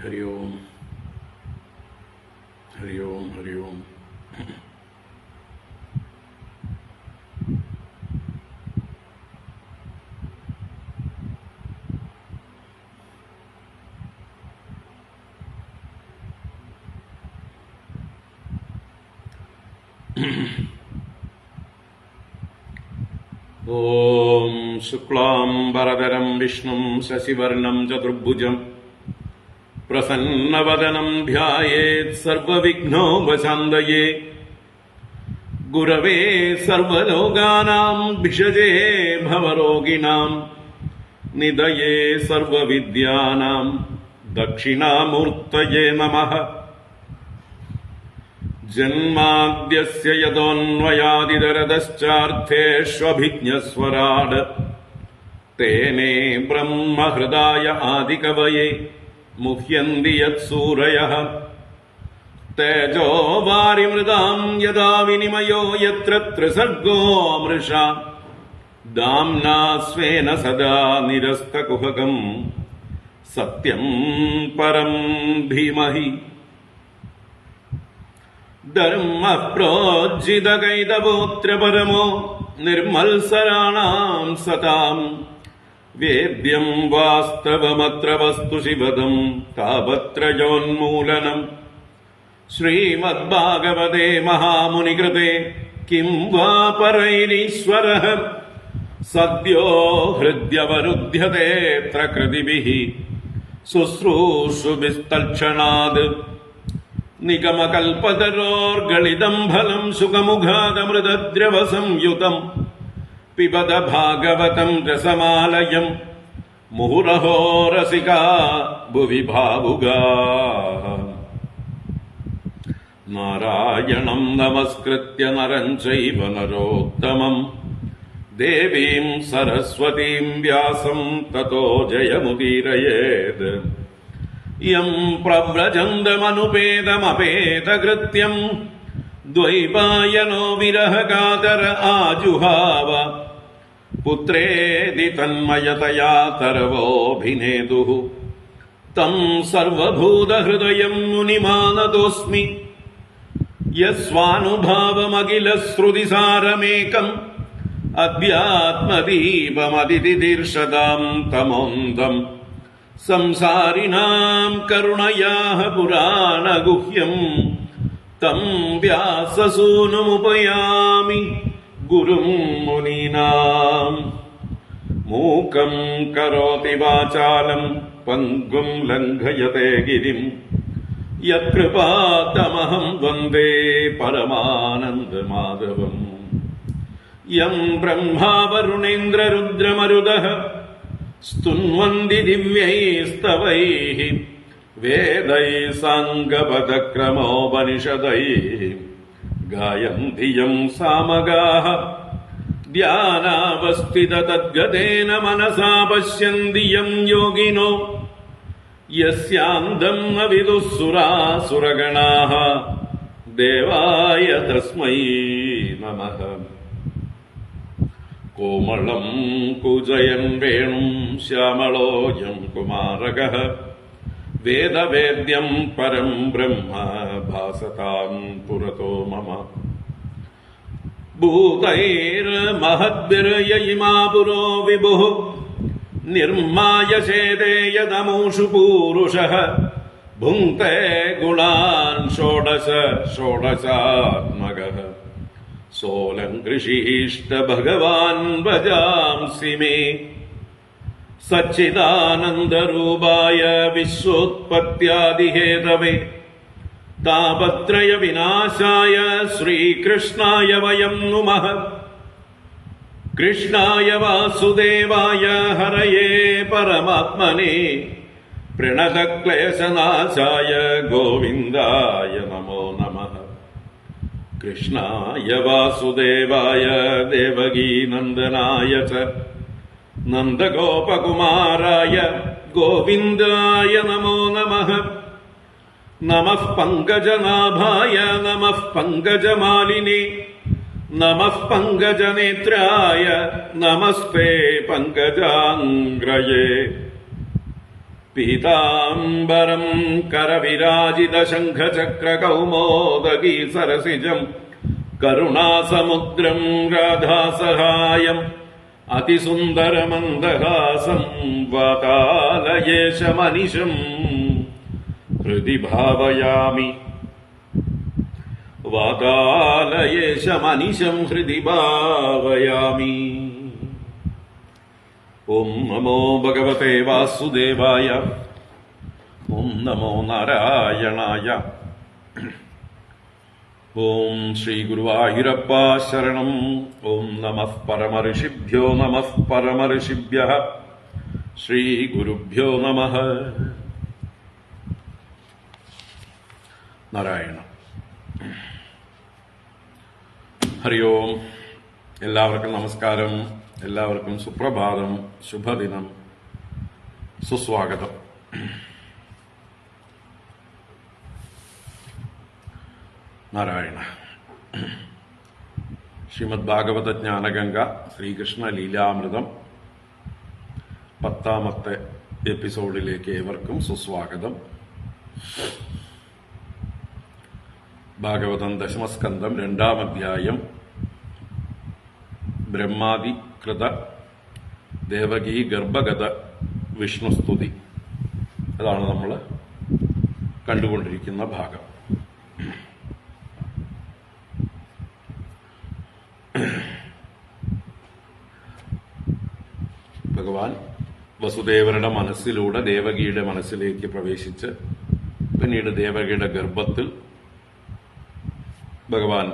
ഹരി ഓം ഹരി ഓം ഹരി ഓം. ഓം ശുക്ലാംബരധരം വിഷ്ണും ശശിവർണം ചതുർഭുജം പ്രസന്നവദനം ധ്യായേത് സർവവിഘ്നോപശാന്തയേ. ഗുരവേ സർവലോകാനാം ഭിഷജേ ഭവരോഗിണാം നിധയേ സർവവിദ്യാനാം ദക്ഷിണാമൂർത്തയേ നമഃ. ജന്മാദ്യസ്യ യതോന്വയാദിതരതശ്ചാർത്ഥേഷ്വഭിജ്ഞസ്വരാട് തേനേ ബ്രഹ്മഹൃദായ ആദികവയേ മുഹ്യന്തി യത്സൂരയഃ. തേജോ വാരിമൃതാം യദാ വിനിമയോ യത്ര ത്രിസർഗോ മൃഷാ ദാംനാ സ്വേന സദാ നിരസ്തകുഹകം സത്യം പരം ധീമഹി. ധർമ്മപ്രോജ്ജിതകൈതവോത്രപരമോ നിർമത്സരാണാം സതാം വേദ്യം വാസ്തവമത്ര വസ്തു ശിവദം താപത്രയോന്മൂലനം. ശ്രീമദ്ഭാഗവതേ മഹാമുനികൃതേ കിം വാ പരൈരീശ്വരഃ സദ്യോ ഹൃദ്യവരുധ്യതേത്ര കൃതിഭിഃ ശുശ്രൂഷുഭിസ്തൽക്ഷണാത്. നിഗമകൽപതരോർഗളിതം ഫലം സുഖമുഖാദമൃതദ്രവസംയുതം പിബത ഭാഗവതം രസമാലയം മുഹുരഹോ രസികാ ഭുവി ഭാവുകാഃ. നാരായണം നമസ്കൃത്യ നരം ചൈവ നരോത്തമം ദേവീം സരസ്വതീം വ്യാസം തതോ ജയമുദീരയേത്. യം പ്രവ്രജന്തമനുപേതമപേതകൃത്യം ദ്വൈപായനോ വിരഹകാതര ആജുഹാവ. പുത്രേതി തന്മയതയാ തരവോഭിനേതുഃ തം സർവഭൂതഹൃദയം മുനിമാനതോസ്മി. യസ്വാനുഭാവമഖിലശ്രുതിസാരമേകം അധ്യാത്മദീപമതിതിദീർഷതാം തമോന്തം സംസാരിണാം കരുണയാഃ പുരാണഗുഹ്യം തം വ്യാസസൂനുമുപയാമി ഗുരും മുനീനാം. മൂകം കരോതി വാചാലം പങ്കും ലംഘയത്തെ ഗിരിം യത്കൃപാതമഹം വന്ദേ പരമാനന്ദമാധവം. യം ബ്രഹ്മാ വരുണേന്ദ്രരുദ്രമരുതഃ സ്തുന്വന്തി ദിവ്യൈസ്തവൈഃ വേദൈഃ സാംഗപദക്രമോപനിഷദൈഃ ഗായന്തി യം സാമഗാഃ. ധ്യാനാവസ്ഥിതതദ്ഗതേന മനസാ പശ്യന്തി യം യോഗിനോ യസ്യാന്തം ന വിദുഃ സുരാസുരഗണാഃ ദേവായ തസ്മൈ നമഃ. കോമളം കുജയൻ വേണും ശ്യാമളോയം കുമാരകഃ വേദവേദ്യം പരം ബ്രഹ്മ ഭാസതാം പുരതോ മമ. ഭൂതൈർമഹദ്ഭിർയയിമാ പുരോ വിഭുഃ നിർമായശേദേ യദമൂഷു പൂരുഷഃ ഭുങ്ക്തേ ഗുണാൻ ഷോഡശ ഷോഡശാത്മകഃ സോലങ്കൃഷീഷ്ട ഭഗവാൻ ഭജാംസി മേ. സച്ചിദാനന്ദരൂപായ വിശ്വോത്പത്യാദിഹേതവേ താപത്രയ വിനാശായ ശ്രീകൃഷ്ണായ വയം നുമഃ. കൃഷ്ണായ വാസുദേവായ ഹരയേ പരമാത്മനേ പ്രണതക്ലേശനാശായ ഗോവിന്ദായ നമോ നമഃ. കൃഷ്ണായ വാസുദേവായ ദേവകീനന്ദനായ ച നന്ദഗോപകുമാരായ ഗോവിന്ദായ നമോ നമഃ. നമഃ പങ്കജനാഭായ നമഃ പങ്കജമാലിനേ നമഃ പങ്കജനേത്രായ നമസ്തേ പങ്കജാംഗ്രയേ. പീതാംബരം കരവിരാജിതശംഖചക്രകൗമോദഗീ സരസിജം കരുണാസമുദ്രം രാധാസഹായം അതിസുന്ദരമന്ദഹാസം വാതാലയേശമനിശം ഹൃദി ഭാവയാമി വാതാലയേശമനിശം ഹൃദി ഭാവയാമി. ഓം നമോ ഭഗവതേ വാസുദേവായ. ഓം നമോ നാരായണായ. ഓം ശ്രീ ഗുരുവായൂരപ്പ ശരണം. ഓം നമഃ പരമഋഷിഭ്യോ നമഃ പരമഋഷിഭ്യഃ. ശ്രീ ഗുരുഭ്യോ നമഃ. നാരായണ. ഹരി ഓം. എല്ലാവർക്കും നമസ്കാരം. എല്ലാവർക്കും സുപ്രഭാതം, ശുഭദിനം, സുസ്വാഗതം. നാരായണ. ശ്രീമദ് ഭാഗവത ജ്ഞാനഗംഗ ശ്രീകൃഷ്ണ ലീലാമൃതം 10ാമത്തെ എപ്പിസോഡിലേക്ക് ഏവർക്കും സുസ്വാഗതം. ഭാഗവതം ദശമസ്കന്ധം 2ാം അധ്യായം ബ്രഹ്മാദി കൃത ദേവകീ ഗർഭഗത വിഷ്ണുസ്തുതി. അതാണ് നമ്മൾ കണ്ടുകൊണ്ടിരിക്കുന്ന ഭാഗം. ഭഗവാൻ വസുദേവരുടെ മനസ്സിലൂടെ ദേവകിയുടെ മനസ്സിലേക്ക് പ്രവേശിച്ച് പിന്നീട് ദേവകിയുടെ ഗർഭത്തിൽ ഭഗവാൻ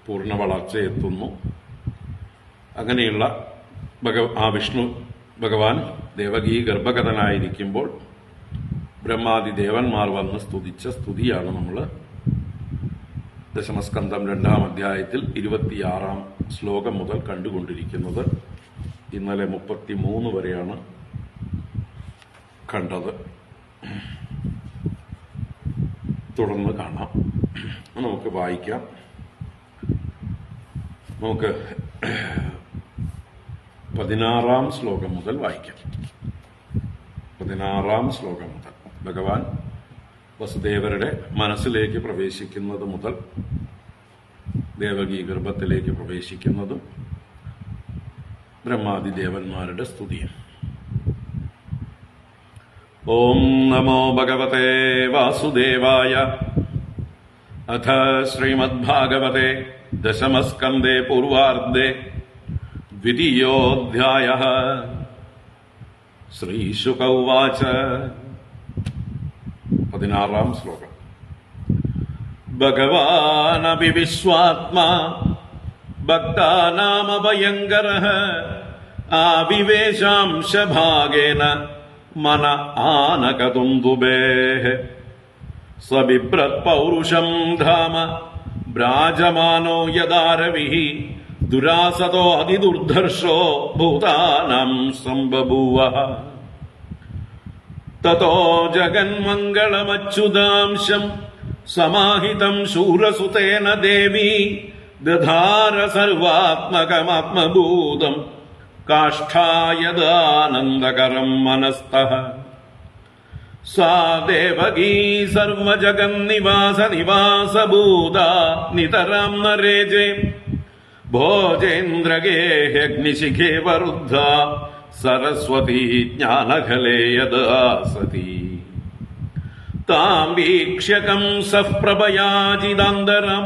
പൂർണ്ണ വളർച്ചയെത്തുന്നു. അങ്ങനെയുള്ള ആ വിഷ്ണു ഭഗവാൻ ദേവകീ ഗർഭഗതനായിരിക്കുമ്പോൾ ബ്രഹ്മാദി ദേവന്മാർ വന്ന് സ്തുതിച്ച സ്തുതിയാണ് നമ്മൾ ദശമസ്കന്ധം 2ാം അധ്യായത്തിൽ 26ാം ശ്ലോകം മുതൽ കണ്ടുകൊണ്ടിരിക്കുന്നത്. ഇന്നലെ 33 വരെയാണ് കണ്ടത്. തുടർന്ന് കാണാം. നമുക്ക് വായിക്കാം. നമുക്ക് 16ാം ശ്ലോകം മുതൽ വായിക്കാം. 16ാം ശ്ലോകം മുതൽ ഭഗവാൻ വസുദേവരുടെ മനസ്സിലേക്ക് പ്രവേശിക്കുന്നത് മുതൽ ദേവകീ ഗർഭത്തിലേക്ക് പ്രവേശിക്കുന്നതും ബ്രഹ്മാദി ദേവന്മാരുടെ സ്തുതിയും. ഓം നമോ ഭഗവതേ വാസുദേവായ. അഥ ശ്രീമദ്ഭാഗവതേ ദശമസ്കന്ധേ പൂർവാർദ്ധേ 2യോऽധ്യായഃ. ശ്രീശുക ഉവാച. 16ാം ശ്ലോകം. ഭഗവാനപി വിശ്വാത്മാ ഭക്താനാമഭയങ്കരഃ ആവിവേശാംശഭാഗേന മന ആനകതുന്ദുഭേഃ സ ബിഭ്രത് പൗരുഷം ധാമ ഭ്രാജമാനോ യദാരവിഃ ദുരാസതോ അതിദുർധർഷോ ഭൂതാനാം സംബഭൂവഃ തതോ ജഗന്മംഗളമച്യുതാംശം സമാഹിതം ശൂരസുതേന ദേവി ദധാര സർവാത്മകമാത്മഭൂതം കാഷ്ഠായദാനന്ദകരം മനസ്തഃ. സാ ദേവകീ സർവജഗന്നിവാസഭൂതാ നിതരാം നരേജേ ഭോജേന്ദ്രഗേഹ്യഗ്നിശിഖേ വരുദ്ധ സരസ്വതീ ജ്ഞാനഖലേ യദാ സതി. താം വീക്ഷ്യകം സഃ പ്രഭയാജിദാന്തരം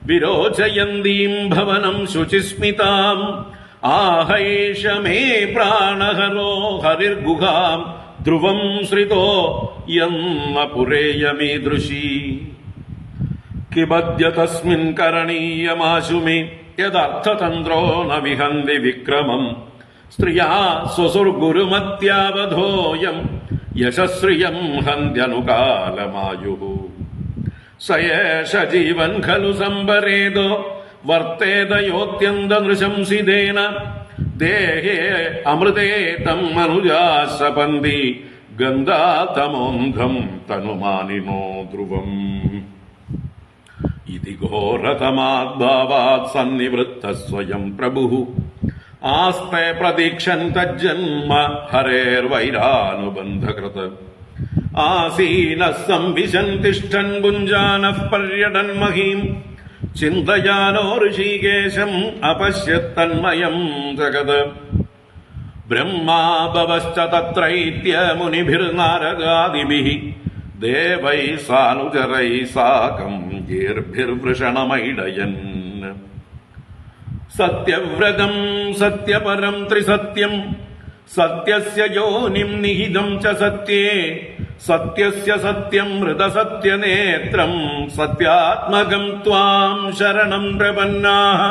വിരോചയന്തീം ഭവനം ശുചിസ്മിതാം ആഹൈഷ മേ പ്രാണഹരോ ഹരിർഗുഹാം ധ്രുവം ശ്രിതോ യന്ന പുരേയമീദൃശീ. കിബദ്യ തസ്മിൻ കരണീയമാശു മേ യദർത്ഥതന്ത്രോ ന വിഹന്തി വിക്രമം സ്ത്രിയാ സ്വസുർഗുരുമത്യാവധോയം യശശ്രിയം ഹന്ത്യനുകാലമായുഃ. സയേഷ ജീവൻ ഖലു സംബരേദോ വർത്തേതയോത്യന്തനൃശംസിതേന ദേഹേ അമൃതേ തം മനുജാസപന്തി ഗന്ധാതമോന്ധം തനുമാനിനോ ധ്രുവം. ഇതി ഘോരതമാദ്ഭാവാത് സന്നിവൃത്ത സ്വയം പ്രഭുഃ ആസ്തേ പ്രതീക്ഷൻ തജ്ജന്മ ഹരേർവൈരാനുബന്ധകൃത് ആസീനഃ സംവിശൻ തിഷ്ഠൻ ഭുഞ്ജാനഃ പര്യടൻ മഹീം ചിന്തയാനോ ഋഷികേശം അപശ്യത്തന്മയം ജഗത് ബ്രഹ്മാഭവശ്ച തത്രൈത്യ മുനിഭിർനാരകാദിഭിഃ ദേവൈ സാനുചരൈ സാകം ഗീർഭിർവൃഷണമൈഡയൻ സത്യവ്രതം സത്യപരം ത്രിസത്യം സത്യസ്യ യോനിം നിഹിതം ച സത്യേ സത്യസ്യ സത്യം ഹൃദസത്യനേത്രം സത്യാത്മകം ത്വാം ശരണം പ്രപന്നാഃ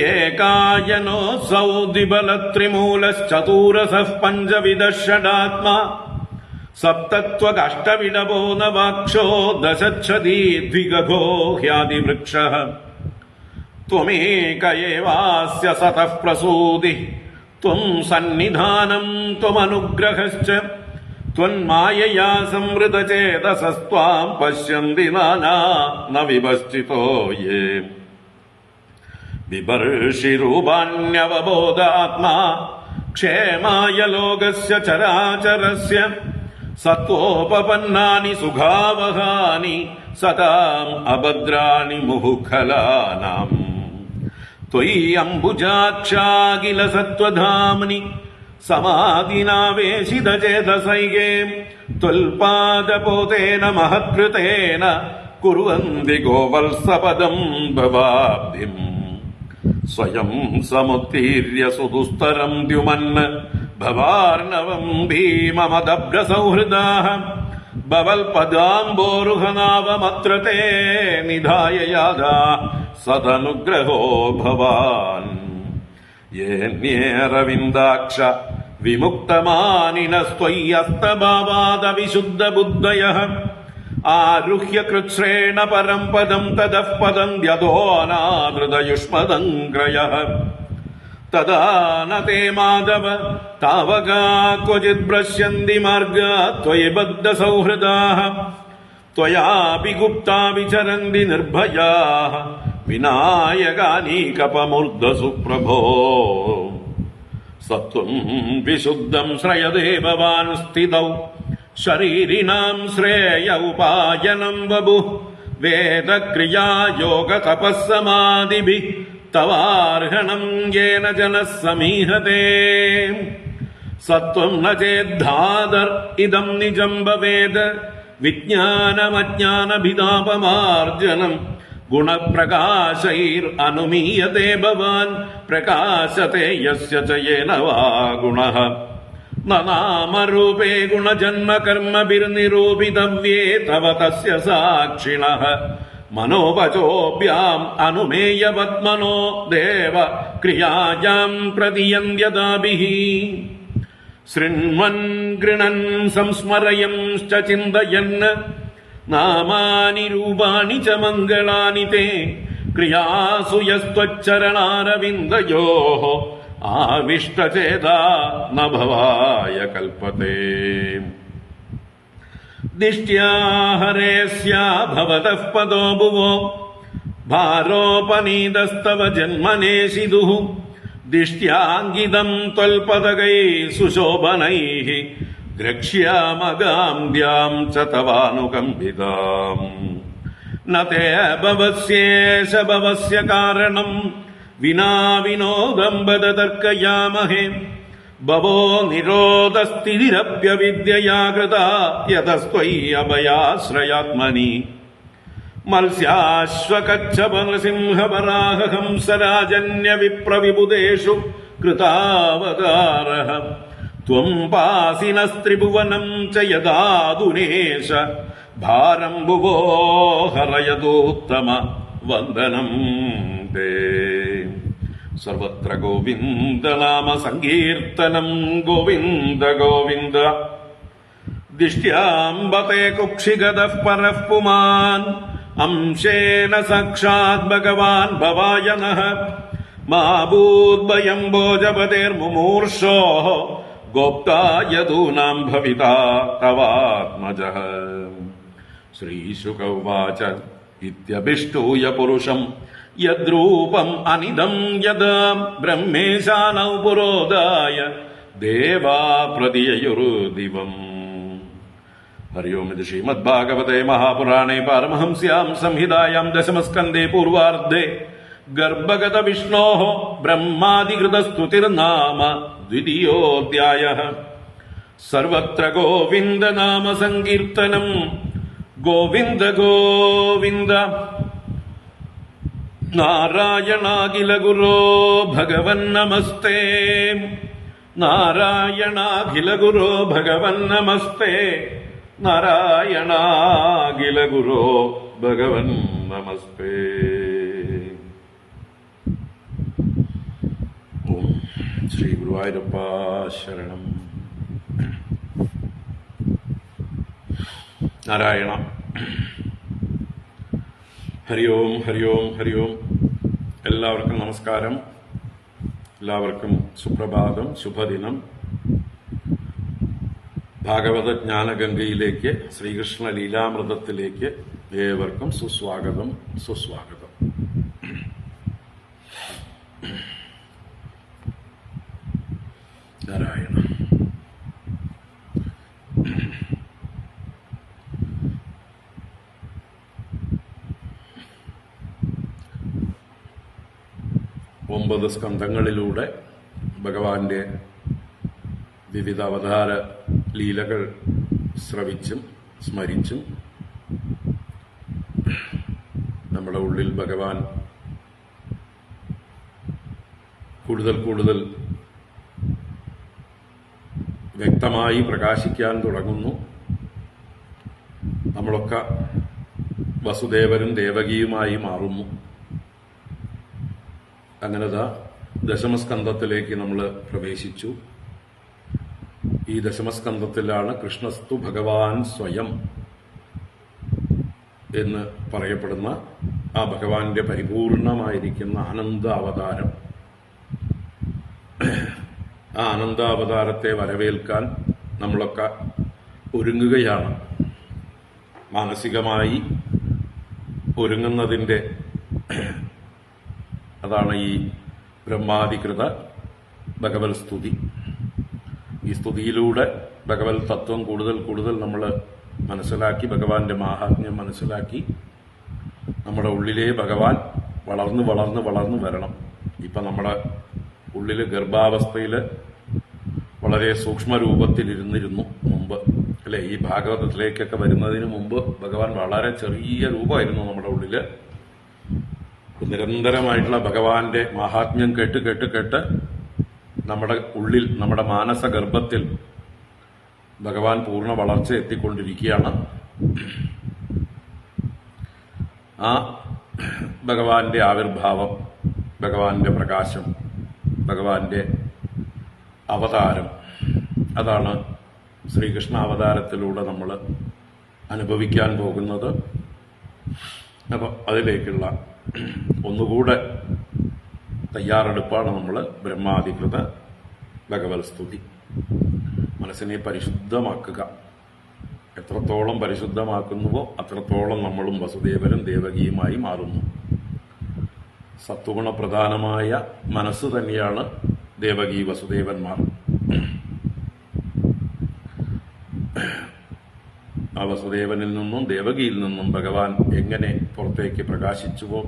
ഏകായനോऽസൗ ദ്വിബലത്രിമൂലശ്ചതൂരസഃ പഞ്ചവിധഃ ഷഡാത്മാ സപ്തത്വകഷ്ടവിടവോ നവാക്ഷോ ദശച്ഛദീ ദ്വിഗഘോ ഹ്യാദിവൃക്ഷഃ ത്വമേക ഏവാസ്യ സതഃ പ്രസൂതിഃ ത്വം സന്നിധാനം ത്വമനുഗ്രഹശ്ച ത്വന്മായയാ സംവൃതചേതസസ്ത്വാം പശ്യന്തി നാനാ ന വിപശ്ചിതോ യേ ബിഭർഷിരൂപാണ്യവബോധാത്മാ ക്ഷേമായ ലോകസ്യ ചരാചരസ്യ സത്വോപപന്നാനി സുഖാവഹാനി സതാം അഭദ്രാണി മുഹുഖലാനാം ത്വയി അംബുജാക്ഷാഖില സത്വധാംനി സമാധിനാവേശിതചേതസൈകേ ത്വൽപാദപോതേന മഹത്കൃതേന കുർവന്തി ഗോവത്സപദം ഭവാബ്ധിം സ്വയം സമുത്തീര്യ സുദുസ്തരം ദ്യുമന് ഭവാർണവം ഭീമമദഭ്രസൗഹൃദാഃ ഭവൽപദാംബോരുഹനാവമത്ര തേ നിധായ യാദാ സദനുഗ്രഹോ ഭവാൻ യേന്യേരവിന്ദാക്ഷ വിമുക്തമാനിനസ്ത്വയ്യസ്തഭാവാദ വിശുദ്ധബുദ്ധയഃ ആരുഹ്യ കൃച്ഛ്രേണ പരം പദം തതഃ പദന്ത്യധോനാദൃതയുഷ്മദംഗ്രയഃ തദാ ന തേ മാധവ താവകാ ക്വചിത് ഭ്രശ്യന്തി മാർഗാ ത്വയി ബദ്ധസൗഹൃദാഃ ത്വയാപി ഗുപ്താ വിചരന്തി നിർഭയാഃ വിനായകാനീകപമൂർധസു പ്രഭോ സത്വം വിശുദ്ധം ശ്രയതേ ഭവാൻ സ്ഥിതൗ ശരീരിണാം ശ്രേയ ഉപായനം വപുഃ വേദക്രിയാ യോഗ തപസ്സമാദിഭിഃ തവാർഹണം യേന ജനഃ സമീഹതേ സത്വം ന ചേദ്ധാതർ ഇദം നിജം ഭവേത് വിജ്ഞാനമജ്ഞാനഭിതാപമാർജനം ഗുണപ്രകാശൈർ അനുമീയതേ ഭവാൻ പ്രകാശത്തെ യസ്യ ച യേന വാ ഗുണഃ ന നാമരൂപേ ഗുണജന്മകർമ്മഭിർനിരൂപിതവ്യേ തവ തസ്യ സാക്ഷിണഃ മനോവചോഭ്യാം അനുമേയവത്മനോ ദേവ ക്രിയാജാം പ്രതിയന്യതാഭിഃ ശൃണ്വൻ ഗൃണൻ സംസ്മരയംശ്ച ചിന്തയൻ നാമാനി രൂപാണി ച മംഗളാനി തേ ക്രിയാസു യസ്ത്വച്ചരണാരവിന്ദയോഃ ആവിഷ്ടചേതാ ന ഭവായ കൽപ്പതേ ദിഷ്ട്യാ ഹരേസ്യാ ഭവതഃ പദോ ഭുവോ ഭാരോപനീതസ്തവ ജന്മനേഷിദുഃ ദിഷ്ട്യാങ്കിതം ത്വൽപദകൈഃ സുശോഭനൈഃ ദ്രക്ഷ്യാമഗാംദ്യാം ച തവാനുകമ്പിതാം ന തേ ഭവസ്യേഷ ഭവസ്യ കാരണം വിനാ വിനോദം വദ തർക്കയാമഹേ ഭവോ നിരോധസ്ഥിതിരപ്യവിദ്യയാ കൃതാ യതസ്ത്വയി അഭയാശ്രയാത്മനി മത്സ്യാശ്വകച്ഛപനസിംഹവരാഹഹംസരാജന്യവിപ്രവിബുധേഷു കൃതാവതാരഃ ത്വം പാസിനസ്ത്രിഭുവനം ച യദാധുനേശ ഭാരം ഭുവോ ഹരയതോത്തമ വന്ദനം തേ സർവത്ര ഗോവിന്ദനാമ സങ്കീർത്തനം ഗോവിന്ദ ഗോവിന്ദ ദിഷ്ട്യാംബത്തെ കുക്ഷിഗതഃ പരഃ പുമാൻ അംശേന സാക്ഷാത് ഭഗവാൻ ഭവായനഃ മാ ഭൂദ്ഭയം ഭോജപതേർമുമൂർഷോഃ ഗോപ്താ യദൂനാം ഭവിതാ തവാത്മജഃ ശ്രീശുക ഉവാച ഇത്യഭിഷ്ടൂയ പുരുഷം യദ്രൂപം അനിദം യദാ ബ്രഹ്മേശാനൗ പുരോദായ ദേവാ പ്രതിയയുർദിവം. ഹരി ഓം. ഇത് ശ്രീമദ്ഭാഗവതേ മഹാപുരാണേ പാരമഹംസ്യാം സംഹിതായാം ദശമസ്കന്ധേ പൂർവാർദ്ധേ ഗർഭഗത വിഷ്ണോഃ ബ്രഹ്മാദികൃതസ്തുതിർനാമ ദ്വിതീയോऽധ്യായഃ. സർവത്ര ഗോവിന്ദ നാമ സങ്കീർത്തനം. ഗോവിന്ദ ഗോവിന്ദ. നാരായണാഖില ഗുരോ ഭഗവൻ നമസ്തേ. നാരായണാഖില ഗുരോ ഭഗവൻ നമസ്തേ. നാരായണാഖില ഗുരോ ഭഗവൻ നമസ്തേ. ഓം ശ്രീ ഗുരുവായൂരപ്പ ശരണം. നാരായണ. ഹരി ഓം ഹരി ഓം ഹരി ഓം. എല്ലാവർക്കും നമസ്കാരം. എല്ലാവർക്കും സുപ്രഭാതം, ശുഭദിനം. ഭാഗവത ജ്ഞാനഗംഗയിലേക്ക്, ശ്രീകൃഷ്ണ ലീലാമൃതത്തിലേക്ക് ഏവർക്കും സുസ്വാഗതം, സുസ്വാഗതം. നാരായണ. ഒമ്പത് സ്കന്ധങ്ങളിലൂടെ ഭഗവാന്റെ വിവിധ അവതാര ലീലകൾ ശ്രവിച്ചും സ്മരിച്ചും നമ്മുടെ ഉള്ളിൽ ഭഗവാൻ കൂടുതൽ കൂടുതൽ വ്യക്തമായി പ്രകാശിക്കാൻ തുടങ്ങുന്നു. നമ്മളൊക്കെ വസുദേവനും ദേവകിയുമായി മാറുന്നു. അങ്ങനതാ ദശമസ്കന്ധത്തിലേക്ക് നമ്മൾ പ്രവേശിച്ചു. ഈ ദശമസ്കന്ധത്തിലാണ് കൃഷ്ണസ്തു ഭഗവാൻ സ്വയം എന്ന് പറയപ്പെടുന്ന ആ ഭഗവാന്റെ പരിപൂർണമായിരിക്കുന്ന ആനന്ദ അവതാരം. ആ ആനന്ദാവതാരത്തെ വരവേൽക്കാൻ നമ്മളൊക്കെ ഒരുങ്ങുകയാണ്. മാനസികമായി ഒരുങ്ങുന്നതിൻ്റെ അതാണ് ഈ ബ്രഹ്മാധികൃത ഭഗവത് സ്തുതി. ഈ സ്തുതിയിലൂടെ ഭഗവത് തത്വം കൂടുതൽ കൂടുതൽ നമ്മൾ മനസ്സിലാക്കി, ഭഗവാന്റെ മാഹാത്മ്യം മനസ്സിലാക്കി നമ്മുടെ ഉള്ളിലെ ഭഗവാൻ വളർന്ന് വളർന്ന് വളർന്ന് വരണം. ഇപ്പം നമ്മുടെ ഉള്ളിൽ ഗർഭാവസ്ഥയിൽ വളരെ സൂക്ഷ്മരൂപത്തിലിരുന്നിരുന്നു മുമ്പ്, അല്ലെ? ഈ ഭാഗവതത്തിലേക്കൊക്കെ വരുന്നതിന് മുമ്പ് ഭഗവാൻ വളരെ ചെറിയ രൂപമായിരുന്നു നമ്മുടെ ഉള്ളിൽ. നിരന്തരമായിട്ടുള്ള ഭഗവാന്റെ മാഹാത്മ്യം കേട്ട് കേട്ട് കേട്ട് നമ്മുടെ ഉള്ളിൽ, നമ്മുടെ മാനസഗർഭത്തിൽ ഭഗവാൻ പൂർണ്ണ വളർച്ച എത്തിക്കൊണ്ടിരിക്കുകയാണ്. ആ ഭഗവാന്റെ ആവിർഭാവം, ഭഗവാന്റെ പ്രകാശം, ഭഗവാന്റെ അവതാരം, അതാണ് ശ്രീകൃഷ്ണ അവതാരത്തിലൂടെ നമ്മൾ അനുഭവിക്കാൻ പോകുന്നത്. അപ്പോൾ അതിലേക്കുള്ള ഒന്നുകൂടെ തയ്യാറെടുപ്പാണ് നമ്മൾ ബ്രഹ്മാധികൃത ഭഗവത് സ്തുതി. മനസ്സിനെ പരിശുദ്ധമാക്കുക. എത്രത്തോളം പരിശുദ്ധമാക്കുന്നുവോ അത്രത്തോളം നമ്മളും വസുദേവനും ദേവകിയുമായി മാറുന്നു. സത്വഗുണപ്രധാനമായ മനസ്സ് തന്നെയാണ് ദേവകി വസുദേവന്മാർ. ആ വസുദേവനിൽ നിന്നും ദേവകിയിൽ നിന്നും ഭഗവാൻ എങ്ങനെ പുറത്തേക്ക് പ്രകാശിച്ചുവോ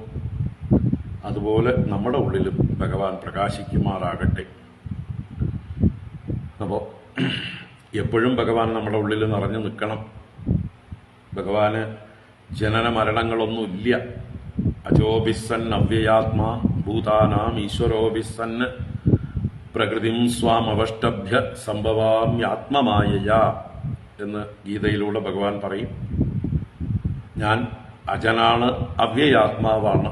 അതുപോലെ നമ്മുടെ ഉള്ളിലും ഭഗവാൻ പ്രകാശിക്കുമാറാകട്ടെ. അപ്പോൾ എപ്പോഴും ഭഗവാൻ നമ്മുടെ ഉള്ളിൽ നിറഞ്ഞു നിൽക്കണം. ഭഗവാന് ജനന മരണങ്ങളൊന്നുമില്ല. അജോഭിസൻ അവ്യയാത്മാ ഭൂതാനാം ഈശ്വരോഭിസൻ പ്രകൃതിം സ്വാമവഷ്ടഭ്യ സംഭവാമ്യാത്മമായയാ എന്ന് ഗീതയിലൂടെ ഭഗവാൻ പറയും. ഞാൻ അജനാണ്, അവ്യയാത്മാവാണ്.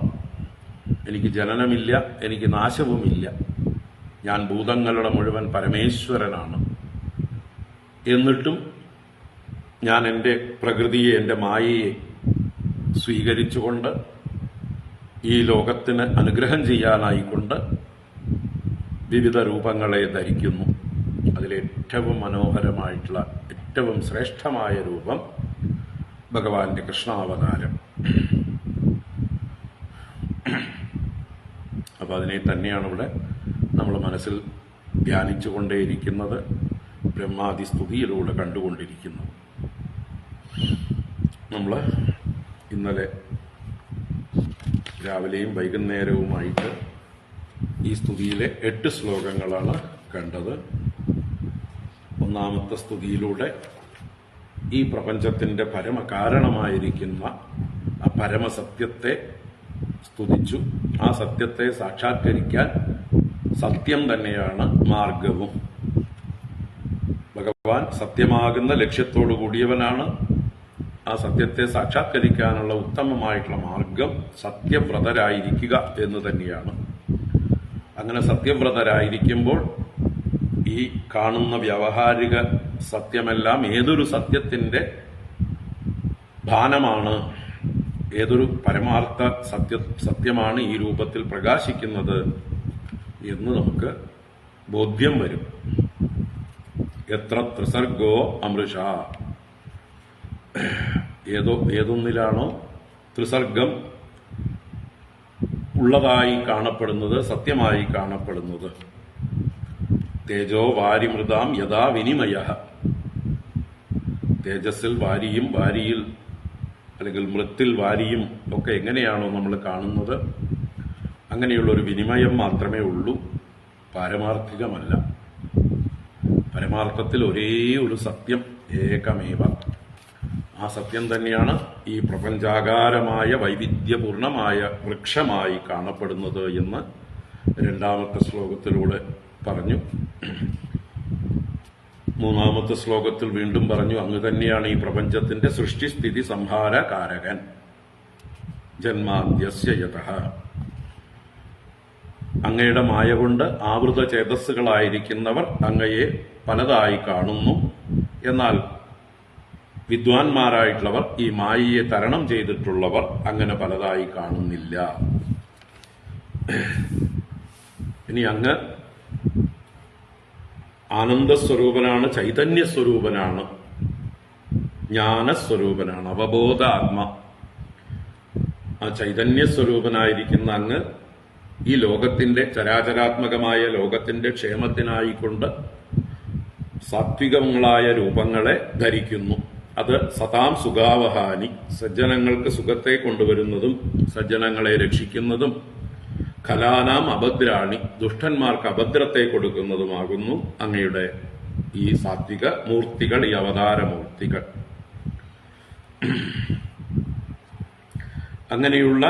എനിക്ക് ജനനമില്ല, എനിക്ക് നാശവുമില്ല. ഞാൻ ഭൂതങ്ങളുടെ മുഴുവൻ പരമേശ്വരനാണ്. എന്നിട്ടും ഞാൻ എൻ്റെ പ്രകൃതിയെ, എൻ്റെ മായയെ സ്വീകരിച്ചുകൊണ്ട് ഈ ലോകത്തിന് അനുഗ്രഹം ചെയ്യാനായിക്കൊണ്ട് വിവിധ രൂപങ്ങളെ ധരിക്കുന്നു. അതിലേറ്റവും മനോഹരമായിട്ടുള്ള, ഏറ്റവും ശ്രേഷ്ഠമായ രൂപം ഭഗവാന്റെ കൃഷ്ണാവതാരം. അപ്പോൾ അതിനെ തന്നെയാണ് ഇവിടെ നമ്മൾ മനസ്സിൽ ധ്യാനിച്ചുകൊണ്ടേയിരിക്കുന്നത്, ബ്രഹ്മാദി സ്തുതിയിലൂടെ കണ്ടുകൊണ്ടിരിക്കുന്നത്. നമ്മൾ ഇന്നലെ രാവിലെയും വൈകുന്നേരവുമായിട്ട് ഈ സ്തുതിയിലെ 8 ശ്ലോകങ്ങളാണ് കണ്ടത്. ഒന്നാമത്തെ സ്തുതിയിലൂടെ ഈ പ്രപഞ്ചത്തിന്റെ പരമകാരണമായിരിക്കുന്ന ആ പരമസത്യത്തെ സ്തുതിച്ചു. ആ സത്യത്തെ സാക്ഷാത്കരിക്കാൻ സത്യം തന്നെയാണ് മാർഗവും. ഭഗവാൻ സത്യമാകുന്ന ലക്ഷ്യത്തോടു കൂടിയവനാണ്. ആ സത്യത്തെ സാക്ഷാത്കരിക്കാനുള്ള ഉത്തമമായിട്ടുള്ള മാർഗം സത്യവ്രതരായിരിക്കുക എന്ന് തന്നെയാണ്. അങ്ങനെ സത്യവ്രതരായിരിക്കുമ്പോൾ ഈ കാണുന്ന വ്യാവഹാരിക സത്യമെല്ലാം ഏതൊരു സത്യത്തിന്റെ ഭാനമാണ്, ഏതൊരു പരമാർത്ഥ സത്യമാണ് ഈ രൂപത്തിൽ പ്രകാശിക്കുന്നത് എന്ന് നമുക്ക് ബോധ്യം വരും. എത്ര ത്രിസർഗോ അമൃഷ, ഏതൊന്നിലാണോ ത്രിസർഗം ഉള്ളതായി കാണപ്പെടുന്നത്, സത്യമായി കാണപ്പെടുന്നത്. തേജോ വാരിമൃതാം യഥാ വിനിമയ, തേജസ്സിൽ വാരിയും വാരിയിൽ അല്ലെങ്കിൽ മൃത്തിൽ വാരിയും ഒക്കെ എങ്ങനെയാണോ നമ്മൾ കാണുന്നത്, അങ്ങനെയുള്ള ഒരു വിനിമയം മാത്രമേ ഉള്ളൂ, പാരമാർത്ഥികമല്ല. പരമാർത്ഥത്തിൽ ഒരേ ഒരു സത്യം, ഏകമേവ. ആ സത്യം തന്നെയാണ് ഈ പ്രപഞ്ചാകാരമായ വൈവിധ്യപൂർണമായ വൃക്ഷമായി കാണപ്പെടുന്നത് എന്ന് രണ്ടാമത്തെ ശ്ലോകത്തിലൂടെ പറഞ്ഞു. മൂന്നാമത്തെ ശ്ലോകത്തിൽ വീണ്ടും പറഞ്ഞു, അങ്ങ് തന്നെയാണ് ഈ പ്രപഞ്ചത്തിന്റെ സൃഷ്ടിസ്ഥിതി സംഹാര കാരകൻ. ജന്മാദ്യസ്യ യതഃ, അങ്ങയുടെ മായ കൊണ്ട് ആവൃത ചേതസ്സുകളായിരിക്കുന്നവർ അങ്ങയെ പലതായി കാണുന്നു. എന്നാൽ വിദ്വാൻമാരായിട്ടുള്ളവർ, ഈ മായയെ തരണം ചെയ്തിട്ടുള്ളവർ അങ്ങനെ പലതായി കാണുന്നില്ല. ഇനി അങ്ങ് ആനന്ദസ്വരൂപനാണ്, ചൈതന്യസ്വരൂപനാണ്, ജ്ഞാനസ്വരൂപനാണ്, അവബോധാത്മ. ആ ചൈതന്യസ്വരൂപനായിരിക്കുന്ന അങ്ങ് ഈ ലോകത്തിന്റെ ചരാചരാത്മകമായ ലോകത്തിന്റെ ക്ഷേമത്തിനായിക്കൊണ്ട് സാത്വികങ്ങളായ രൂപങ്ങളെ ധരിക്കുന്നു. അത് സതാം സുഖാവഹാനി, സജ്ജനങ്ങൾക്ക് സുഖത്തെ കൊണ്ടുവരുന്നതും സജ്ജനങ്ങളെ രക്ഷിക്കുന്നതും, ഖലാനാം അഭദ്രാണി, ദുഷ്ടന്മാർക്ക് അഭദ്രത്തെ കൊടുക്കുന്നതുമാകുന്നു അങ്ങയുടെ ഈ സാത്വിക മൂർത്തികൾ, ഈ അവതാരമൂർത്തികൾ. അങ്ങനെയുള്ള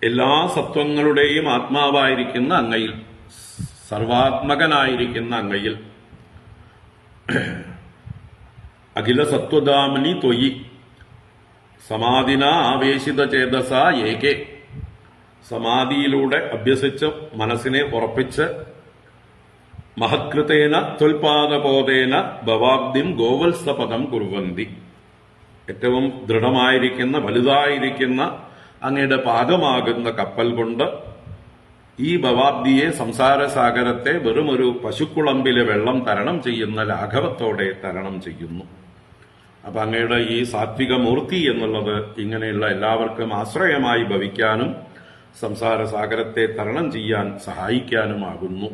എല്ലാ സത്വങ്ങളുടെയും ആത്മാവായിരിക്കുന്ന അങ്ങയിൽ, സർവാത്മകനായിരിക്കുന്ന അങ്ങയിൽ, അഖില സത്വദാമിനി ത്വയി സമാധിന ആവേശിത ചേതസ ഏകേ, സമാധിയിലൂടെ അഭ്യസിച്ച് മനസ്സിനെ ഉറപ്പിച്ച് മഹത്കൃതേന ത്വൽപാദബോധേന ഭവാബ്ദിം ഗോവത്സപദം കുർവന്തി, ഏറ്റവും ദൃഢമായിരിക്കുന്ന വലുതായിരിക്കുന്ന അങ്ങയുടെ പാദമാകുന്ന കപ്പൽ കൊണ്ട് ഈ ഭവാബ്ദിയെ, സംസാരസാഗരത്തെ വെറുമൊരു പശുക്കുളമ്പിലെ വെള്ളം തരണം ചെയ്യുന്ന ലാഘവത്തോടെ തരണം ചെയ്യുന്നു. അപ്പൊ അങ്ങയുടെ ഈ സാത്വിക മൂർത്തി എന്നുള്ളത് ഇങ്ങനെയുള്ള എല്ലാവർക്കും ആശ്രയമായി ഭവിക്കാനും സംസാരസാഗരത്തെ തരണം ചെയ്യാൻ സഹായിക്കാനുമാകുന്നു.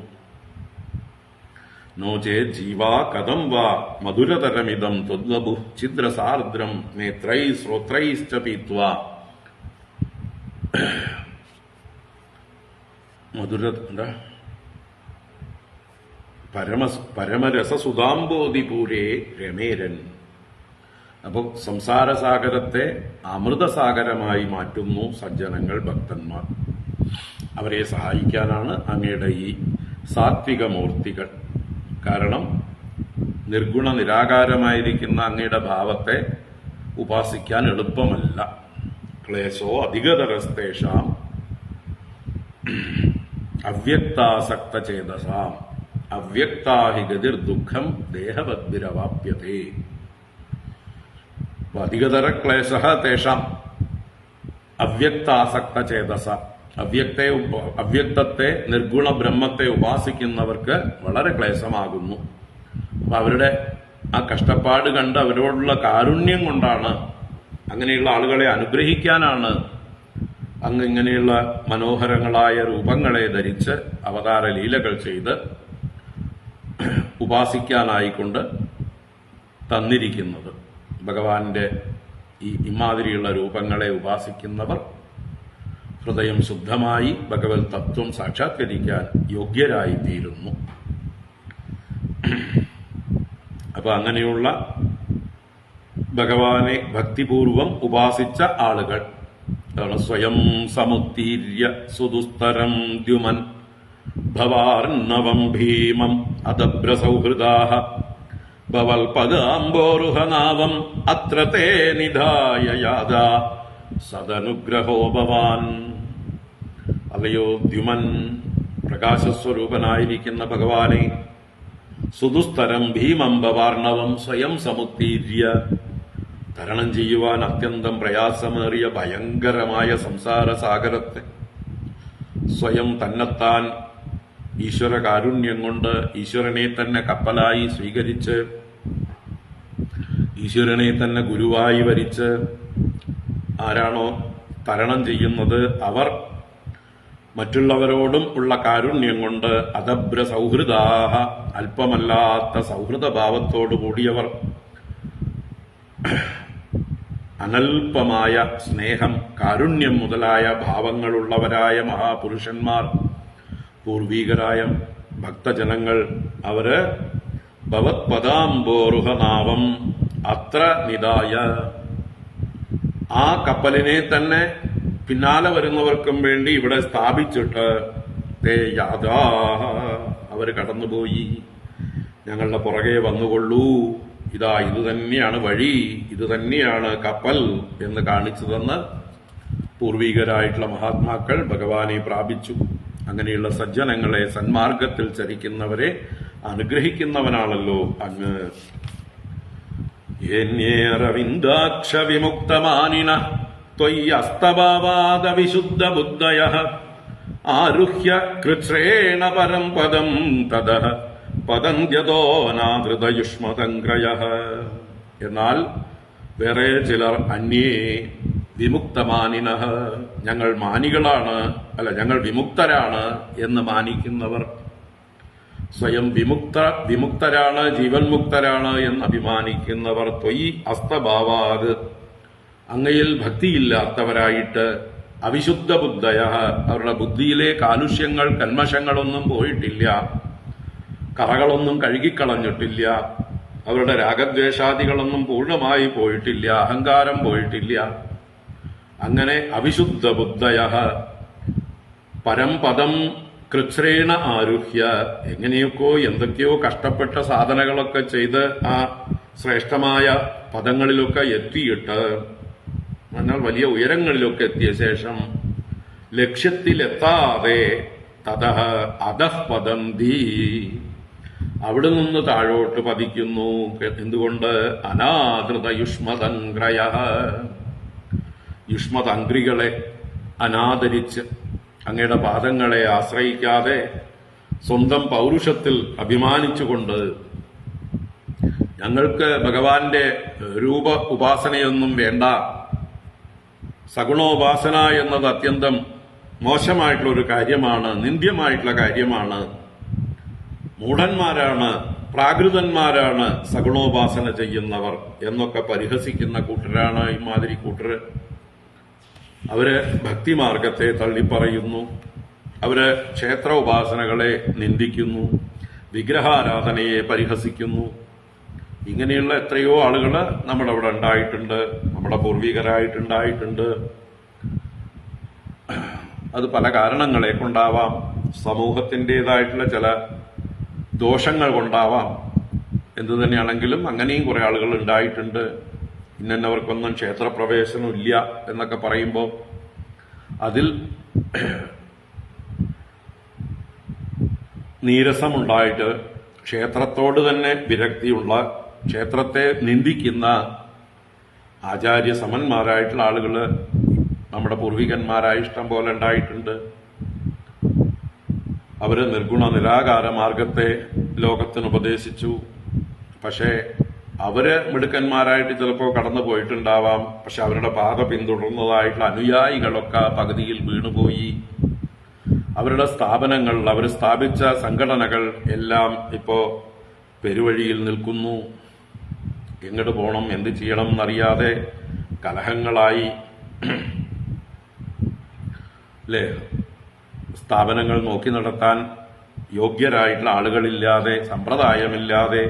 നോ ചേത് ജീവാ കഥം വാ മധുരതരമിതം ത്വദ്വപു ഛിദ്രസാർദ്രം നേത്രൈ ശ്രോത്രൈശ്ച പീത്വാ. പരമരസസുതാംബോധിപൂരേ രമേരൻ. അപ്പോൾ സംസാരസാഗരത്തെ അമൃതസാഗരമായി മാറ്റുന്നു സജ്ജനങ്ങൾ, ഭക്തന്മാർ. അവരെ സഹായിക്കാനാണ് അങ്ങയുടെ ഈ സാത്വിക മൂർത്തികൾ. കാരണം നിർഗുണ നിരാകാരമായിരിക്കുന്ന അങ്ങയുടെ ഭാവത്തെ ഉപാസിക്കാൻ എളുപ്പമല്ല. ക്ലേശോ അധികതരസ്തേഷാം അവ്യക്താസക്തചേതസാം അവ്യക്താഹി ഗതിർ ദുഃഖം ദേഹവദ്ഭിരവാപ്യതേ. അധികതര ക്ലേശ തേഷാം അവ്യക്താസക്തചേതസ, അവ്യക്തത്തെ നിർഗുണ ബ്രഹ്മത്തെ ഉപാസിക്കുന്നവർക്ക് വളരെ ക്ലേശമാകുന്നു. അപ്പൊ അവരുടെ ആ കഷ്ടപ്പാട് കണ്ട് അവരോടുള്ള കാരുണ്യം കൊണ്ടാണ്, അങ്ങനെയുള്ള ആളുകളെ അനുഗ്രഹിക്കാനാണ് അങ്ങ് ഇങ്ങനെയുള്ള മനോഹരങ്ങളായ രൂപങ്ങളെ ധരിച്ച് അവതാര ലീലകൾ ചെയ്ത് ഉപാസിക്കാനായിക്കൊണ്ട് തന്നിരിക്കുന്നത്. ഭഗവാന്റെ ഇമാതിരിയുള്ള രൂപങ്ങളെ ഉപാസിക്കുന്നവർ ഹൃദയം ശുദ്ധമായി ഭഗവത് തത്വം സാക്ഷാത്കരിക്കാൻ യോഗ്യരായിത്തീരുന്നു. അപ്പൊ അങ്ങനെയുള്ള ഭഗവാനെ ഭക്തിപൂർവം ഉപാസിച്ച ആളുകൾ സ്വയം സമുത്തീര്യ സുദുസ്തരം ദ്യുമൻ ഭവാർണവം ഭീമം അദഭ്രസൗഹൃദാഃ ഭവൽപദാംബോരുഹനാവം അത്ര തേ നിധായ യാദാ സദനുഗ്രഹോ ഭവാൻ. അല്ലയോ ദ്യുമൻ, പ്രകാശസ്വരൂപനായിരിക്കുന്ന ഭഗവാനെ, സുദുസ്തരം ഭീമം ഭവാർണവം സ്വയം സമുത്തീര്യ, തരണം ചെയ്യുവാൻ അത്യന്തം പ്രയാസമേറിയ ഭയങ്കരമായ സംസാര സാഗരത്തെ സ്വയം തന്നെത്താൻ ഈശ്വര കാരുണ്യം കൊണ്ട് ഈശ്വരനെ തന്നെ കപ്പലായി സ്വീകരിച്ച് ഈശ്വരനെ തന്നെ ഗുരുവായി വരിച്ച് ആരാണോ തരണം ചെയ്യുന്നത് അവർ മറ്റുള്ളവരോടും ഉള്ള കാരുണ്യം കൊണ്ട് അദഭ്ര സൗഹൃദാഹ, അല്പമല്ലാത്ത സൗഹൃദഭാവത്തോടു കൂടിയവർ, അനൽപമായ സ്നേഹം, കാരുണ്യം മുതലായ ഭാവങ്ങളുള്ളവരായ മഹാപുരുഷന്മാർ, പൂർവീകരായ ഭക്തജനങ്ങൾ, അവര് ഭവത്പദാംബോരുഹനാവം അത്ര നിദായ, ആ കപ്പലിനെ തന്നെ പിന്നാലെ വരുന്നവർക്കും വേണ്ടി ഇവിടെ സ്ഥാപിച്ചിട്ട് തേ യാദാ, അവര് കടന്നുപോയി, ഞങ്ങളുടെ പുറകെ വന്നുകൊള്ളൂ, ഇതാ ഇത് തന്നെയാണ് വഴി, ഇത് തന്നെയാണ് കപ്പൽ എന്ന് കാണിച്ചു തന്ന് പൂർവീകരായിട്ടുള്ള മഹാത്മാക്കൾ ഭഗവാനെ പ്രാപിച്ചു. അങ്ങനെയുള്ള സജ്ജനങ്ങളെ, സന്മാർഗത്തിൽ ചരിക്കുന്നവരെ അനുഗ്രഹിക്കുന്നവനാണല്ലോ അങ്ങ്. യേന്യേരവിന്ദാക്ഷ വിമുക്തമാനിന ത്വയ്യസ്തഭാവാദ വിശുദ്ധ ബുദ്ധയഃ ആരുഹ്യ കൃച്ഛ്രേണ പരം പദം തദഃ പതന്ത്യതോ നാധൃതയുഷ്മതംഗ്രയഃ. എന്നാൽ വേറെ ചിലർ അന്യേ വിമുക്തമാനിനഃ, ഞങ്ങൾ മാനികളാണ്, അല്ല ഞങ്ങൾ വിമുക്തരാണ് എന്ന് മാനിക്കുന്നവർ, സ്വയം വിമുക്തരാണ്, ജീവൻ മുക്തരാണ് എന്ന് അഭിമാനിക്കുന്നവർ, ത്വയി അസ്തഭാവാത്, അങ്ങയിൽ ഭക്തിയില്ലാത്തവരായിട്ട്, അവിശുദ്ധ ബുദ്ധയ, അവരുടെ ബുദ്ധിയിലെ കാലുഷ്യങ്ങൾ കന്മഷങ്ങളൊന്നും പോയിട്ടില്ല, കറകളൊന്നും കഴുകിക്കളഞ്ഞിട്ടില്ല, അവരുടെ രാഗദ്വേഷാദികളൊന്നും പൂർണ്ണമായി പോയിട്ടില്ല, അഹങ്കാരം പോയിട്ടില്ല. അങ്ങനെ അവിശുദ്ധ ബുദ്ധയ പരംപദം കൃച്ഛ്രേണ ആരുഹ്യ, എങ്ങനെയൊക്കെയോ എന്തൊക്കെയോ കഷ്ടപ്പെട്ട സാധനകളൊക്കെ ചെയ്ത് ആ ശ്രേഷ്ഠമായ പദങ്ങളിലൊക്കെ എത്തിയിട്ട്, എന്നാൽ വലിയ ഉയരങ്ങളിലൊക്കെ എത്തിയ ശേഷം ലക്ഷ്യത്തിലെത്താതെ തതഃ അധഃ പതന്തി, അവിടെ നിന്ന് താഴോട്ട് പതിക്കുന്നു. എന്തുകൊണ്ട്? അനാദൃത യുഷ്മതംഗ്രയ, യുഷ്മതംഗ്രികളെ അനാദരിച്ച് അങ്ങയുടെ പാദങ്ങളെ ആശ്രയിക്കാതെ സ്വന്തം പൗരുഷത്തിൽ അഭിമാനിച്ചുകൊണ്ട്, ഞങ്ങൾക്ക് ഭഗവാന്റെ രൂപ ഉപാസനയൊന്നും വേണ്ട, സഗുണോപാസന എന്നത് അത്യന്തം മോശമായിട്ടുള്ള ഒരു കാര്യമാണ്, നിന്ദ്യമായിട്ടുള്ള കാര്യമാണ്, മൂഢന്മാരാണ്, പ്രാകൃതന്മാരാണ് സഗുണോപാസന ചെയ്യുന്നവർ എന്നൊക്കെ പരിഹസിക്കുന്ന കൂട്ടരാണ് ഇമാതിരി കൂട്ടര്. അവര് ഭക്തിമാർഗത്തെ തള്ളിപ്പറയുന്നു, അവര് ക്ഷേത്ര ഉപാസനകളെ നിന്ദിക്കുന്നു, വിഗ്രഹാരാധനയെ പരിഹസിക്കുന്നു. ഇങ്ങനെയുള്ള എത്രയോ ആളുകൾ നമ്മുടെ അവിടെ ഉണ്ടായിട്ടുണ്ട്, നമ്മുടെ പൂർവികരായിട്ടുണ്ടായിട്ടുണ്ട്. അത് പല കാരണങ്ങളെ കൊണ്ടാവാം, സമൂഹത്തിൻ്റെതായിട്ടുള്ള ചില ദോഷങ്ങൾ കൊണ്ടാവാം. എന്തു തന്നെയാണെങ്കിലും അങ്ങനെയും കുറെ ആളുകൾ ഉണ്ടായിട്ടുണ്ട്. ഇന്നവർക്കൊന്നും ക്ഷേത്രപ്രവേശനം ഇല്ല എന്നൊക്കെ പറയുമ്പോൾ അതിൽ നീരസമുണ്ടായിട്ട് ക്ഷേത്രത്തോട് തന്നെ വിരക്തിയുള്ള, ക്ഷേത്രത്തെ നിന്ദിക്കുന്ന ആചാര്യസമന്മാരായിട്ടുള്ള ആളുകൾ നമ്മുടെ പൂർവികന്മാരായ ഇഷ്ടം പോലെ ഉണ്ടായിട്ടുണ്ട്. അവര് നിർഗുണ നിരാകാര മാർഗത്തെ ലോകത്തിന് ഉപദേശിച്ചു. പക്ഷേ അവര് മിടുക്കന്മാരായിട്ട് ചിലപ്പോൾ കടന്നു പോയിട്ടുണ്ടാവാം. പക്ഷെ അവരുടെ പാത പിന്തുടർന്നതായിട്ടുള്ള അനുയായികളൊക്കെ പകുതിയിൽ വീണുപോയി. അവരുടെ സ്ഥാപനങ്ങൾ, അവർ സ്ഥാപിച്ച സംഘടനകൾ എല്ലാം ഇപ്പോ പെരുവഴിയിൽ നിൽക്കുന്നു. എങ്ങോട്ട് പോകണം, എന്ത് ചെയ്യണം എന്നറിയാതെ കലഹങ്ങളായി അല്ലേ? സ്ഥാപനങ്ങൾ നോക്കി നടത്താൻ യോഗ്യരായിട്ടുള്ള ആളുകളില്ലാതെ, സമ്പ്രദായമില്ലാതെ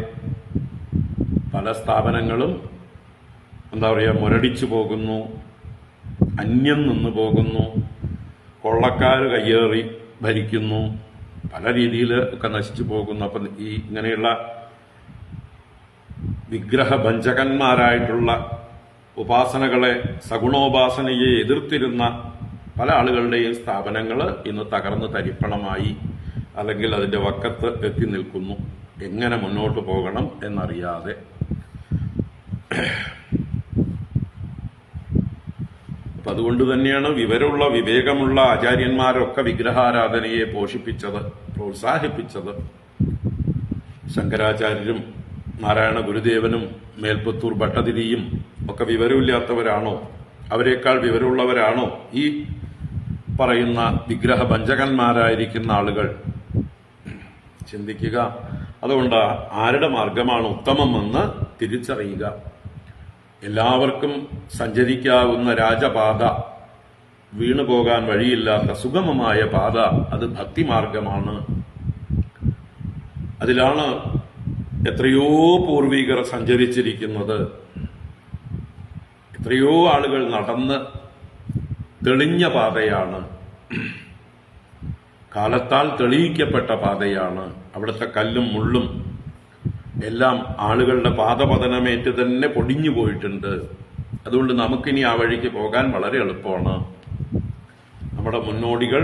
പല സ്ഥാപനങ്ങളും മുരടിച്ചു പോകുന്നു, അന്യം നിന്നു പോകുന്നു, കൊള്ളക്കാർ കയ്യേറി ഭരിക്കുന്നു, പല രീതിയിൽ ഒക്കെ നശിച്ചു പോകുന്നു. അപ്പം ഇങ്ങനെയുള്ള വിഗ്രഹഭഞ്ജകന്മാരായിട്ടുള്ള ഉപാസനകളെ, സഗുണോപാസനയെ എതിർത്തിരുന്ന പല ആളുകളുടെയും സ്ഥാപനങ്ങൾ ഇന്ന് തകർന്ന് തരിപ്പണമായി, അല്ലെങ്കിൽ അതിന്റെ വക്കത്ത് എത്തി നിൽക്കുന്നു. എങ്ങനെ മുന്നോട്ട് പോകണം എന്നറിയാതെ. അപ്പൊ അതുകൊണ്ട് തന്നെയാണ് വിവരമുള്ള, വിവേകമുള്ള ആചാര്യന്മാരൊക്കെ വിഗ്രഹാരാധനയെ പോഷിപ്പിച്ചത്, പ്രോത്സാഹിപ്പിച്ചത്. ശങ്കരാചാര്യരും നാരായണ ഗുരുദേവനും മേൽപ്പത്തൂർ ഭട്ടതിരിയും ഒക്കെ വിവരമില്ലാത്തവരാണോ? അവരെക്കാൾ വിവരമുള്ളവരാണോ ഈ പറയുന്ന വിഗ്രഹഭഞ്ജകന്മാരായിരിക്കുന്ന ആളുകൾ? ചിന്തിക്കുക. അതുകൊണ്ട് ആരുടെ മാർഗമാണ് ഉത്തമമെന്ന് തിരിച്ചറിയുക. എല്ലാവർക്കും സഞ്ചരിക്കാവുന്ന രാജപാത, വീണുപോകാൻ വഴിയില്ലാത്ത സുഗമമായ പാത, അത് ഭക്തിമാർഗമാണ്. അതിലാണ് എത്രയോ പൂർവികർ സഞ്ചരിച്ചിരിക്കുന്നത്. എത്രയോ ആളുകൾ നടന്ന് തെളിഞ്ഞ പാതയാണ്, കാലത്താൽ തെളിയിക്കപ്പെട്ട പാതയാണ്. അവിടുത്തെ കല്ലും മുള്ളും എല്ലാം ആളുകളുടെ പാദപതനമേറ്റ് തന്നെ പൊടിഞ്ഞു പോയിട്ടുണ്ട്. അതുകൊണ്ട് നമുക്കിനി ആ വഴിക്ക് പോകാൻ വളരെ എളുപ്പമാണ്. നമ്മുടെ മുന്നോടികൾ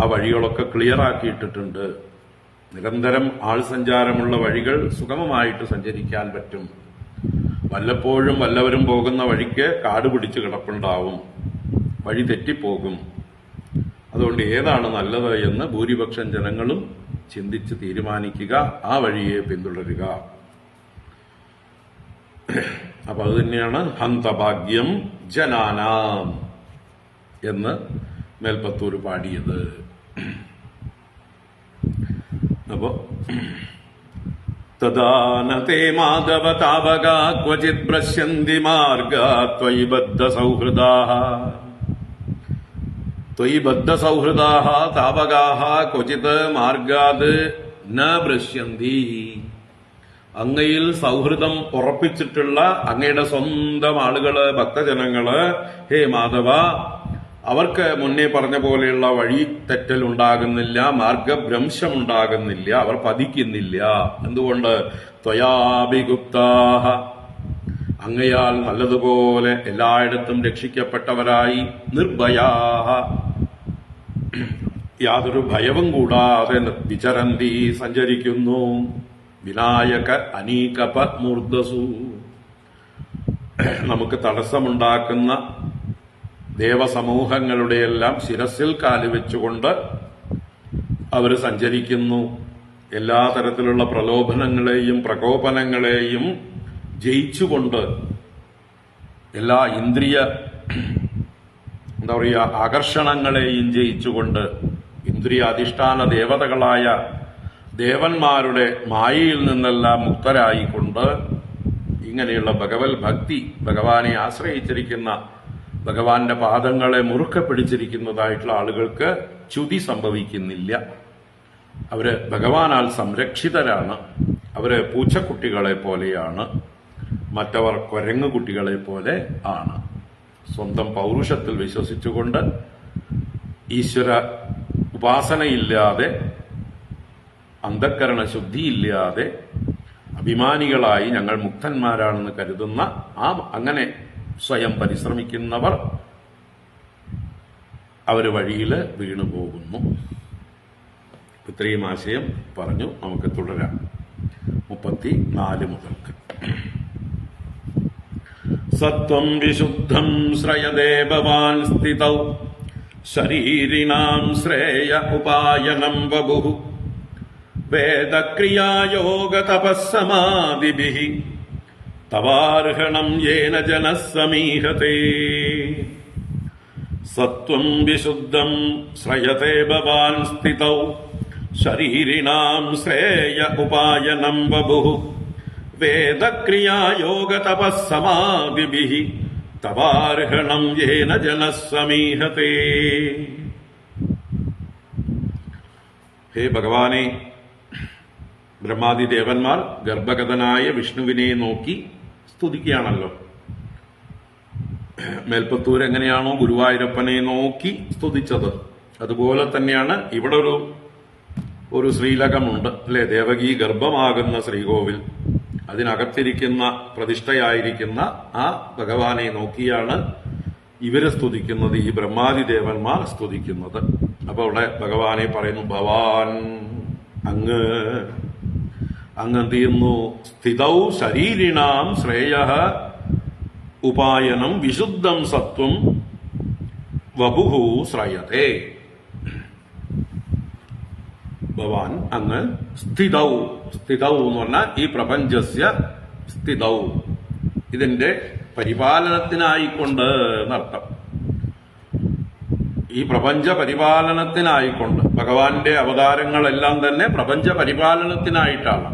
ആ വഴികളൊക്കെ ക്ലിയർ ആക്കിയിട്ടിട്ടുണ്ട്. നിരന്തരം ആൾ സഞ്ചാരമുള്ള വഴികൾ സുഗമമായിട്ട് സഞ്ചരിക്കാൻ പറ്റും. വല്ലപ്പോഴും വല്ലവരും പോകുന്ന വഴിക്ക് കാട് പിടിച്ച് കിടപ്പുണ്ടാവും, വഴി തെറ്റിപ്പോകും. അതുകൊണ്ട് ഏതാണ് നല്ലത് എന്ന് ഭൂരിപക്ഷം ജനങ്ങളും ചിന്തിച്ച് തീരുമാനിക്കുക, ആ വഴിയെ പിന്തുടരുക. അപ്പൊ അത് തന്നെയാണ് ഹന്തഭാഗ്യം ജനാനാം എന്ന് മേൽപ്പത്തൂർ പാടിയത്. അപ്പോ തദാനതേ മാധവ താവക ക്വചിത് പ്രശ്യന്തി മാർഗാ ത്വയി ബദ്ധ സൗഹൃദാഃ ത്വയി ബദ്ധ സൗഹൃദാഃ താവകാഃ ക്വചിത് മാർഗാത് ന ഭ്രശ്യന്തി. അങ്ങയിൽ സൗഹൃദം ഉറപ്പിച്ചിട്ടുള്ള അങ്ങയുടെ സ്വന്തം ആളുകള്, ഭക്തജനങ്ങള്, ഹേ മാധവ, അവർക്ക് മുന്നേ പറഞ്ഞ പോലെയുള്ള വഴി തെറ്റൽ ഉണ്ടാകുന്നില്ല, മാർഗഭ്രംശം ഉണ്ടാകുന്നില്ല, അവർ പതിക്കുന്നില്ല. എന്തുകൊണ്ട്? ത്വയാഭിഗുപ്താഃ, അങ്ങയാൽ നല്ലതുപോലെ എല്ലായിടത്തും രക്ഷിക്കപ്പെട്ടവരായി, നിർഭയാഃ, യാതൊരു ഭയവും കൂടാതെ വിചരന്തി, സഞ്ചരിക്കുന്നു. വിനായക അനീകപ മൂർധസു, നമുക്ക് തടസ്സമുണ്ടാക്കുന്ന ദേവസമൂഹങ്ങളുടെയെല്ലാം ശിരസിൽ കാലുവെച്ചുകൊണ്ട് അവർ സഞ്ചരിക്കുന്നു. എല്ലാ തരത്തിലുള്ള പ്രലോഭനങ്ങളെയും പ്രകോപനങ്ങളെയും ജയിച്ചുകൊണ്ട്, എല്ലാ ഇന്ദ്രിയ ആകർഷണങ്ങളെയും ജയിച്ചുകൊണ്ട്, ഇന്ദ്രിയാധിഷ്ഠാന ദേവതകളായ ദേവന്മാരുടെ മായയിൽ നിന്നെല്ലാം മുക്തരായിക്കൊണ്ട്, ഇങ്ങനെയുള്ള ഭഗവത് ഭക്തി, ഭഗവാനെ ആശ്രയിച്ചിരിക്കുന്ന, ഭഗവാന്റെ പാദങ്ങളെ മുറുക്കെ പിടിച്ചിരിക്കുന്നതായിട്ടുള്ള ആളുകൾക്ക് ച്യുതി സംഭവിക്കുന്നില്ല. അവര് ഭഗവാനാൽ സംരക്ഷിതരാണ്. അവര് പൂച്ചക്കുട്ടികളെ പോലെയാണ്, മറ്റവർ കുരങ്ങുകുട്ടികളെ പോലെ ആണ്. സ്വന്തം പൗരുഷത്തിൽ വിശ്വസിച്ചുകൊണ്ട്, ഈശ്വര ഉപാസനയില്ലാതെ, അന്ധക്കരണ ശുദ്ധിയില്ലാതെ, അഭിമാനികളായി ഞങ്ങൾ മുക്തന്മാരാണെന്ന് കരുതുന്ന അങ്ങനെ സ്വയം പരിശ്രമിക്കുന്നവർ അവര് വഴിയിൽ വീണുപോകുന്നു. ഇത്രയും ആശയം പറഞ്ഞു. നമുക്ക് തുടരാം. 34 മുതൽക്ക്. സത്വം വിശുദ്ധം ശ്രയതേ ഭവാൻ സ്ഥിതൗ ശരീരിണാം ശ്രേയ ഉപായനം വപുഃ വേദക്രിയായോഗ തപസ്സമാദിഭിഃ തവാർഹണം യേന ജനഃ സമീഹതേ. സത്വം വിശുദ്ധം ശ്രയതേ ഭവാൻ സ്ഥിതൗ ശരീരിണാം ശ്രേയ ഉപായനം വപുഃ വേദക്രിയായോഗതപസ്സമാധിഭിഃ തവാർഹണം യേന ജനഃ സമീഹതേ. ഹേ ഭഗവാനെ, ബ്രഹ്മാദി ദേവന്മാർ ഗർഭഗതനായ വിഷ്ണുവിനെ നോക്കി സ്തുതിക്കുകയാണല്ലോ. മേൽപ്പത്തൂർ എങ്ങനെയാണോ ഗുരുവായൂരപ്പനെ നോക്കി സ്തുതിച്ചത്, അതുപോലെ തന്നെയാണ് ഇവിടെ ഒരു ശ്രീലകമുണ്ട് അല്ലെ, ദേവകീ ഗർഭമാകുന്ന ശ്രീകോവിൽ. അതിനകത്തിരിക്കുന്ന പ്രതിഷ്ഠയായിരിക്കുന്ന ആ ഭഗവാനെ നോക്കിയാണ് ഇവര് സ്തുതിക്കുന്നത്, ഈ ബ്രഹ്മാദി ദേവന്മാർ സ്തുതിക്കുന്നത്. അപ്പൊ അവിടെ ഭഗവാനെ പറയുന്നു, ഭവാൻ അങ്ങ് എന്ത് ചെയ്യുന്നു, സ്ഥിതൗ ശരീരിണാം ശ്രേയഃ ഉപായനം വിശുദ്ധം സത്വം വപുഃ ശ്രയതേ. ഭവാൻ അങ്ങ് സ്ഥിതൗ എന്ന് പറഞ്ഞാൽ ഈ പ്രപഞ്ചസ്യ സ്ഥിതൗ, ഇതിന്റെ പരിപാലനത്തിനായിക്കൊണ്ട് എന്നർത്ഥം. ഈ പ്രപഞ്ച പരിപാലനത്തിനായിക്കൊണ്ട് ഭഗവാന്റെ അവതാരങ്ങളെല്ലാം തന്നെ പ്രപഞ്ച പരിപാലനത്തിനായിട്ടാണ്.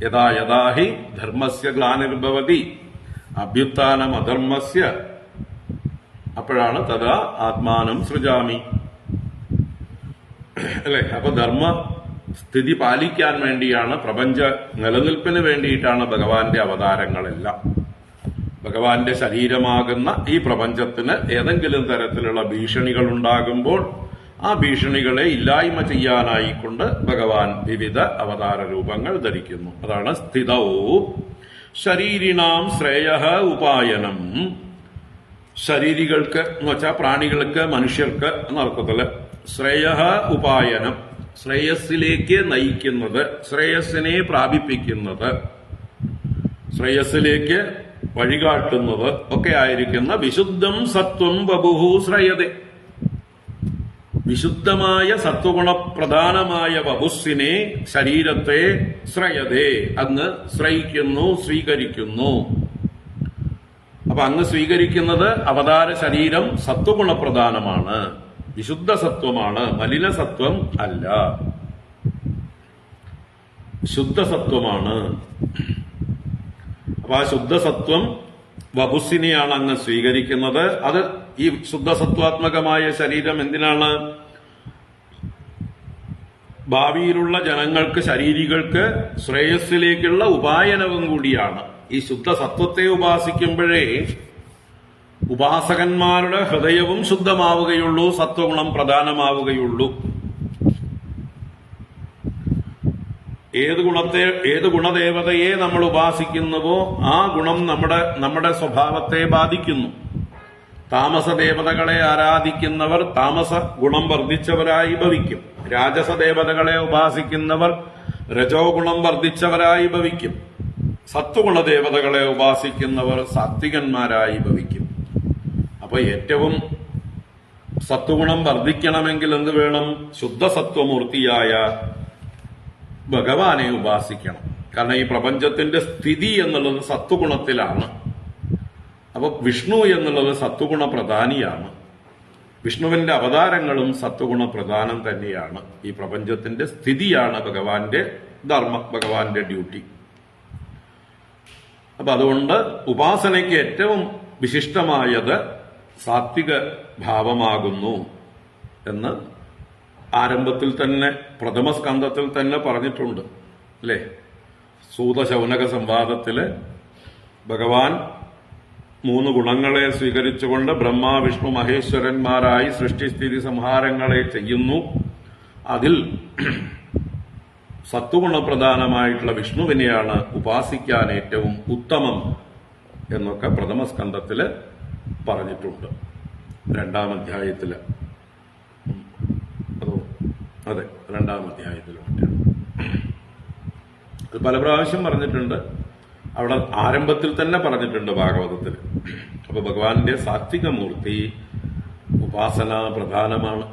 യഥാ യഥാ ഹി ധർമ്മസ്യ ഗ്ലാനിർഭവതി അഭ്യുത്ഥാനം അധർമ്മസ്യ, അപ്പോഴാണ് തഥാ ആത്മാനം സൃജാമി അല്ലെ. അപ്പൊ ധർമ്മ സ്ഥിതി പാലിക്കാൻ വേണ്ടിയാണ്, പ്രപഞ്ച നിലനിൽപ്പിന് വേണ്ടിയിട്ടാണ് ഭഗവാന്റെ അവതാരങ്ങളെല്ലാം. ഭഗവാന്റെ ശരീരമാകുന്ന ഈ പ്രപഞ്ചത്തിന് ഏതെങ്കിലും തരത്തിലുള്ള ഭീഷണികൾ ഉണ്ടാകുമ്പോൾ ആ ഭീഷണികളെ ഇല്ലായ്മ ചെയ്യാനായിക്കൊണ്ട് ഭഗവാൻ വിവിധ അവതാര രൂപങ്ങൾ ധരിക്കുന്നു. അതാണ് സ്ഥിതൗ ശരീരിണാം ശ്രേയഃ ഉപായനം. ശരീരികൾക്ക് എന്ന് വെച്ചാൽ പ്രാണികൾക്ക്, മനുഷ്യർക്ക് എന്നർത്ഥത്തില് ശ്രേയഃ ഉപായനം, ശ്രേയസ്സിലേക്ക് നയിക്കുന്നത്, ശ്രേയസ്സിനെ പ്രാപിപ്പിക്കുന്നത്, ശ്രേയസ്സിലേക്ക് വഴികാട്ടുന്നത് ഒക്കെ ആയിരിക്കുന്ന വിശുദ്ധം സത്വം വപുഃ ശ്രയതേ. വിശുദ്ധമായ സത്വഗുണപ്രധാനമായ വപുസ്സിനെ, ശരീരത്തെ ശ്രയതേ അങ്ങ് ശ്രയിക്കുന്നു, സ്വീകരിക്കുന്നു. അപ്പൊ അങ്ങ് സ്വീകരിക്കുന്നത് അവതാര ശരീരം സത്വഗുണപ്രധാനമാണ്, വിശുദ്ധ സത്വമാണ്, മലിനസത്വം അല്ല, ശുദ്ധസത്വമാണ്. അപ്പൊ ആ ശുദ്ധസത്വം വപുസ്സിനെയാണ് അങ്ങ് സ്വീകരിക്കുന്നത്. അത് ഈ ശുദ്ധസത്വാത്മകമായ ശരീരം എന്തിനാണ്? ഭാവിയിലുള്ള ജനങ്ങൾക്ക്, ശരീരികൾക്ക് ശ്രേയസ്സിലേക്കുള്ള ഉപായനവും കൂടിയാണ്. ഈ ശുദ്ധസത്വത്തെ ഉപാസിക്കുമ്പോഴേ ഉപാസകന്മാരുടെ ഹൃദയവും ശുദ്ധമാവുകയുള്ളൂ, സത്വഗുണം പ്രധാനമാവുകയുള്ളൂ. ഏത് ഗുണദേവതയെ നമ്മൾ ഉപാസിക്കുന്നുവോ ആ ഗുണം നമ്മുടെ സ്വഭാവത്തെ ബാധിക്കുന്നു. താമസദേവതകളെ ആരാധിക്കുന്നവർ താമസ ഗുണം വർദ്ധിച്ചവരായി ഭവിക്കും. രാജസദേവതകളെ ഉപാസിക്കുന്നവർ രജോ ഗുണം വർദ്ധിച്ചവരായി ഭവിക്കും. സത്വഗുണദേവതകളെ ഉപാസിക്കുന്നവർ സാത്വികന്മാരായി ഭവിക്കും. അപ്പൊ ഏറ്റവും സത്വഗുണം വർദ്ധിക്കണമെങ്കിൽ എന്ത് വേണം? ശുദ്ധസത്വമൂർത്തിയായ ഭഗവാനെ ഉപാസിക്കണം. കാരണം ഈ പ്രപഞ്ചത്തിന്റെ സ്ഥിതി എന്നുള്ളത് സത്വഗുണത്തിലാണ്. അപ്പൊ വിഷ്ണു എന്നുള്ളത് സത്വഗുണ പ്രധാനിയാണ്. വിഷ്ണുവിന്റെ അവതാരങ്ങളും സത്വഗുണ പ്രധാനം തന്നെയാണ്. ഈ പ്രപഞ്ചത്തിന്റെ സ്ഥിതിയാണ് ഭഗവാന്റെ ധർമ്മം, ഭഗവാന്റെ ഡ്യൂട്ടി. അപ്പൊ അതുകൊണ്ട് ഉപാസനയ്ക്ക് ഏറ്റവും വിശിഷ്ടമായത് സാത്വിക ഭാവമാകുന്നു എന്ന് ആരംഭത്തിൽ തന്നെ, പ്രഥമ സ്കന്ധത്തിൽ തന്നെ പറഞ്ഞിട്ടുണ്ട് അല്ലെ. സൂതശൗനക സംവാദത്തില് ഭഗവാൻ 3 ഗുണങ്ങളെ സ്വീകരിച്ചുകൊണ്ട് ബ്രഹ്മ വിഷ്ണു മഹേശ്വരന്മാരായി സൃഷ്ടിസ്ഥിതി സംഹാരങ്ങളെ ചെയ്യുന്നു. അതിൽ സത്വഗുണപ്രധാനമായിട്ടുള്ള വിഷ്ണുവിനെയാണ് ഉപാസിക്കാൻ ഏറ്റവും ഉത്തമം എന്നൊക്കെ പ്രഥമ സ്കന്ധത്തില് പറഞ്ഞിട്ടുണ്ട്. 2-ാം അധ്യായത്തില്, അതെ 2-ാം അധ്യായത്തിലും അത് പല പ്രാവശ്യം പറഞ്ഞിട്ടുണ്ട്. അവിടെ ആരംഭത്തിൽ തന്നെ പറഞ്ഞിട്ടുണ്ട് ഭാഗവതത്തിൽ. അപ്പൊ ഭഗവാന്റെ സാത്വിക മൂർത്തി ഉപാസന പ്രധാനമാണ്.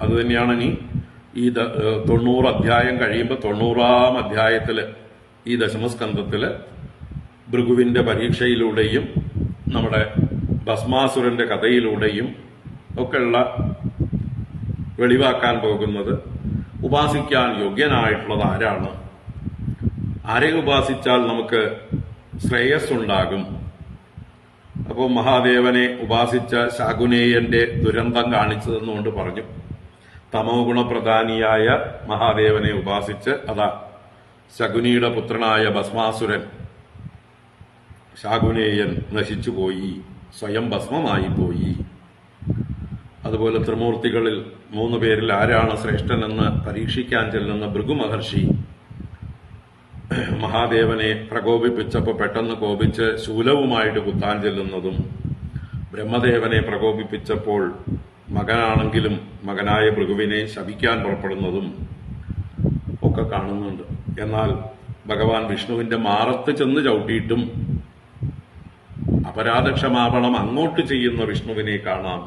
അതുതന്നെയാണ് ഇനി ഈ 90 അധ്യായം കഴിയുമ്പോൾ 90-ാം അധ്യായത്തില്, ഈ ദശമസ്കന്ധത്തില് ഭൃഗുവിന്റെ പരീക്ഷയിലൂടെയും നമ്മുടെ ഭസ്മാസുരന്റെ കഥയിലൂടെയും ഒക്കെയുള്ള വെളിവാക്കാൻ പോകുന്നത് ഉപാസിക്കാൻ യോഗ്യനായിട്ടുള്ളത് ആരാണ്, ആരെ ഉപാസിച്ചാൽ നമുക്ക് ശ്രേയസ്സുണ്ടാകും. അപ്പോൾ മഹാദേവനെ ഉപാസിച്ച ശാകുനേയന്റെ ദുരന്തം കാണിച്ചു തന്നുകൊണ്ട് പറഞ്ഞു, തമോ ഗുണപ്രധാനിയായ മഹാദേവനെ ഉപാസിച്ച് അതാ ശകുനിയുടെ പുത്രനായ ഭസ്മാസുരൻ ശാകുനേയൻ നശിച്ചുപോയി, സ്വയം ഭസ്മമായി പോയി. അതുപോലെ ത്രിമൂർത്തികളിൽ 3 പേരിൽ ആരാണ് ശ്രേഷ്ഠനെന്ന് പരീക്ഷിക്കാൻ ചെല്ലുന്ന ഭൃഗു മഹർഷി മഹാദേവനെ പ്രകോപിപ്പിച്ചപ്പോൾ പെട്ടെന്ന് കോപിച്ച് ശൂലവുമായിട്ട് കുത്താൻ ചെല്ലുന്നതും, ബ്രഹ്മദേവനെ പ്രകോപിപ്പിച്ചപ്പോൾ മകനാണെങ്കിലും മകനായ ഭൃഗുവിനെ ശപിക്കാൻ പുറപ്പെടുന്നതും ഒക്കെ കാണുന്നുണ്ട്. എന്നാൽ ഭഗവാൻ വിഷ്ണുവിന്റെ മാറത്ത് ചെന്ന് ചവിട്ടിയിട്ടും അപരാധക്ഷമാപണം അങ്ങോട്ട് ചെയ്യുന്ന വിഷ്ണുവിനെ കാണാം.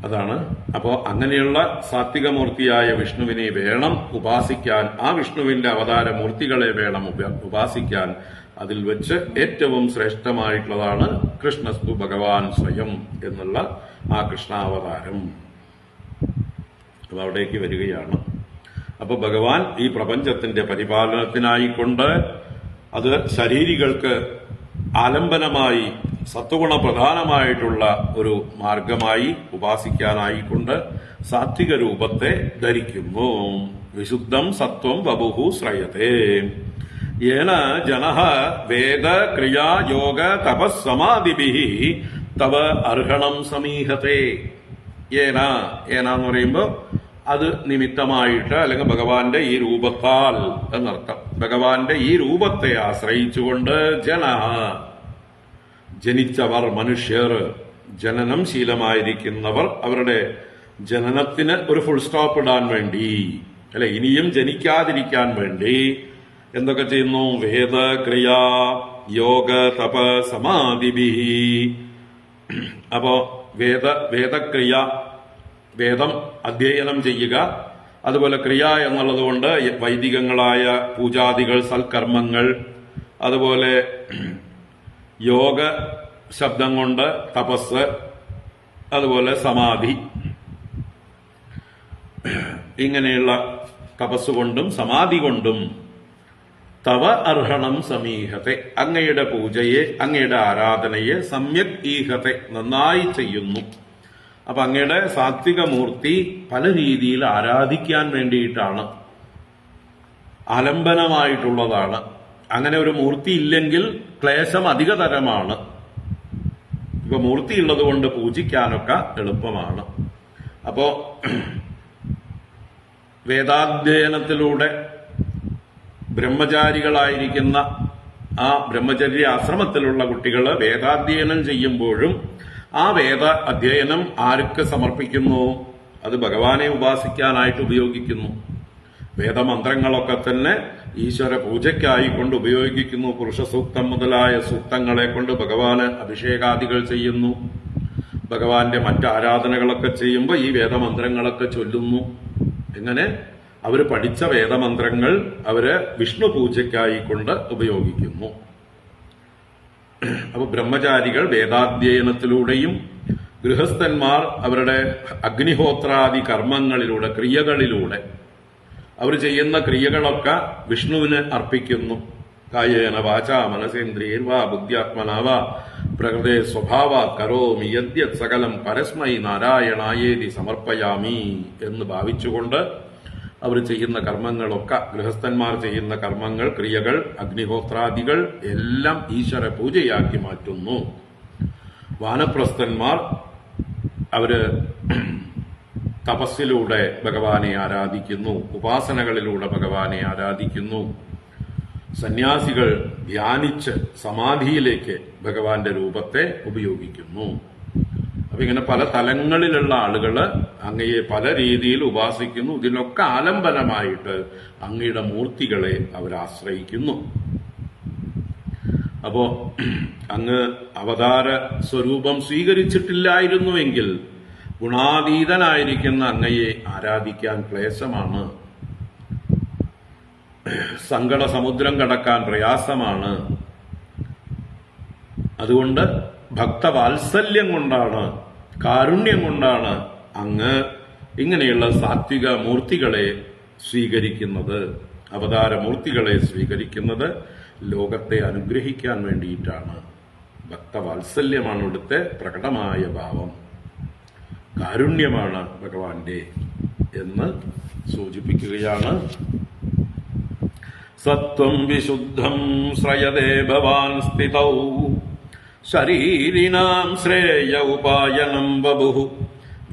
അതാണ്. അപ്പോ അങ്ങനെയുള്ള സാത്വികമൂർത്തിയായ വിഷ്ണുവിനെ വേണം ഉപാസിക്കാൻ, ആ വിഷ്ണുവിന്റെ അവതാര മൂർത്തികളെ വേണം ഉപാസിക്കാൻ. അതിൽ വെച്ച് ഏറ്റവും ശ്രേഷ്ഠമായിട്ടുള്ളതാണ് കൃഷ്ണസ്തു ഭഗവാൻ സ്വയം എന്നുള്ള ആ കൃഷ്ണാവതാരം. അവിടേക്ക് വരികയാണ്. അപ്പൊ ഭഗവാൻ ഈ പ്രപഞ്ചത്തിന്റെ പരിപാലനത്തിനായിക്കൊണ്ട് അത് ശരീരികൾക്ക് ആലംബനമായി സത്വഗുണ പ്രധാനമായിട്ടുള്ള ഒരു മാർഗമായി ഉപാസിക്കാനായിക്കൊണ്ട് സാത്വിക രൂപത്തെ ധരിക്കുന്നു. വിശുദ്ധം സത്വം വപുഹു ശ്രയത്തെ യേന ജനഃ വേദ ക്രിയാ യോഗ തപസ്സമാധിഭിഃ തവ അർഹണം സമീഹത്തെ. ഏന എന്ന് പറയുമ്പോൾ അത് നിമിത്തമായിട്ട് അല്ലെങ്കിൽ ഭഗവാന്റെ ഈ രൂപത്താൽ എന്നർത്ഥം. ഭഗവാന്റെ ഈ രൂപത്തെ ആശ്രയിച്ചുകൊണ്ട് ജനഃ ജനിച്ചവർ, മനുഷ്യർ, ജനനം ശീലമായിരിക്കുന്നവർ അവരുടെ ജനനത്തിന് ഒരു ഫുൾ സ്റ്റോപ്പ് ഇടാൻ വേണ്ടി, അല്ലെ ഇനിയും ജനിക്കാതിരിക്കാൻ വേണ്ടി എന്തൊക്കെ ചെയ്യുന്നു? വേദ ക്രിയ യോഗ തപ സമാധിഭിഃ. അപ്പോ വേദക്രിയ, വേദം അധ്യയനം ചെയ്യുക, അതുപോലെ ക്രിയ എന്നുള്ളത് കൊണ്ട് വൈദികങ്ങളായ പൂജാദികൾ, സൽക്കർമ്മങ്ങൾ, അതുപോലെ യോഗ ശബ്ദം കൊണ്ട് തപസ്, അതുപോലെ സമാധി, ഇങ്ങനെയുള്ള തപസ്സുകൊണ്ടും സമാധി കൊണ്ടും തവ അർഹണം സമീഹത്തെ, അങ്ങയുടെ പൂജയെ, അങ്ങയുടെ ആരാധനയെ സമ്യക് ഈഹത്തെ നന്നായി ചെയ്യുന്നു. അപ്പൊ അങ്ങയുടെ സാത്വിക മൂർത്തി പല രീതിയിൽ ആരാധിക്കാൻ വേണ്ടിയിട്ടാണ്, ആലംബനമായിട്ടുള്ളതാണ്. അങ്ങനെ ഒരു മൂർത്തി ഇല്ലെങ്കിൽ ക്ലേശം അധികതരമാണ്. ഇപ്പൊ മൂർത്തി ഉള്ളത് കൊണ്ട് പൂജിക്കാനൊക്കെ എളുപ്പമാണ്. അപ്പോ വേദാധ്യയനത്തിലൂടെ ബ്രഹ്മചാരികളായിരിക്കുന്ന ആ ബ്രഹ്മചര്യ ആശ്രമത്തിലുള്ള കുട്ടികൾ വേദാധ്യയനം ചെയ്യുമ്പോഴും ആ വേദ അധ്യയനം ആർക്ക് സമർപ്പിക്കുന്നു? അത് ഭഗവാനെ ഉപാസിക്കാനായിട്ട് ഉപയോഗിക്കുന്നു. വേദമന്ത്രങ്ങളൊക്കെ തന്നെ ഈശ്വര പൂജയ്ക്കായിക്കൊണ്ട് ഉപയോഗിക്കുന്നു. പുരുഷ സൂക്തം മുതലായ സൂക്തങ്ങളെ കൊണ്ട് ഭഗവാന് അഭിഷേകാദികൾ ചെയ്യുന്നു. ഭഗവാന്റെ മറ്റ് ആരാധനകളൊക്കെ ചെയ്യുമ്പോൾ ഈ വേദമന്ത്രങ്ങളൊക്കെ ചൊല്ലുന്നു. എങ്ങനെ അവര് പഠിച്ച വേദമന്ത്രങ്ങൾ അവര് വിഷ്ണു പൂജയ്ക്കായിക്കൊണ്ട് ഉപയോഗിക്കുന്നു. അപ്പൊ ബ്രഹ്മചാരികൾ വേദാധ്യയനത്തിലൂടെയും ഗൃഹസ്ഥന്മാർ അവരുടെ അഗ്നിഹോത്രാദി കർമ്മങ്ങളിലൂടെ, ക്രിയകളിലൂടെ അവർ ചെയ്യുന്ന ക്രിയകളൊക്കെ വിഷ്ണുവിന് അർപ്പിക്കുന്നു. കായേന വാചാ മനസേന്ദ്രിയർവാ ബുദ്ധ്യാത്മനാവാ പ്രകൃതേ സ്വഭാവാത് കരോമി യദ്യത് സകലം പരസ്മൈ നാരായണായേതി സമർപ്പയാമി എന്ന് ഭാവിച്ചുകൊണ്ട് അവർ ചെയ്യുന്ന കർമ്മങ്ങളൊക്കെ, ഗൃഹസ്ഥന്മാർ ചെയ്യുന്ന കർമ്മങ്ങൾ, ക്രിയകൾ, അഗ്നിഹോത്രാദികൾ എല്ലാം ഈശ്വര പൂജയാക്കി മാറ്റുന്നു. വാനപ്രസ്ഥന്മാർ അവര് തപസ്സിലൂടെ ഭഗവാനെ ആരാധിക്കുന്നു, ഉപാസനകളിലൂടെ ഭഗവാനെ ആരാധിക്കുന്നു. സന്യാസികൾ ധ്യാനിച്ച് സമാധിയിലേക്ക് ഭഗവാന്റെ രൂപത്തെ ഉപയോഗിക്കുന്നു. അപ്പൊ ഇങ്ങനെ പല തലങ്ങളിലുള്ള ആളുകള് അങ്ങയെ പല രീതിയിൽ ഉപാസിക്കുന്നു. ഇതിനൊക്കെ ആലംബനമായിട്ട് അങ്ങയുടെ മൂർത്തികളെ അവരാശ്രയിക്കുന്നു. അപ്പോ അങ്ങ് അവതാര സ്വരൂപം സ്വീകരിച്ചിട്ടില്ലായിരുന്നുവെങ്കിൽ ഗുണാതീതനായിരിക്കുന്ന അങ്ങയെ ആരാധിക്കാൻ ക്ലേശമാണ്. സങ്കട സമുദ്രം കടക്കാൻ പ്രയാസമാണ്. അതുകൊണ്ട് ഭക്തവാത്സല്യം കൊണ്ടാണ്, കാരുണ്യം കൊണ്ടാണ് അങ്ങ് ഇങ്ങനെയുള്ള സാത്വിക മൂർത്തികളെ സ്വീകരിക്കുന്നത്, അവതാരമൂർത്തികളെ സ്വീകരിക്കുന്നത് ലോകത്തെ അനുഗ്രഹിക്കാൻ വേണ്ടിയിട്ടാണ്. ഭക്തവാത്സല്യമാണ് ഇവിടുത്തെ പ്രകടമായ ഭാവം, കാരുണ്യമാണ് ഭഗവാന്റെ എന്ന് സൂചിപ്പിക്കുകയാണ്. സത്വം വിശുദ്ധം ശ്രയതേ ഭവാൻ സ്ഥിതൗ ശരീരിണാം ശ്രേയ ഉപായനം ബഭുഃ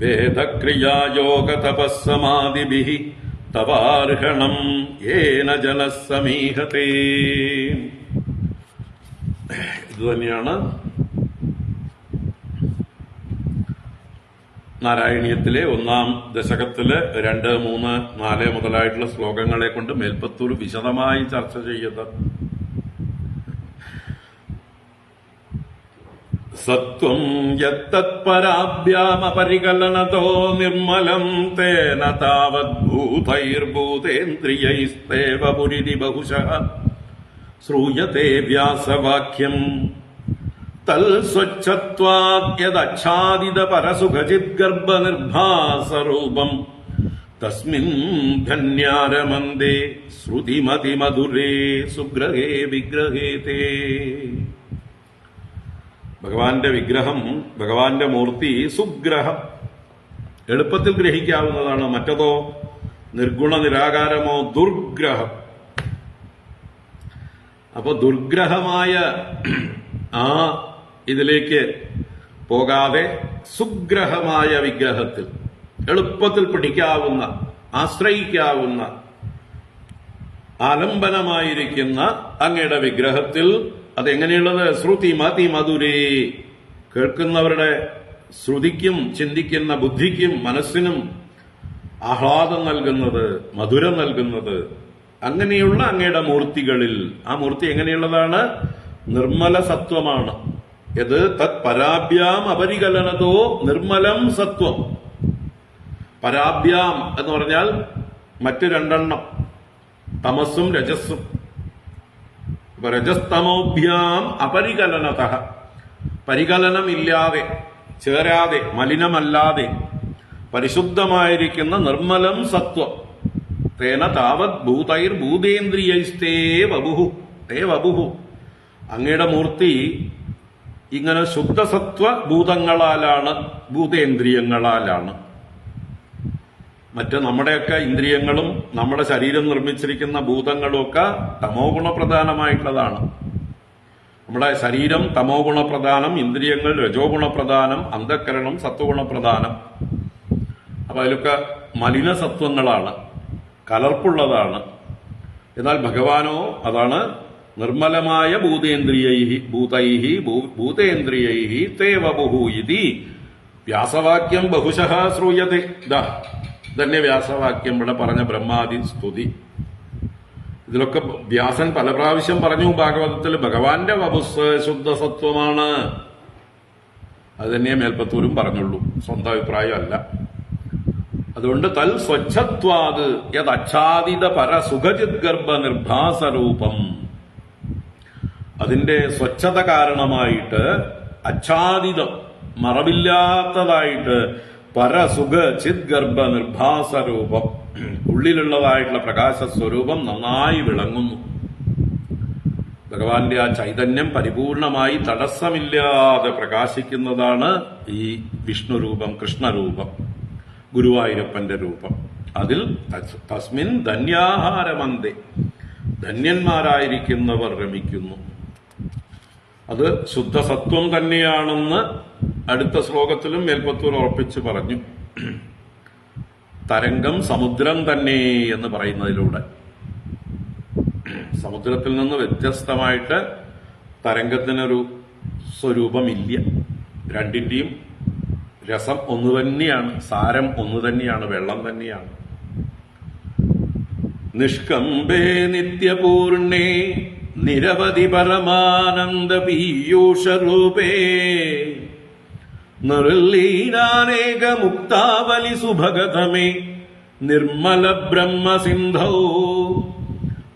വേദക്രിയായോഗ തപസ്സമാദിഭിഃ തവാർഹണം യേന ജനഃ സമീഹതേ. ഇതുതന്നെയാണ് നാരായണീയത്തിലെ 1-ാം ദശകത്തില് 2, 3, 4 മുതലായിട്ടുള്ള ശ്ലോകങ്ങളെ കൊണ്ട് മേൽപ്പത്തൂർ വിശദമായി ചർച്ച ചെയ്തത്. സത്വം യത്തത്പരാഭ്യാമപരികലനതോ നിർമ്മലം തേന താവദ്ഭൂതൈർഭൂതേന്ദ്രിയൈസ്തേവ പുരിതി ബഹുശഃ ശ്രൂയത്തെ വ്യാസവാക്യം തൽ സ്വച്ഛത്വാദ്യദാച്ഛാദിത പരസുഖചിദ്ഗർഭനിർഭാസരൂപം തസ്മിൻ ധന്യാരമന്ദേ ശ്രുതിമതിമധുരേ സുഗ്രഹേ വിഗ്രഹേതേ. ഭഗവാന്റെ വിഗ്രഹം, ഭഗവാന്റെ മൂർത്തി സുഗ്രഹം, എളുപ്പത്തിൽ ഗ്രഹിക്കാവുന്നതാണ്. മറ്റതോ നിർഗുണ നിരാകാരമോ ദുർഗ്രഹം. അപ്പൊ ദുർഗ്രഹമായ ആ ഇതിലേക്ക് പോകാതെ സുഗ്രഹമായ വിഗ്രഹത്തിൽ എളുപ്പത്തിൽ പിടിക്കാവുന്ന, ആശ്രയിക്കാവുന്ന, ആലംബനമായിരിക്കുന്ന അങ്ങയുടെ വിഗ്രഹത്തിൽ അതെങ്ങനെയുള്ളത്? ശ്രുതി മതി മധുരേ, കേൾക്കുന്നവരുടെ ശ്രുതിക്കും ചിന്തിക്കുന്ന ബുദ്ധിക്കും മനസ്സിനും ആഹ്ലാദം നൽകുന്നത്, മധുരം നൽകുന്നത്, അങ്ങനെയുള്ള അങ്ങയുടെ മൂർത്തികളിൽ. ആ മൂർത്തി എങ്ങനെയുള്ളതാണ്? നിർമ്മല സത്വമാണ്. ഇത് തത് പരാഭ്യാം അപരികലനതോ നിർമ്മലം സത്വം. പരാഭ്യാം എന്ന് പറഞ്ഞാൽ മറ്റ് 2 തമസ്സും രജസ്സും. രജസ്തമോഭ്യാം അപരികലനതഃ, പരികലനമില്ലാതെ, ചേരാതെ, മലിനമല്ലാതെ പരിശുദ്ധമായിരിക്കുന്ന നിർമ്മലം സത്വം. തേന താവത് ഭൂതൈർഭൂതേന്ദ്രിയൈസ്തേ വപുഃ തേ വപുഃ. അങ്ങയുടെ മൂർത്തി ഇങ്ങനെ ശുദ്ധസത്വ ഭൂതങ്ങളാലാണ്, ഭൂതേന്ദ്രിയങ്ങളാലാണ്. മറ്റ് നമ്മുടെയൊക്കെ ഇന്ദ്രിയങ്ങളും നമ്മുടെ ശരീരം നിർമ്മിച്ചിരിക്കുന്ന ഭൂതങ്ങളും ഒക്കെ തമോ ഗുണപ്രധാനമായിട്ടുള്ളതാണ്. നമ്മുടെ ശരീരം തമോ ഗുണപ്രധാനം, ഇന്ദ്രിയങ്ങൾ രജോ ഗുണപ്രധാനം, അന്ധക്കരണം സത്വഗുണപ്രധാനം. അപ്പൊ അതിലൊക്കെ മലിനസത്വങ്ങളാണ്, കലർപ്പുള്ളതാണ്. എന്നാൽ ഭഗവാനോ അതാണ് നിർമ്മലമായ ഭൂതേന്ദ്രിയൈഹി തേ വപുഃ ഇതി വ്യാസവാക്യം ബഹുശഃ ശ്രൂയത്തെ. തന്നെ വ്യാസവാക്യം ഇവിടെ പറഞ്ഞ ബ്രഹ്മാദി സ്തുതി. ഇതിലൊക്കെ വ്യാസൻ പല പ്രാവശ്യം പറഞ്ഞു ഭാഗവതത്തിൽ ഭഗവാന്റെ വപുസ് ശുദ്ധസത്വമാണ്. അത് തന്നെ മേൽപ്പത്തൂരും പറഞ്ഞുള്ളൂ, സ്വന്തം അഭിപ്രായമല്ല. അതുകൊണ്ട് തൽ സ്വച്ഛത്വാത് യദാച്ഛാദിത പരസുഖചിദ്ഗർഭ നിർഭാസരൂപം, അതിന്റെ സ്വച്ഛത കാരണമായിട്ട് ആച്ഛാദിതം, മറവില്ലാത്തതായിട്ട്, പരസുഖ ചിദ്ഗർഭ നിർഭാസരൂപം, ഉള്ളിലുള്ളതായിട്ടുള്ള പ്രകാശസ്വരൂപം നന്നായി വിളങ്ങുന്നു. ഭഗവാന്റെ ആ ചൈതന്യം പരിപൂർണമായി തടസ്സമില്ലാതെ പ്രകാശിക്കുന്നതാണ് ഈ വിഷ്ണുരൂപം, കൃഷ്ണരൂപം, ഗുരുവായൂരപ്പന്റെ രൂപം. അതിൽ തസ്മിൻ ധന്യാഹാരമന്ദേ, ധന്യന്മാരായിരിക്കുന്നവർ രമിക്കുന്നു. അത് ശുദ്ധസത്വം തന്നെയാണെന്ന് അടുത്ത ശ്ലോകത്തിലും മേൽപ്പത്തൂർ ഉറപ്പിച്ച് പറഞ്ഞു. തരംഗം സമുദ്രം തന്നെ എന്ന് പറയുന്നതിലൂടെ സമുദ്രത്തിൽ നിന്ന് വ്യത്യസ്തമായിട്ട് തരംഗത്തിനൊരു സ്വരൂപമില്ല. രണ്ടിന്റെയും രസം ഒന്നു തന്നെയാണ്, സാരം ഒന്നു തന്നെയാണ്, വെള്ളം തന്നെയാണ്. നിഷ്കമ്പേ നിത്യപൂർണേ നിരവധി പരമാനന്ദ പീയൂഷരൂപേ നിർലീനാനേക മുക്താവലി സുഭഗതമേ നിർമ്മല ബ്രഹ്മസിന്ധൗ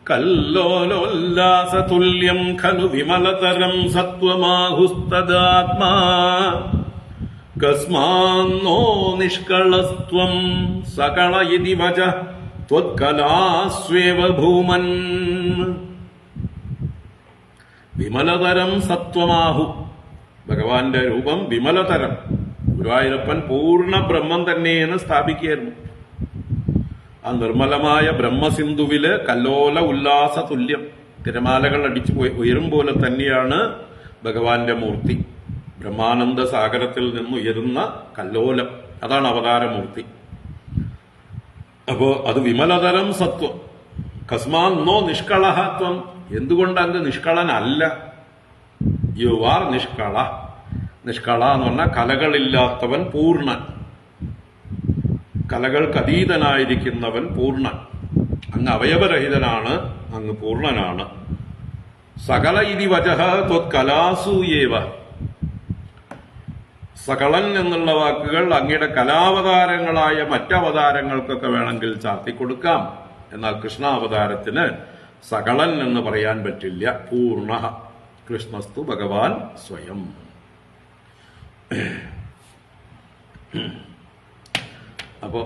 കല്ലോലോല്ലാസതുല്യം ഖലു വിമലതരം സത്വമാഹുസ്തദാത്മാ കസ്മാന്നോ നിഷ്കളസ്ത്വം സകള ഇതി വചഃ ത്വത്കലാസ്വേവ ഭൂമൻ. വിമലതരം സത്വമാഹു, ഭഗവാന്റെ രൂപം വിമലതരം. ഗുരുവായൂരപ്പൻ പൂർണ്ണ ബ്രഹ്മം തന്നെയെന്ന് സ്ഥാപിക്കുകയായിരുന്നു. ആ നിർമ്മലമായ ബ്രഹ്മസിന്ധുവില് കല്ലോല ഉല്ലാസ തുല്യം, തിരമാലകൾ അടിച്ചു ഉയരും പോലെ തന്നെയാണ് ഭഗവാന്റെ മൂർത്തി. ബ്രഹ്മാനന്ദ സാഗരത്തിൽ നിന്നുയരുന്ന കല്ലോലം, അതാണ് അവതാരമൂർത്തി. അപ്പോ അത് വിമലതരം സത്വം. കസ്മാന്നോ നിഷ്കളഹത്വം, എന്തുകൊണ്ട് അങ്ങ് നിഷ്കളനല്ല? You are നിഷ്കള. നിഷ്കള എന്ന് പറഞ്ഞാൽ കലകളില്ലാത്തവൻ, പൂർണ്ണൻ, കലകൾക്കതീതനായിരിക്കുന്നവൻ പൂർണ്ണൻ. അങ്ങ് അവയവരഹിതനാണ്, അങ്ങ് പൂർണ്ണനാണ്. സകല ഇതി വചഃ ത്വത്കലാസൂയേവ. സകളൻ എന്നുള്ള വാക്കുകൾ അങ്ങയുടെ കലാവതാരങ്ങളായ മറ്റവതാരങ്ങൾക്കൊക്കെ വേണമെങ്കിൽ ചാർത്തിക്കൊടുക്കാം. എന്നാൽ കൃഷ്ണാവതാരത്തിന് സകളൻ എന്ന് പറയാൻ പറ്റില്ല. പൂർണ്ണ കൃഷ്ണസ്തു ഭഗവാൻ സ്വയം. അപ്പോ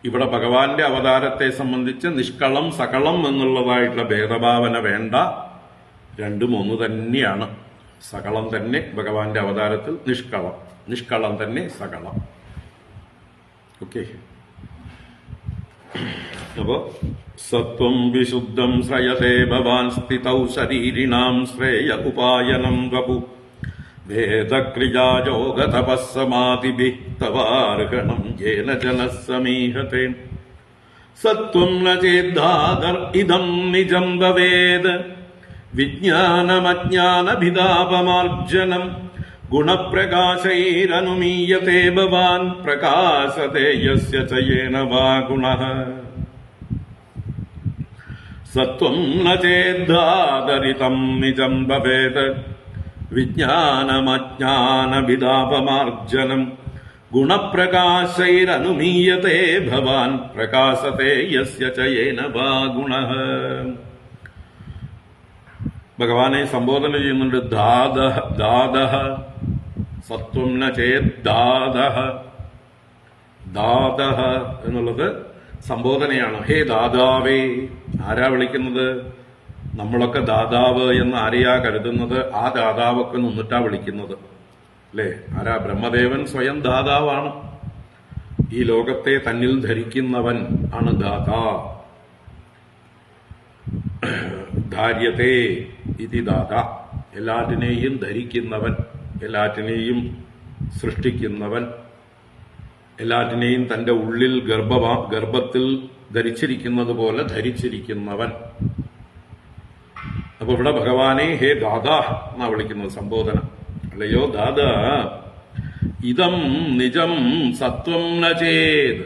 ഇവിടെ ഭഗവാന്റെ അവതാരത്തെ സംബന്ധിച്ച് നിഷ്കളം സകളം എന്നുള്ളതായിട്ടുള്ള ഭേദഭാവന വേണ്ട. രണ്ടും ഒന്ന് തന്നെയാണ്. സകളം തന്നെ ഭഗവാന്റെ അവതാരത്തിൽ നിഷ്കളം, നിഷ്കളം തന്നെ സകളം. ഓക്കെ. അപ്പോ സത്വം വിശുദ്ധം ശ്രയതേ ഭവാൻ സ്ഥിതൗ ശരീരിണാം ശ്രേയ ഉപായനം വപു വേദക്രിയായോഗതപസ്സമാധിഭിഃ തവാർഹണം യേന ജനഃ സമീഹതേ. സത്വം ന ചേദ്ധാദർ ഇദം നിജം ഭവേത് വിജ്ഞാനമജ്ഞാനഭിതാപമാർജനം ഗുണപ്രകാശൈരനുമീയത്തെ ഭവാൻ പ്രകാശത്തെ യസ്യ ച യേന വാ ഗുണഃ. സത്വം ന ചേദ്ധാദരിതം നിജം ഭവേത് വിജ്ഞാനമജ്ഞാനഭിതാപമാർജനം ഗുണപ്രകാശൈരനുമീയത്തെ ഭവാൻ പ്രകാശത്തെ യസ്യ ച യേന വാ ഗുണഃ. ഭഗവാനെ സംബോധന ചെയ്യുന്നുണ്ട്. ദാദഃ സത്വം ന ചേത് ദാദഃ. ദാദഃ എന്നുള്ളത് സംബോധനയാണ്. ഹേ ദാതാവേ. ആരാ വിളിക്കുന്നത്? നമ്മളൊക്കെ ദാതാവ് എന്ന് ആരെയാ കരുതുന്നത്? ആ ദാതാവൊക്കെ നിന്നിട്ടാ വിളിക്കുന്നത്, അല്ലേ? ആരാ? ബ്രഹ്മദേവൻ സ്വയം ദാതാവാണ്. ഈ ലോകത്തെ തന്നിൽ ധരിക്കുന്നവൻ ആണ് ദാതാ. ധാര്യതേ ഇതി ദാത. എല്ലാറ്റിനെയും ധരിക്കുന്നവൻ, എല്ലാറ്റിനെയും സൃഷ്ടിക്കുന്നവൻ, എല്ലാറ്റിനെയും തന്റെ ഉള്ളിൽ ഗർഭത്തിൽ ധരിച്ചിരിക്കുന്നത് പോലെ ധരിച്ചിരിക്കുന്നവൻ. അപ്പൊ ഇവിടെ ഭഗവാനെ ഹേ ദാദാ എന്നാ വിളിക്കുന്നത്, സംബോധന. അല്ലയോ ദാദാ, ഇതം നിജം സത്വം ന ചേത്.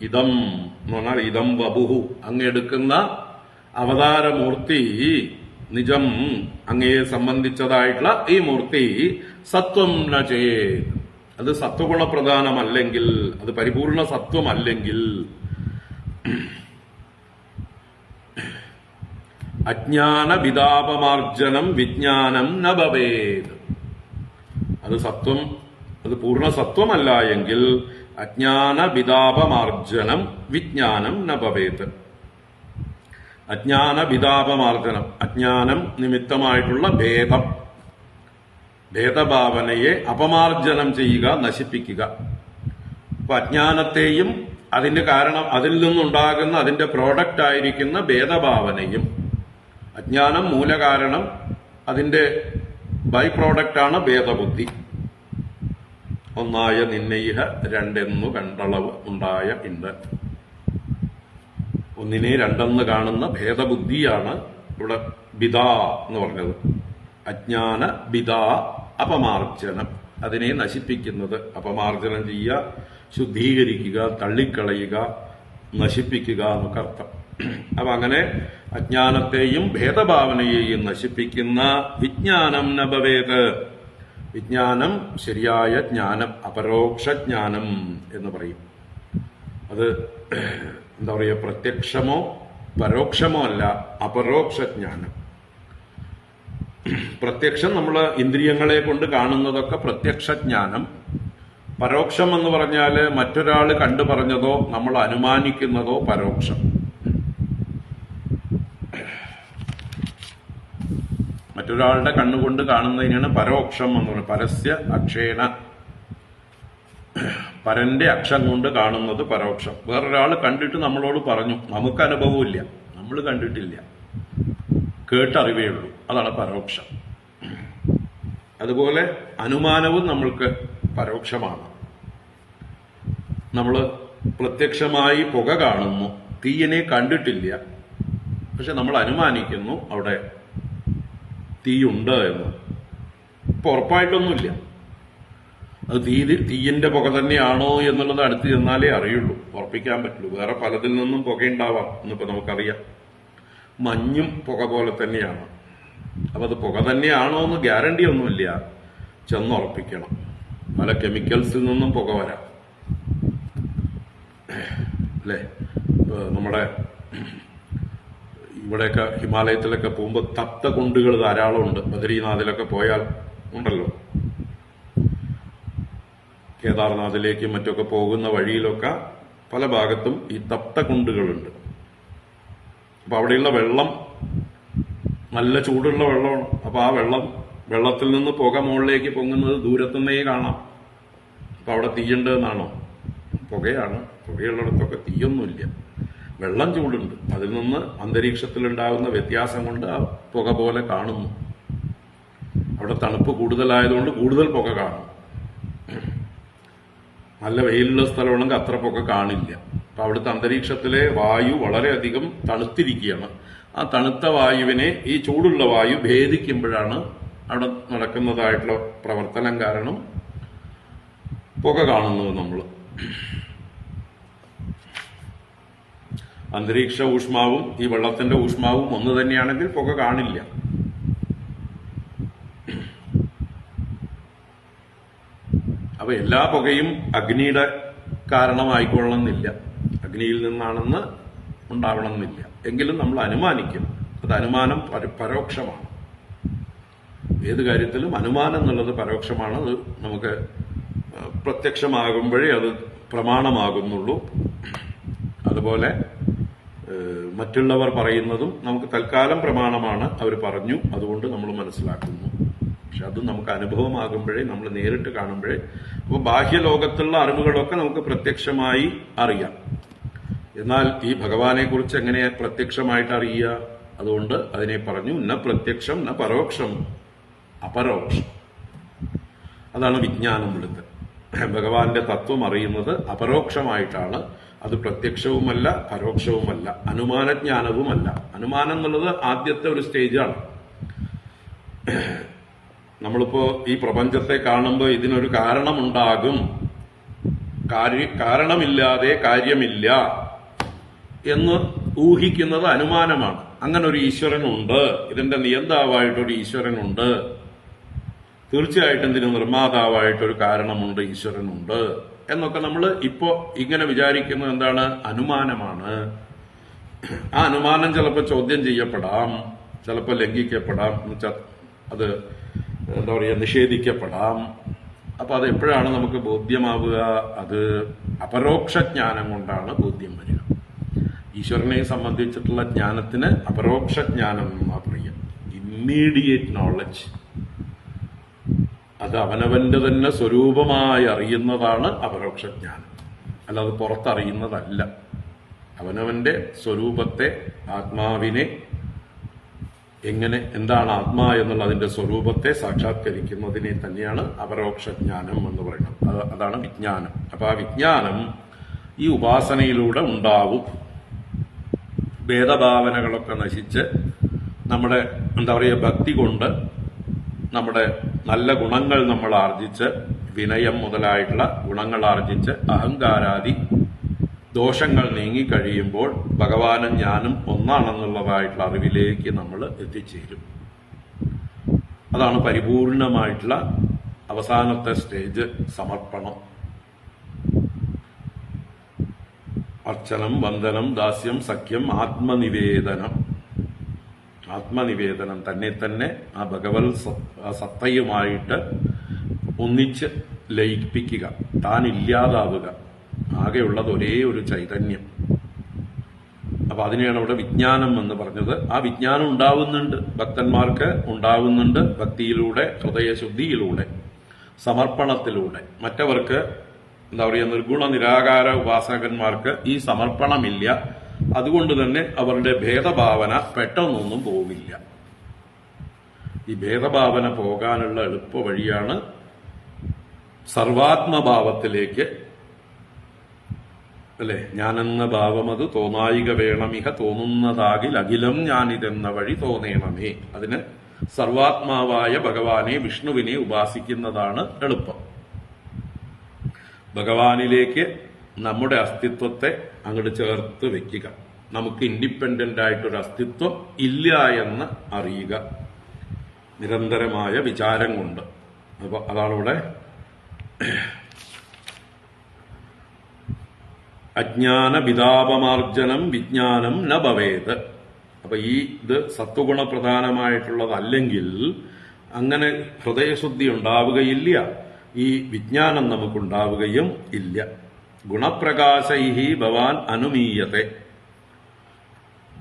ഇതം എന്ന് പറഞ്ഞാൽ ഇതം വപുഹു, അങ്ങെടുക്കുന്ന അവതാരമൂർത്തി നിജം, അങ്ങയെ സംബന്ധിച്ചതായിട്ടുള്ള ഈ മൂർത്തി സത്വം ന ചേത്, അത് സത്വഗുണപ്രധാനമല്ലെങ്കിൽ, അത് പരിപൂർണ സത്വമല്ലെങ്കിൽ, അജ്ഞാന വിതാപമാർജനം വിജ്ഞാനം ന ഭവേത്. അത് സത്വം, അത് പൂർണ്ണ സത്വമല്ല എങ്കിൽ അജ്ഞാന വിതാപമാർജനം വിജ്ഞാനം ന ഭവേത്. അജ്ഞാന വിതാപമാർജനം, അജ്ഞാനം നിമിത്തമായിട്ടുള്ള ഭേദം, ഭേദഭാവനയെ അപമാർജനം ചെയ്യുക, നശിപ്പിക്കുക. അപ്പൊ അജ്ഞാനത്തെയും അതിന്റെ കാരണം, അതിൽ നിന്നുണ്ടാകുന്ന അതിന്റെ പ്രോഡക്റ്റ് ആയിരിക്കുന്ന ഭേദഭാവനയും, അജ്ഞാനം മൂലകാരണം, അതിന്റെ ബൈ പ്രോഡക്റ്റാണ് ഭേദബുദ്ധി. ഒന്നായ നിന്നയിഹ രണ്ടെന്നു കണ്ടളവ് ഉണ്ടായ ഇന്ദ്രൻ. ഒന്നിനെ രണ്ടെന്ന് കാണുന്ന ഭേദബുദ്ധിയാണ് ഇവിടെ ബിദാ എന്ന് പറഞ്ഞത്. അജ്ഞാന ബിദാ അപമാർജനം, അതിനെ നശിപ്പിക്കുന്നത്, അപമാർജനം ചെയ്യുക, ശുദ്ധീകരിക്കുക, തള്ളിക്കളയുക, നശിപ്പിക്കുക എന്നൊക്കെ അർത്ഥം. അപ്പൊ അങ്ങനെ അജ്ഞാനത്തെയും ഭേദഭാവനയെയും നശിപ്പിക്കുന്ന വിജ്ഞാനം ന ഭവേത്. വിജ്ഞാനം ശരിയായ ജ്ഞാനം, അപരോക്ഷ ജ്ഞാനം എന്ന് പറയും. അത് എന്താ പറയുക, പ്രത്യക്ഷമോ പരോക്ഷമോ അല്ല, അപരോക്ഷജ്ഞാനം. പ്രത്യക്ഷം നമ്മൾ ഇന്ദ്രിയങ്ങളെ കൊണ്ട് കാണുന്നതൊക്കെ പ്രത്യക്ഷജ്ഞാനം. പരോക്ഷം എന്ന് പറഞ്ഞാൽ മറ്റൊരാൾ കണ്ടു പറഞ്ഞതോ നമ്മൾ അനുമാനിക്കുന്നതോ പരോക്ഷം. മറ്റൊരാളുടെ കണ്ണുകൊണ്ട് കാണുന്നതിനാണ് പരോക്ഷം എന്ന് പറയുന്നത്. പരസ്യ അക്ഷേണ, പരന്റെ അക്ഷം കൊണ്ട് കാണുന്നത് പരോക്ഷം. വേറൊരാൾ കണ്ടിട്ട് നമ്മളോട് പറഞ്ഞു, നമുക്ക് അനുഭവമില്ല, നമ്മൾ കണ്ടിട്ടില്ല, കേട്ടറിവേ ഉള്ളൂ, അതാണ് പരോക്ഷം. അതുപോലെ അനുമാനവും നമ്മൾക്ക് പരോക്ഷമാണ്. നമ്മൾ പ്രത്യക്ഷമായി പുക കാണുന്നു, തീയനെ കണ്ടിട്ടില്ല, പക്ഷെ നമ്മൾ അനുമാനിക്കുന്നു അവിടെ തീയുണ്ട് എന്ന്. ഇപ്പൊ ഉറപ്പായിട്ടൊന്നുമില്ല, അത് തീയിന്റെ പുക തന്നെയാണോ എന്നുള്ളത് അടുത്ത് ചെന്നാലേ അറിയുള്ളൂ, ഉറപ്പിക്കാൻ പറ്റുള്ളൂ. വേറെ പലതിൽ നിന്നും പുകയുണ്ടാവാം എന്നിപ്പോ നമുക്കറിയാം. മഞ്ഞും പുക പോലെ തന്നെയാണ്. അപ്പൊ അത് പുക തന്നെയാണോ എന്ന് ഗ്യാരണ്ടി ഒന്നുമില്ല, ചെന്നുറപ്പിക്കണം. പല കെമിക്കൽസിൽ നിന്നും പുക വരാം അല്ലേ. നമ്മുടെ ഇവിടെയൊക്കെ ഹിമാലയത്തിലൊക്കെ പോകുമ്പോൾ തപ്ത കുണ്ടുകൾ ധാരാളം ഉണ്ട്. ബദരീനാഥിലൊക്കെ പോയാൽ ഉണ്ടല്ലോ, കേദാർനാഥിലേക്കും മറ്റൊക്കെ പോകുന്ന വഴിയിലൊക്കെ പല ഭാഗത്തും ഈ തപ്ത കുണ്ടുകളുണ്ട്. അപ്പൊ അവിടെയുള്ള വെള്ളം നല്ല ചൂടുള്ള വെള്ളമാണ്. അപ്പൊ ആ വെള്ളത്തിൽ നിന്ന് പുക മുകളിലേക്ക് പൊങ്ങുന്നത് ദൂരത്തുനിന്നേ കാണാം. അപ്പൊ അവിടെ തീയുണ്ട് എന്നാണോ? പുകയാണ്. പുകയുള്ളിടത്തൊക്കെ തീയൊന്നുമില്ല, വെള്ളം ചൂടുണ്ട്. അതിൽ നിന്ന് അന്തരീക്ഷത്തിലുണ്ടാകുന്ന വ്യത്യാസം കൊണ്ട് ആ പുക പോലെ കാണുന്നു. അവിടെ തണുപ്പ് കൂടുതലായതുകൊണ്ട് കൂടുതൽ പുക കാണും. നല്ല വെയിലുള്ള സ്ഥലമാണെങ്കിൽ അത്ര പുക കാണില്ല. അപ്പൊ അവിടുത്തെ അന്തരീക്ഷത്തിലെ വായു വളരെയധികം തണുത്തിരിക്കുകയാണ്. ആ തണുത്ത വായുവിനെ ഈ ചൂടുള്ള വായു ഭേദിക്കുമ്പോഴാണ് അവിടെ നടക്കുന്നതായിട്ടുള്ള പ്രവർത്തനം കാരണം പുക കാണുന്നത്. നമ്മൾ അന്തരീക്ഷ ഊഷ്മാവും ഈ വെള്ളത്തിന്റെ ഊഷ്മാവും ഒന്ന് തന്നെയാണെങ്കിൽ പുക കാണില്ല. അപ്പൊ എല്ലാ പുകയും അഗ്നിയുടെ കാരണമായിക്കൊള്ളണമെന്നില്ല, അഗ്നിയിൽ നിന്നാണെന്ന് ഉണ്ടാവണമെന്നില്ല. എങ്കിലും നമ്മൾ അനുമാനിക്കും. അത് അനുമാനം പരോക്ഷമാണ്. ഏത് കാര്യത്തിലും അനുമാനം എന്നുള്ളത് പരോക്ഷമാണ്. അത് നമുക്ക് പ്രത്യക്ഷമാകുമ്പോഴേ അത് പ്രമാണമാകുന്നുള്ളൂ. അതുപോലെ മറ്റുള്ളവർ പറയുന്നതും നമുക്ക് തൽക്കാലം പ്രമാണമാണ്, അവർ പറഞ്ഞു, അതുകൊണ്ട് നമ്മൾ മനസ്സിലാക്കുന്നു. പക്ഷെ അത് നമുക്ക് അനുഭവമാകുമ്പോഴേ, നമ്മൾ നേരിട്ട് കാണുമ്പോഴേ. അപ്പോൾ ബാഹ്യലോകത്തുള്ള അറിവുകളൊക്കെ നമുക്ക് പ്രത്യക്ഷമായി അറിയാം. എന്നാൽ ഈ ഭഗവാനെ കുറിച്ച് എങ്ങനെ പ്രത്യക്ഷമായിട്ട് അറിയുക? അതുകൊണ്ട് അതിനെ പറഞ്ഞു, ന പ്രത്യക്ഷം ന പരോക്ഷം അപരോക്ഷം. അതാണ് വിജ്ഞാനം വിടുന്നത്. ഭഗവാന്റെ തത്വം അറിയുന്നത് അപരോക്ഷമായിട്ടാണ്. അത് പ്രത്യക്ഷവുമല്ല പരോക്ഷവുമല്ല, അനുമാനജ്ഞാനവുമല്ല. അനുമാനം എന്നുള്ളത് ആദ്യത്തെ ഒരു സ്റ്റേജാണ്. നമ്മളിപ്പോ ഈ പ്രപഞ്ചത്തെ കാണുമ്പോൾ ഇതിനൊരു കാരണമുണ്ടാകും, കാരണമില്ലാതെ കാര്യമില്ല എന്ന് ഊഹിക്കുന്നത് അനുമാനമാണ്. അങ്ങനെ ഒരു ഈശ്വരനുണ്ട്, ഇതിന്റെ നിയന്താവായിട്ടൊരു ഈശ്വരനുണ്ട്, തീർച്ചയായിട്ടും ഇതിന് നിർമ്മാതാവായിട്ടൊരു കാരണമുണ്ട്, ഈശ്വരനുണ്ട് എന്നൊക്കെ നമ്മൾ ഇപ്പോ ഇങ്ങനെ വിചാരിക്കുന്നത് എന്താണ്? അനുമാനമാണ്. ആ അനുമാനം ചിലപ്പോൾ ചോദ്യം ചെയ്യപ്പെടാം, ചിലപ്പോൾ ലംഘിക്കപ്പെടാം, എന്നുവെച്ചാൽ അത് എന്താ പറയുക, നിഷേധിക്കപ്പെടാം. അപ്പൊ അത് എപ്പോഴാണ് നമുക്ക് ബോധ്യമാവുക? അത് അപരോക്ഷ ജ്ഞാനം കൊണ്ടാണ് ബോധ്യം വരിക. ഈശ്വരനെ സംബന്ധിച്ചിട്ടുള്ള ജ്ഞാനത്തിന് അപരോക്ഷ ജ്ഞാനം എന്നാ പറയുക. Immediate knowledge. അത് അവനവന്റെ തന്നെ സ്വരൂപമായി അറിയുന്നതാണ് അപരോക്ഷ ജ്ഞാനം, അല്ലാതെ പുറത്തറിയുന്നതല്ല. അവനവന്റെ സ്വരൂപത്തെ, ആത്മാവിനെ, എന്താണ് ആത്മാ എന്നുള്ള അതിന്റെ സ്വരൂപത്തെ സാക്ഷാത്കരിക്കുന്നതിനെ തന്നെയാണ് അപരോക്ഷ ജ്ഞാനം എന്ന് പറയുന്നത്. അതാണ് വിജ്ഞാനം. അപ്പൊ ആ വിജ്ഞാനം ഈ ഉപാസനയിലൂടെ ഉണ്ടാവും. ഭേദഭാവനകളൊക്കെ നശിച്ച് നമ്മുടെ എന്താ പറയുക, ഭക്തി കൊണ്ട് നമ്മുടെ നല്ല ഗുണങ്ങൾ നമ്മൾ ആർജിച്ച്, വിനയം മുതലായിട്ടുള്ള ഗുണങ്ങൾ ആർജിച്ച്, അഹങ്കാരാദി ദോഷങ്ങൾ നീങ്ങിക്കഴിയുമ്പോൾ ഭഗവാനും ഞാനും ഒന്നാണെന്നുള്ളതായിട്ടുള്ള അറിവിലേക്ക് നമ്മൾ എത്തിച്ചേരും. അതാണ് പരിപൂർണമായിട്ടുള്ള അവസാനത്തെ സ്റ്റേജ്, സമർപ്പണം. അർച്ചനം, വന്ദനം, ദാസ്യം, സഖ്യം, ആത്മനിവേദനം. ആത്മനിവേദനം, തന്നെ തന്നെ ആ ഭഗവത് സത്തയുമായിട്ട് ഒന്നിച്ച് ലയിപ്പിക്കുക, താൻ ഇല്ലാതാവുക. ആകെയുള്ളത് ഒരേ ഒരു ചൈതന്യം. അപ്പൊ അതിനെയാണ് അവിടെ വിജ്ഞാനം എന്ന് പറഞ്ഞത്. ആ വിജ്ഞാനം ഉണ്ടാവുന്നുണ്ട്, ഭക്തന്മാർക്ക് ഉണ്ടാവുന്നുണ്ട്. ഭക്തിയിലൂടെ, ഹൃദയശുദ്ധിയിലൂടെ, സമർപ്പണത്തിലൂടെ. മറ്റവർക്ക് എന്താ പറയുക, നിർഗുണ നിരാകാര ഉപാസകന്മാർക്ക് ഈ സമർപ്പണമില്ല. അതുകൊണ്ട് തന്നെ അവരുടെ ഭേദഭാവന പെട്ടെന്നൊന്നും പോവില്ല. ഈ ഭേദഭാവന പോകാനുള്ള എളുപ്പ വഴിയാണ് സർവാത്മഭാവത്തിലേക്ക്, അല്ലെ? ഞാനെന്ന ഭാവമത് തോന്നായിക വേണമിഹ, തോന്നുന്നതാകിൽ അഖിലം ഞാനിതെന്ന വഴി തോന്നേണമേ. അതിന് സർവാത്മാവായ ഭഗവാനെ, വിഷ്ണുവിനെ ഉപാസിക്കുന്നതാണ് എളുപ്പം. ഭഗവാനിലേക്ക് നമ്മുടെ അസ്തിത്വത്തെ അങ്ങോട്ട് ചേർത്ത് വെക്കുക. നമുക്ക് ഇൻഡിപെൻഡന്റ് ആയിട്ടൊരു അസ്തിത്വം ഇല്ല എന്ന് അറിയുക, നിരന്തരമായ വിചാരം കൊണ്ട്. അപ്പൊ അതാണ് ഇവിടെ അജ്ഞാന വിതാപമാർജനം വിജ്ഞാനം ന ഭവേത്. അപ്പൊ ഇത് സത്വഗുണപ്രധാനമായിട്ടുള്ളതല്ലെങ്കിൽ അങ്ങനെ ഹൃദയശുദ്ധി ഉണ്ടാവുകയില്ല, ഈ വിജ്ഞാനം നമുക്കുണ്ടാവുകയും ഇല്ല. ഗുണപ്രകാശൈഹി ഭവാൻ അനുമീയത്തെ.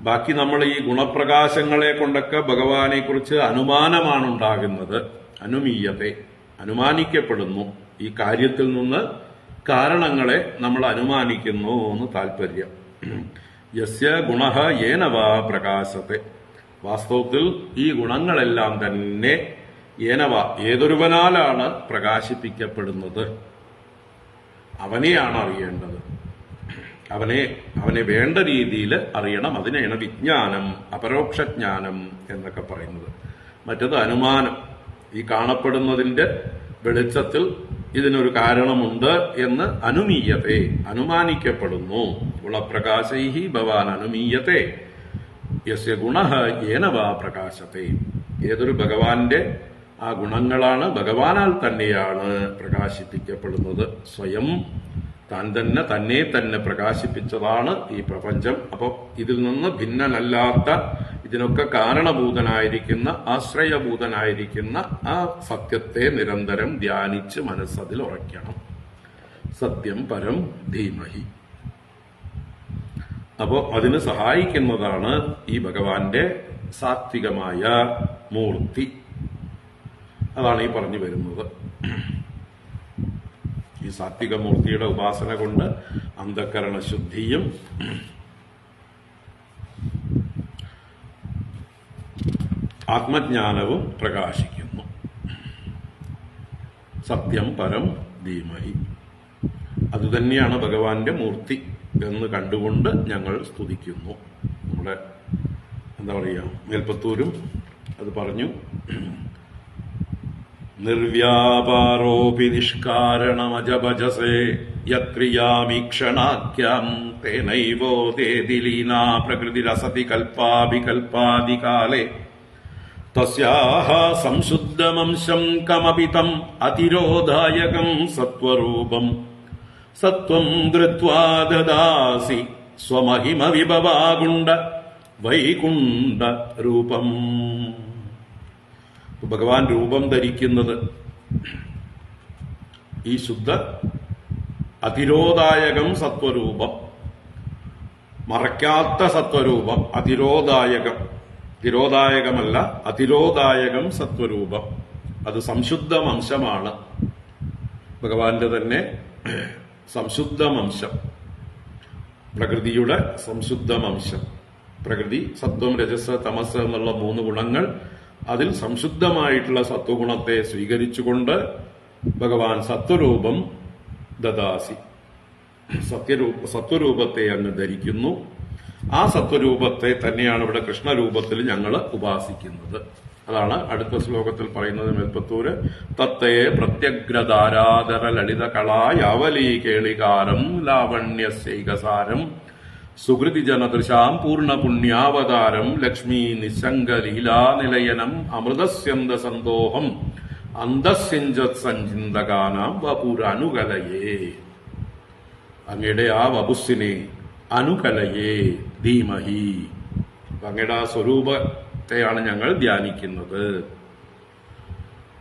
ബാക്കി നമ്മൾ ഈ ഗുണപ്രകാശങ്ങളെ കൊണ്ടൊക്കെ ഭഗവാനെ കുറിച്ച് അനുമാനമാണ് ഉണ്ടാകുന്നത്. അനുമീയത്തെ, അനുമാനിക്കപ്പെടുന്നു. ഈ കാര്യത്തിൽ നിന്ന് കാരണങ്ങളെ നമ്മൾ അനുമാനിക്കുന്നു എന്ന് താല്പര്യം. യസ്യ ഗുണഃ യേന വാ പ്രകാശത്തെ. വാസ്തവത്തിൽ ഈ ഗുണങ്ങളെല്ലാം തന്നെ ഏനവ, ഏതൊരുവനാലാണ് പ്രകാശിപ്പിക്കപ്പെടുന്നത്, അവനെയാണ് അറിയേണ്ടത്. അവനെ വേണ്ട രീതിയിൽ അറിയണം. അതിനെയാണ് വിജ്ഞാനം, അപരോക്ഷജ്ഞാനം എന്നൊക്കെ പറയുന്നത്. മറ്റത് അനുമാനം. ഈ കാണപ്പെടുന്നതിന്റെ വെളിച്ചത്തിൽ ഇതിനൊരു കാരണമുണ്ട് എന്ന് അനുമീയത്തെ, അനുമാനിക്കപ്പെടുന്നു. ഗുണപ്രകാശൈഹി ഭവാൻ അനുമീയത്തെ യസ്യ ഗുണഃ യേന വാ പ്രകാശത്തെ. ഏതൊരു ഭഗവാന്റെ ആ ഗുണങ്ങളാണ്, ഭഗവാനാൽ തന്നെയാണ് പ്രകാശിപ്പിക്കപ്പെടുന്നത്. സ്വയം താൻ തന്നെ തന്നെ പ്രകാശിപ്പിച്ചതാണ് ഈ പ്രപഞ്ചം. അപ്പൊ ഇതിൽ നിന്ന് ഭിന്നനല്ലാത്ത, ഇതിനൊക്കെ കാരണഭൂതനായിരിക്കുന്ന, ആശ്രയഭൂതനായിരിക്കുന്ന ആ സത്യത്തെ നിരന്തരം ധ്യാനിച്ച് മനസ്സതിൽ ഉറയ്ക്കണം. സത്യം പരം ധീമഹി. അപ്പോ അതിന് സഹായിക്കുന്നതാണ് ഈ ഭഗവാന്റെ സാത്വികമായ മൂർത്തി. അതാണ് ഈ പറഞ്ഞു വരുന്നത്. ഈ സാത്വിക മൂർത്തിയുടെ ഉപാസന കൊണ്ട് അന്ധകരണ ശുദ്ധിയും ആത്മജ്ഞാനവും പ്രകാശിക്കുന്നു. സത്യം പരം ധീമഹി. അതുതന്നെയാണ് ഭഗവാന്റെ മൂർത്തി എന്ന് കണ്ടുകൊണ്ട് ഞങ്ങൾ സ്തുതിക്കുന്നു. നമ്മുടെ എന്താ പറയുക, മേൽപ്പത്തൂരും അത് പറഞ്ഞു. നിർവ്യാപാരോപി നിഷ്കാരണമജഭജസേ യത്രിയാമീക്ഷണാഖ്യാം തേനൈവോദേതിലീനാ പ്രകൃതിരസതി കൽപ്പാഭികൽപ്പാദികാലേ തസ്യാഹ സംശുദ്ധമംശം കമപി തം അതിരോധായകം സത്വരൂപം സത്വം ധൃത്വാ ദദാസി സ്വമഹിമ വിഭവാഗുണ്ട വൈകുണ്ഠ രൂപം. ഭഗവാൻ രൂപം ധരിക്കുന്നത് ഈ ശുദ്ധ അതിരോധായകം സത്വരൂപം, മറയ്ക്കാത്ത സത്വരൂപം. അതിരോധായകം, തിരോധായകമല്ല, അതിരോധായകം സത്വരൂപം. അത് സംശുദ്ധമംശമാണ്, ഭഗവാന്റെ തന്നെ സംശുദ്ധമംശം, പ്രകൃതിയുടെ സംശുദ്ധമംശം. പ്രകൃതി സത്വം, രജസ്, തമസ് എന്നുള്ള 3 ഗുണങ്ങൾ, അതിൽ സംശുദ്ധമായിട്ടുള്ള സത്വഗുണത്തെ സ്വീകരിച്ചുകൊണ്ട് ഭഗവാൻ സത്വരൂപം ദദാസി, സത്വരൂപത്തെ അങ്ങ് ധരിക്കുന്നു. ആ സത്വരൂപത്തെ തന്നെയാണ് ഇവിടെ കൃഷ്ണരൂപത്തിൽ ഞങ്ങൾ ഉപാസിക്കുന്നത്. അതാണ് അടുത്ത ശ്ലോകത്തിൽ പറയുന്നത്. മേൽപ്പത്തൂര് തത്തേ പ്രത്യഗ്രധാരാധര ലളിത കളായാവലീ കേളികാരം ലാവണ്യസൈകസാരം സുഹൃതി ജനദൃശാം പൂർണ്ണ പുണ്യാവതാരം ലക്ഷ്മീ നിശങ്ക ലീലാനിലയനം അമൃതസ്യന്ത സന്തോഹം അന്തസ്യഞ്ചത് സഞ്ചിന്തകാനാം വപുരനുകലയേ. അങ്ങയുടെ ആ വപുസ്സിനെ, അനുകലയേ ധീമഹി. അങ്ങയുടെ ആ സ്വരൂപത്തെയാണ് ഞങ്ങൾ ധ്യാനിക്കുന്നത്.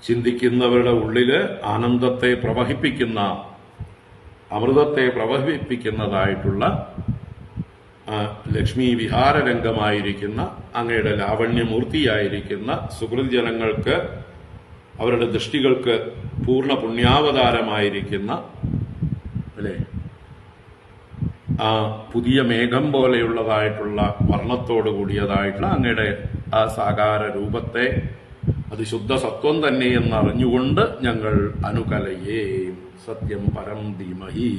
ചിന്തിക്കുന്നവരുടെ ഉള്ളില് ആനന്ദത്തെ പ്രവഹിപ്പിക്കുന്ന, അമൃതത്തെ പ്രവഹിപ്പിക്കുന്നതായിട്ടുള്ള ലക്ഷ്മി വിഹാരരംഗമായിരിക്കുന്ന അങ്ങയുടെ ലാവണ്യമൂർത്തിയായിരിക്കുന്ന സുഹൃത് ജനങ്ങൾക്ക്, അവരുടെ ദൃഷ്ടികൾക്ക് പൂർണ്ണ പുണ്യാവതാരമായിരിക്കുന്ന അല്ലെ ആ പുതിയ മേഘം പോലെയുള്ളതായിട്ടുള്ള വർണ്ണത്തോടു കൂടിയതായിട്ടുള്ള അങ്ങയുടെ ആ സാകാര രൂപത്തെ അത് ശുദ്ധ സത്വം തന്നെ എന്നറിഞ്ഞുകൊണ്ട് ഞങ്ങൾ അനുകലയേ സത്യം പരം ധീമഹി.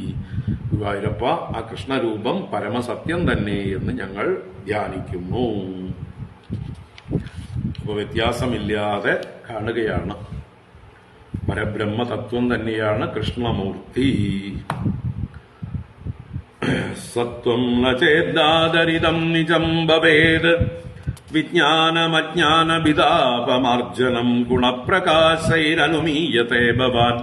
ഗുരുവായൂരപ്പ, ആ കൃഷ്ണരൂപം പരമസത്യം തന്നെ എന്ന് ഞങ്ങൾ ധ്യാനിക്കുന്നു. അപ്പൊ വ്യത്യാസമില്ലാതെ കാണുകയാണ്. പരബ്രഹ്മതത്വം തന്നെയാണ് കൃഷ്ണമൂർത്തി. സത്വം ന ചേദാദരിതം നിജം ഭവേത് വിജ്ഞാനമജ്ഞാനവിതാപമാർജനം ഗുണപ്രകാശൈരനുമീയത്തെ ഭവാൻ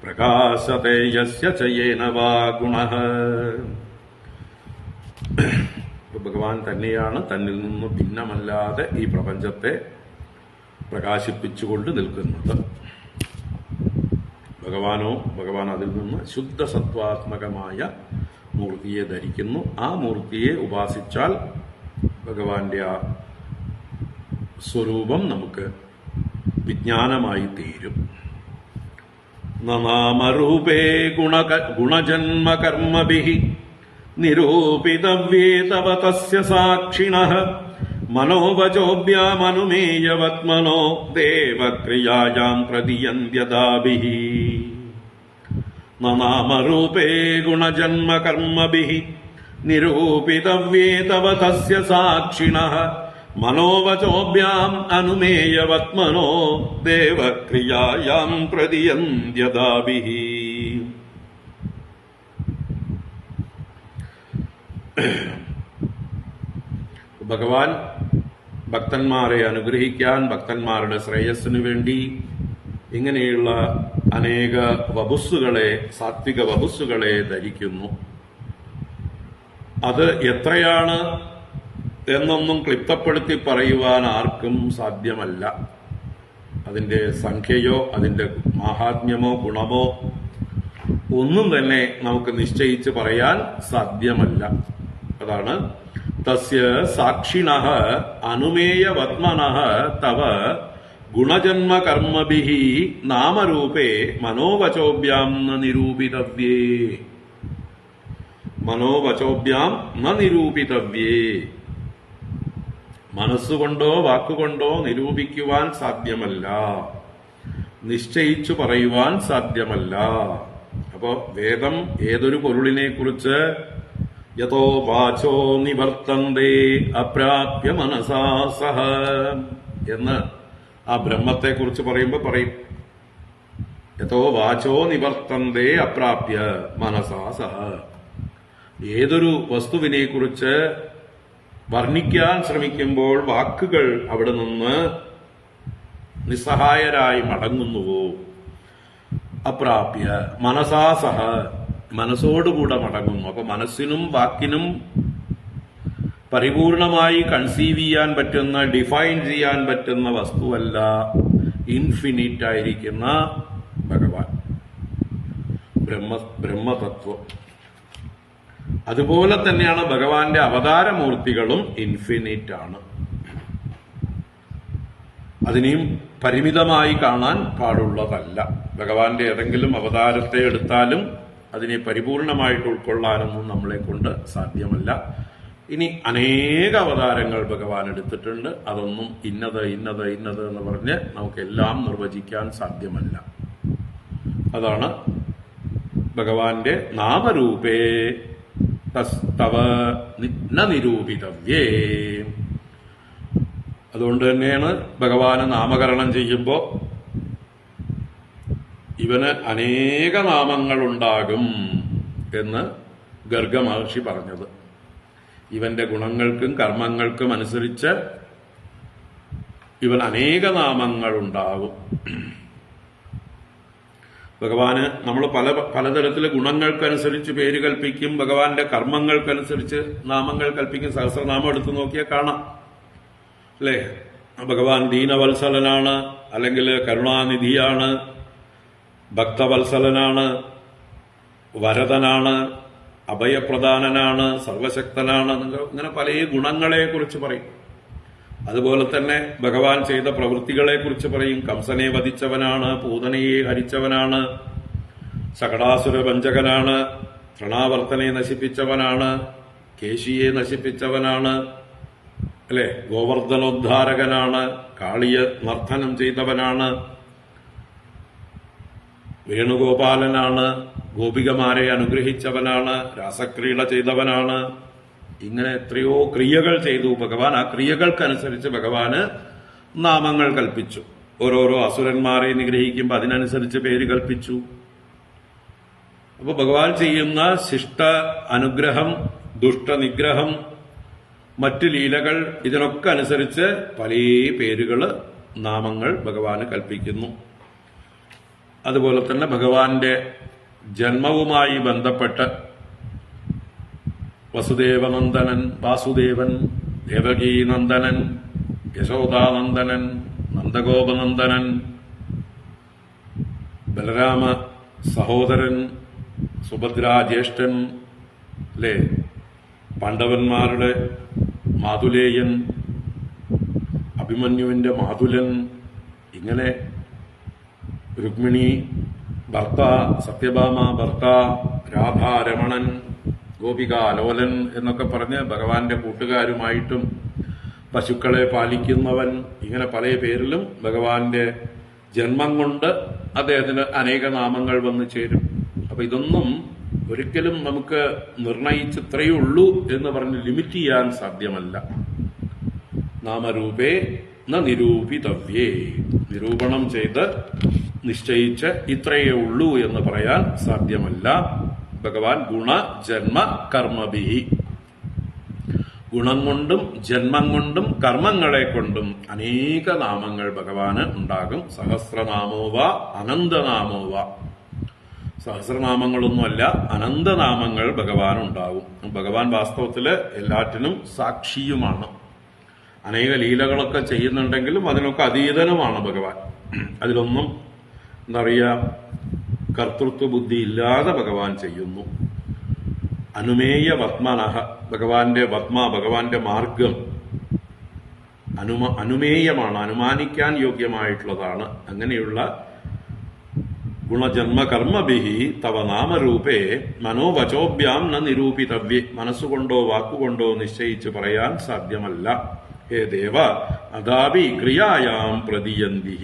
പ്രകാശത്തെ യസ്യ ചയേന വാ ഗുണഃ. ഭഗവാൻ തന്നെയാണ് തന്നിൽ നിന്ന് ഭിന്നമല്ലാതെ ഈ പ്രപഞ്ചത്തെ പ്രകാശിപ്പിച്ചുകൊണ്ട് നിൽക്കുന്നത്. ഭഗവാൻ അതിൽ നിന്ന് ശുദ്ധ സത്വാത്മകമായ മൂർത്തിയെ ധരിക്കുന്നു. ആ മൂർത്തിയെ ഉപാസിച്ചാൽ ഭഗവാന്റെ ആ സ്വരൂപം നമുക്ക് വിജ്ഞാനമായി തീരും. നാമരൂപേ ഗുണജന്മകർമ്മഭിഃ നിരൂപിതവ്യേ തവ തസ്യ സാക്ഷിണഃ മനോവചോഭ്യാമനുമേയവത്മനോ ദേവക്രിയായാം പ്രതിയന്ത്യദാഭിഃ. നാമരൂപേ ഗുണജന്മകർമ്മഭിഃ നിരൂപിതവ്യേ തവ തസ്യ സാക്ഷിണഃ മനോവചോഭ്യാം അനുമേയവത്മനോ ദേവക്രിയായാം പ്രതിയന്ത്യദാഭിഃ. ഭഗവാൻ ഭക്തന്മാരെ അനുഗ്രഹിക്കാൻ, ഭക്തന്മാരുടെ ശ്രേയസ്സിനു വേണ്ടി ഇങ്ങനെയുള്ള അനേക വപുസ്സുകളെ, സാത്വിക വപുസ്സുകളെ ധരിക്കുന്നു. അത് എത്രയാണ് എന്നൊന്നും ക്ലിപ്തപ്പെടുത്തി പറയുവാൻ ആർക്കും സാധ്യമല്ല. അതിന്റെ സംഖ്യയോ അതിന്റെ മാഹാത്മ്യമോ ഗുണമോ ഒന്നും തന്നെ നമുക്ക് നിശ്ചയിച്ച് പറയാൻ സാധ്യമല്ല. അതാണ് തസ്യ സാക്ഷിണഃ അനുമേയവത്മനഃ തവ ഗുണജന്മകർമ്മഭിഃ നാമരൂപേ മനോവചോഭ്യാം ന നിരൂപിതവ്യേ. മനോവചോഭ്യാം ന നിരൂപിതവ്യേ. മനസ്സുകൊണ്ടോ വാക്കുകൊണ്ടോ നിരൂപിക്കുവാൻ സാധ്യമല്ല, നിശ്ചയിച്ചു പറയുവാൻ സാധ്യമല്ല. അപ്പോ വേദം ഏതൊരു പൊരുളിനെ കുറിച്ച് യതോ വാചോ നിവർത്തന്തേ അപ്രാപ്യ മനസാ സഹ എന്ന് ആ ബ്രഹ്മത്തെ കുറിച്ച് പറയുമ്പോ പറയും. യതോ വാചോ നിവർത്തന്തേ അപ്രാപ്യ മനസാ സഹ. ഏതൊരു വസ്തുവിനെ കുറിച്ച് വർണ്ണിക്കാൻ ശ്രമിക്കുമ്പോൾ വാക്കുകൾ അവിടെ നിന്ന് നിസ്സഹായരായി മടങ്ങുന്നുവോ, അപ്രാപ്യ മനസാ സഹ, മനസ്സോടുകൂടെ മടങ്ങുന്നു. അപ്പൊ മനസ്സിനും വാക്കിനും പരിപൂർണമായി കൺസീവ് ചെയ്യാൻ പറ്റുന്ന, ഡിഫൈൻ ചെയ്യാൻ പറ്റുന്ന വസ്തുവല്ല ഇൻഫിനിറ്റ് ആയിരിക്കുന്ന ഭഗവാൻ, ബ്രഹ്മതത്വം. അതുപോലെ തന്നെയാണ് ഭഗവാന്റെ അവതാരമൂർത്തികളും ഇൻഫിനിറ്റ് ആണ്. അതിനെയും പരിമിതമായി കാണാൻ പാടുള്ളതല്ല. ഭഗവാന്റെ ഏതെങ്കിലും അവതാരത്തെ എടുത്താലും അതിനെ പരിപൂർണമായിട്ട് ഉൾക്കൊള്ളാനൊന്നും നമ്മളെ കൊണ്ട് സാധ്യമല്ല. ഇനി അനേക അവതാരങ്ങൾ ഭഗവാൻ എടുത്തിട്ടുണ്ട്. അതൊന്നും ഇന്നത് ഇന്നത് ഇന്നത് എന്ന് പറഞ്ഞ് നമുക്കെല്ലാം നിർവചിക്കാൻ സാധ്യമല്ല. അതാണ് ഭഗവാന്റെ നാമരൂപേ തവ ന നിരൂപിതവ്യേ. അതുകൊണ്ട് തന്നെയാണ് ഭഗവാന് നാമകരണം ചെയ്യുമ്പോൾ ഇവന് അനേക നാമങ്ങളുണ്ടാകും എന്ന് ഗർഗ മഹർഷി പറഞ്ഞത്. ഇവന്റെ ഗുണങ്ങൾക്കും കർമ്മങ്ങൾക്കും അനുസരിച്ച് ഇവൻ അനേക നാമങ്ങളുണ്ടാകും. ഭഗവാന് നമ്മൾ പലതരത്തിലെ ഗുണങ്ങൾക്കനുസരിച്ച് പേര് കൽപ്പിക്കും, ഭഗവാന്റെ കർമ്മങ്ങൾക്കനുസരിച്ച് നാമങ്ങൾ കൽപ്പിക്കും. സഹസ്രനാമം എടുത്തു നോക്കിയാൽ കാണാം അല്ലേ? ഭഗവാൻ ദീനവത്സലനാണ്, അല്ലെങ്കിൽ കരുണാനിധിയാണ്, ഭക്തവത്സലനാണ്, വരദനാണ്, അഭയപ്രദാനനാണ്, സർവശക്തനാണ്. ഇങ്ങനെ പല ഗുണങ്ങളെ കുറിച്ച് പറയും. അതുപോലെ തന്നെ ഭഗവാൻ ചെയ്ത പ്രവൃത്തികളെ കുറിച്ച് പറയും. കംസനെ വധിച്ചവനാണ്, പൂതനയെ ഹരിച്ചവനാണ്, ശകടാസുര ഭഞ്ജകനാണ്, തൃണാവർത്തനെ നശിപ്പിച്ചവനാണ്, കേശിയെ നശിപ്പിച്ചവനാണ്, അല്ലെ? ഗോവർദ്ധനോദ്ധാരകനാണ്, കാളിയെ നർത്തനം ചെയ്തവനാണ്, വേണുഗോപാലനാണ്, ഗോപികമാരെ അനുഗ്രഹിച്ചവനാണ്, രാസക്രീഡ ചെയ്തവനാണ്. ഇങ്ങനെ എത്രയോ ക്രിയകൾ ചെയ്തു ഭഗവാൻ. ആ ക്രിയകൾക്കനുസരിച്ച് ഭഗവാന് നാമങ്ങൾ കൽപ്പിച്ചു. ഓരോരോ അസുരന്മാരെ നിഗ്രഹിക്കുമ്പോൾ അതിനനുസരിച്ച് പേര് കൽപ്പിച്ചു. അപ്പൊ ഭഗവാൻ ചെയ്യുന്ന ശിഷ്ട അനുഗ്രഹം, ദുഷ്ടനിഗ്രഹം, മറ്റു ലീലകൾ, ഇതിനൊക്കെ അനുസരിച്ച് പല പേരുകള്, നാമങ്ങൾ ഭഗവാന് കൽപ്പിക്കുന്നു. അതുപോലെ തന്നെ ഭഗവാന്റെ ജന്മവുമായി ബന്ധപ്പെട്ട് വസുദേവനന്ദനൻ, വാസുദേവൻ, ദേവകീനന്ദനൻ, യശോദാനന്ദനൻ, നന്ദഗോപനന്ദനൻ, ബലരാമ സഹോദരൻ, സുഭദ്രാജ്യേഷ്ഠൻ, അല്ലേ? പാണ്ഡവന്മാരുടെ മാതുലേയൻ, അഭിമന്യുവിന്റെ മാതുലൻ, ഇങ്ങനെ രുക്മിണി ഭർത്ത, സത്യഭാമ ഭർത്ത, രാധാരമണൻ, ഗോപികാലോലൻ എന്നൊക്കെ പറഞ്ഞ് ഭഗവാന്റെ കൂട്ടുകാരുമായിട്ടും പശുക്കളെ പാലിക്കുന്നവൻ, ഇങ്ങനെ പല പേരിലും ഭഗവാന്റെ ജന്മം കൊണ്ട് അദ്ദേഹത്തിന് അനേക നാമങ്ങൾ വന്നു ചേരും. അപ്പൊ ഇതൊന്നും ഒരിക്കലും നമുക്ക് നിർണയിച്ച് ഇത്രയേ ഉള്ളൂ എന്ന് പറഞ്ഞ് ലിമിറ്റ് ചെയ്യാൻ സാധ്യമല്ല. നാമരൂപേ ന നിരൂപിതവ്യേ, നിരൂപണം ചെയ്ത് നിശ്ചയിച്ച് ഇത്രയേ ഉള്ളൂ എന്ന് പറയാൻ സാധ്യമല്ല. ഭഗവാൻ ഗുണ ജന്മ കർമ്മഭി, ഗുണം കൊണ്ടും ജന്മം കൊണ്ടും കർമ്മങ്ങളെ കൊണ്ടും അനേക നാമങ്ങൾ ഭഗവാന് ഉണ്ടാകും. സഹസ്രനാമോവ അനന്തനാമോവ, സഹസ്രനാമങ്ങളൊന്നുമല്ല, അനന്തനാമങ്ങൾ ഭഗവാൻ ഉണ്ടാകും. ഭഗവാൻ വാസ്തവത്തില് എല്ലാറ്റിനും സാക്ഷിയുമാണ്. അനേക ലീലകളൊക്കെ ചെയ്യുന്നുണ്ടെങ്കിലും അതിനൊക്കെ അതീതനുമാണ് ഭഗവാൻ. അതിലൊന്നും എന്താ പറയുക, കർത്തൃത്വ ബുദ്ധി ഇല്ലാതെ ഭഗവാൻ ചെയ്യുന്നു. അനുമേയ വത്മനഃ, ഭഗവാന്റെ വത്മ, ഭഗവാന്റെ മാർഗം അനുമേയമാണ്, അനുമാനിക്കാൻ യോഗ്യമായിട്ടുള്ളതാണ്. അങ്ങനെയുള്ള ഗുണജന്മകർമ്മഭിഹി തവ നാമരൂപേ മനോവചോഭ്യാം ന നിരൂപിതവ്യേ, മനസ്സുകൊണ്ടോ വാക്കുകൊണ്ടോ നിശ്ചയിച്ച് പറയാൻ സാധ്യമല്ല. ഹേ ദേവ അതാപി ക്രിയായാം പ്രതിയന്തി,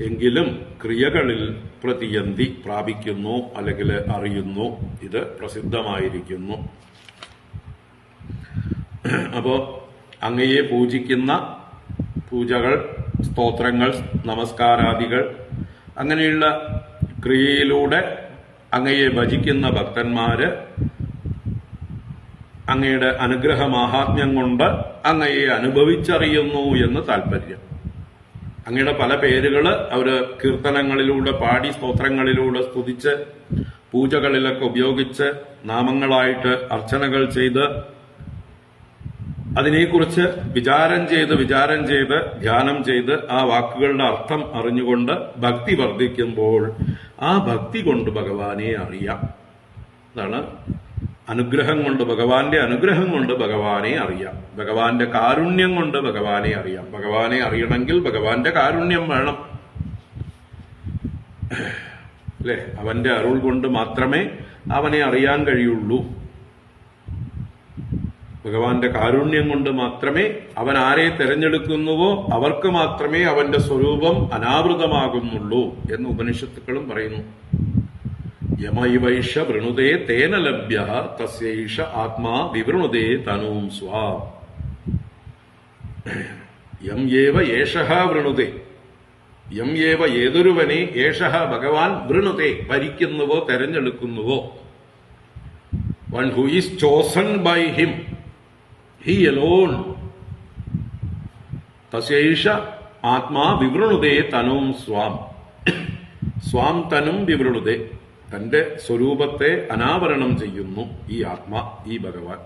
എങ്കിലും ക്രിയകളിൽ പ്രതിയന്തി പ്രാപിക്കുന്നു, അല്ലെങ്കിൽ അറിയുന്നു. ഇത് പ്രസിദ്ധമായിരിക്കുന്നു. അപ്പോ അങ്ങയെ പൂജിക്കുന്ന പൂജകൾ, സ്തോത്രങ്ങൾ, നമസ്കാരാദികൾ, അങ്ങനെയുള്ള ക്രിയയിലൂടെ അങ്ങയെ ഭജിക്കുന്ന ഭക്തന്മാര് അങ്ങയുടെ അനുഗ്രഹ മാഹാത്മ്യം കൊണ്ട് അങ്ങയെ അനുഭവിച്ചറിയുന്നു എന്ന് താല്പര്യം. അങ്ങയുടെ പല പേരുകള് അവര് കീർത്തനങ്ങളിലൂടെ പാടി, സ്തോത്രങ്ങളിലൂടെ സ്തുതിച്ച്, പൂജകളിലൊക്കെ ഉപയോഗിച്ച്, നാമങ്ങളായിട്ട് അർച്ചനകൾ ചെയ്ത്, അതിനെക്കുറിച്ച് വിചാരം ചെയ്ത് ധ്യാനം ചെയ്ത് ആ വാക്കുകളുടെ അർത്ഥം അറിഞ്ഞുകൊണ്ട് ഭക്തി വർദ്ധിക്കുമ്പോൾ ആ ഭക്തി കൊണ്ട് ഭഗവാനെ അറിയാം. അതാണ് അനുഗ്രഹം കൊണ്ട്, ഭഗവാന്റെ അനുഗ്രഹം കൊണ്ട് ഭഗവാനെ അറിയാം. ഭഗവാന്റെ കാരുണ്യം കൊണ്ട് ഭഗവാനെ അറിയാം. ഭഗവാനെ അറിയണമെങ്കിൽ ഭഗവാന്റെ കാരുണ്യം വേണം, അല്ലെ? അവന്റെ അരുൾ കൊണ്ട് മാത്രമേ അവനെ അറിയാൻ കഴിയുള്ളൂ. ഭഗവാന്റെ കാരുണ്യം കൊണ്ട് മാത്രമേ അവൻ ആരെ തെരഞ്ഞെടുക്കുന്നുവോ അവർക്ക് മാത്രമേ അവന്റെ സ്വരൂപം അനാവൃതമാകുന്നുള്ളൂ എന്ന് ഉപനിഷത്തുക്കളും പറയുന്നു. യമൈവൈഷ വൃണുതേ തേന ലഭ്യ തസ്യൈഷ ആത്മാ വിവൃണുതേ തനൂം സ്വാ. യം ഏവ ഏഷഃ വൃണുതേ, യം ഏവ ഏതൊരുവനെ ഏഷഃ ഭഗവാൻ വൃണുതേ ഭരിക്കുന്നുവോ തെരഞ്ഞെടുക്കുന്നുവോ, one who is chosen by him, he alone, തസ്യൈഷ ആത്മാ വിവൃണുതേ തനൂം സ്വാം. സ്വാം തനും വിവൃളുതേ, തന്റെ സ്വരൂപത്തെ അനാവരണം ചെയ്യുന്നു ഈ ആത്മാ, ഈ ഭഗവാൻ.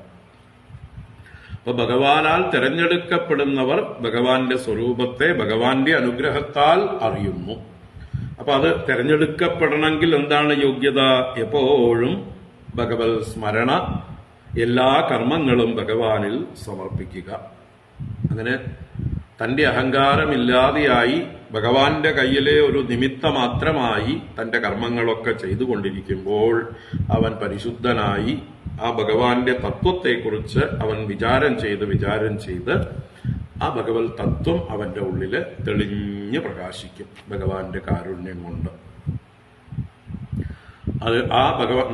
അപ്പൊ ഭഗവാനാൽ തെരഞ്ഞെടുക്കപ്പെടുന്നവർ ഭഗവാന്റെ സ്വരൂപത്തെ ഭഗവാന്റെ അനുഗ്രഹത്താൽ അറിയുന്നു. അപ്പൊ അത് തെരഞ്ഞെടുക്കപ്പെടണമെങ്കിൽ എന്താണ് യോഗ്യത? എപ്പോഴും ഭഗവത് സ്മരണ, എല്ലാ കർമ്മങ്ങളും ഭഗവാനിൽ സമർപ്പിക്കുക. അങ്ങനെ തന്റെ അഹങ്കാരമില്ലാതെയായി ഭഗവാന്റെ കയ്യിലെ ഒരു നിമിത്ത മാത്രമായി തന്റെ കർമ്മങ്ങളൊക്കെ ചെയ്തുകൊണ്ടിരിക്കുമ്പോൾ അവൻ പരിശുദ്ധനായി ആ ഭഗവാന്റെ തത്വത്തെക്കുറിച്ച് അവൻ വിചാരം ചെയ്ത് ആ ഭഗവത് തത്വം അവന്റെ ഉള്ളില് തെളിഞ്ഞ് പ്രകാശിക്കും ഭഗവാന്റെ കാരുണ്യം കൊണ്ട്. അത് ആ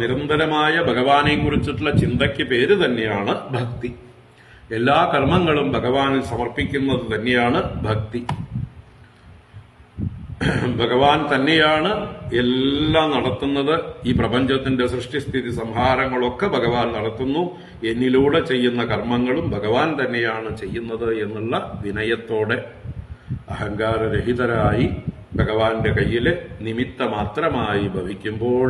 നിരന്തരമായ ഭഗവാനെ കുറിച്ചിട്ടുള്ള ചിന്തയ്ക്ക് പേര് തന്നെയാണ് ഭക്തി. എല്ലാ കർമ്മങ്ങളും ഭഗവാനിൽ സമർപ്പിക്കുന്നത് തന്നെയാണ് ഭക്തി. ഭഗവാൻ തന്നെയാണ് എല്ലാം നടത്തുന്നത്. ഈ പ്രപഞ്ചത്തിന്റെ സൃഷ്ടിസ്ഥിതി സംഹാരങ്ങളൊക്കെ ഭഗവാൻ നടത്തുന്നു. എന്നിലൂടെ ചെയ്യുന്ന കർമ്മങ്ങളും ഭഗവാൻ തന്നെയാണ് ചെയ്യുന്നത് എന്നുള്ള വിനയത്തോടെ അഹങ്കാരരഹിതരായി ഭഗവാന്റെ കയ്യിലെ നിമിത്ത മാത്രമായി ഭവിക്കുമ്പോൾ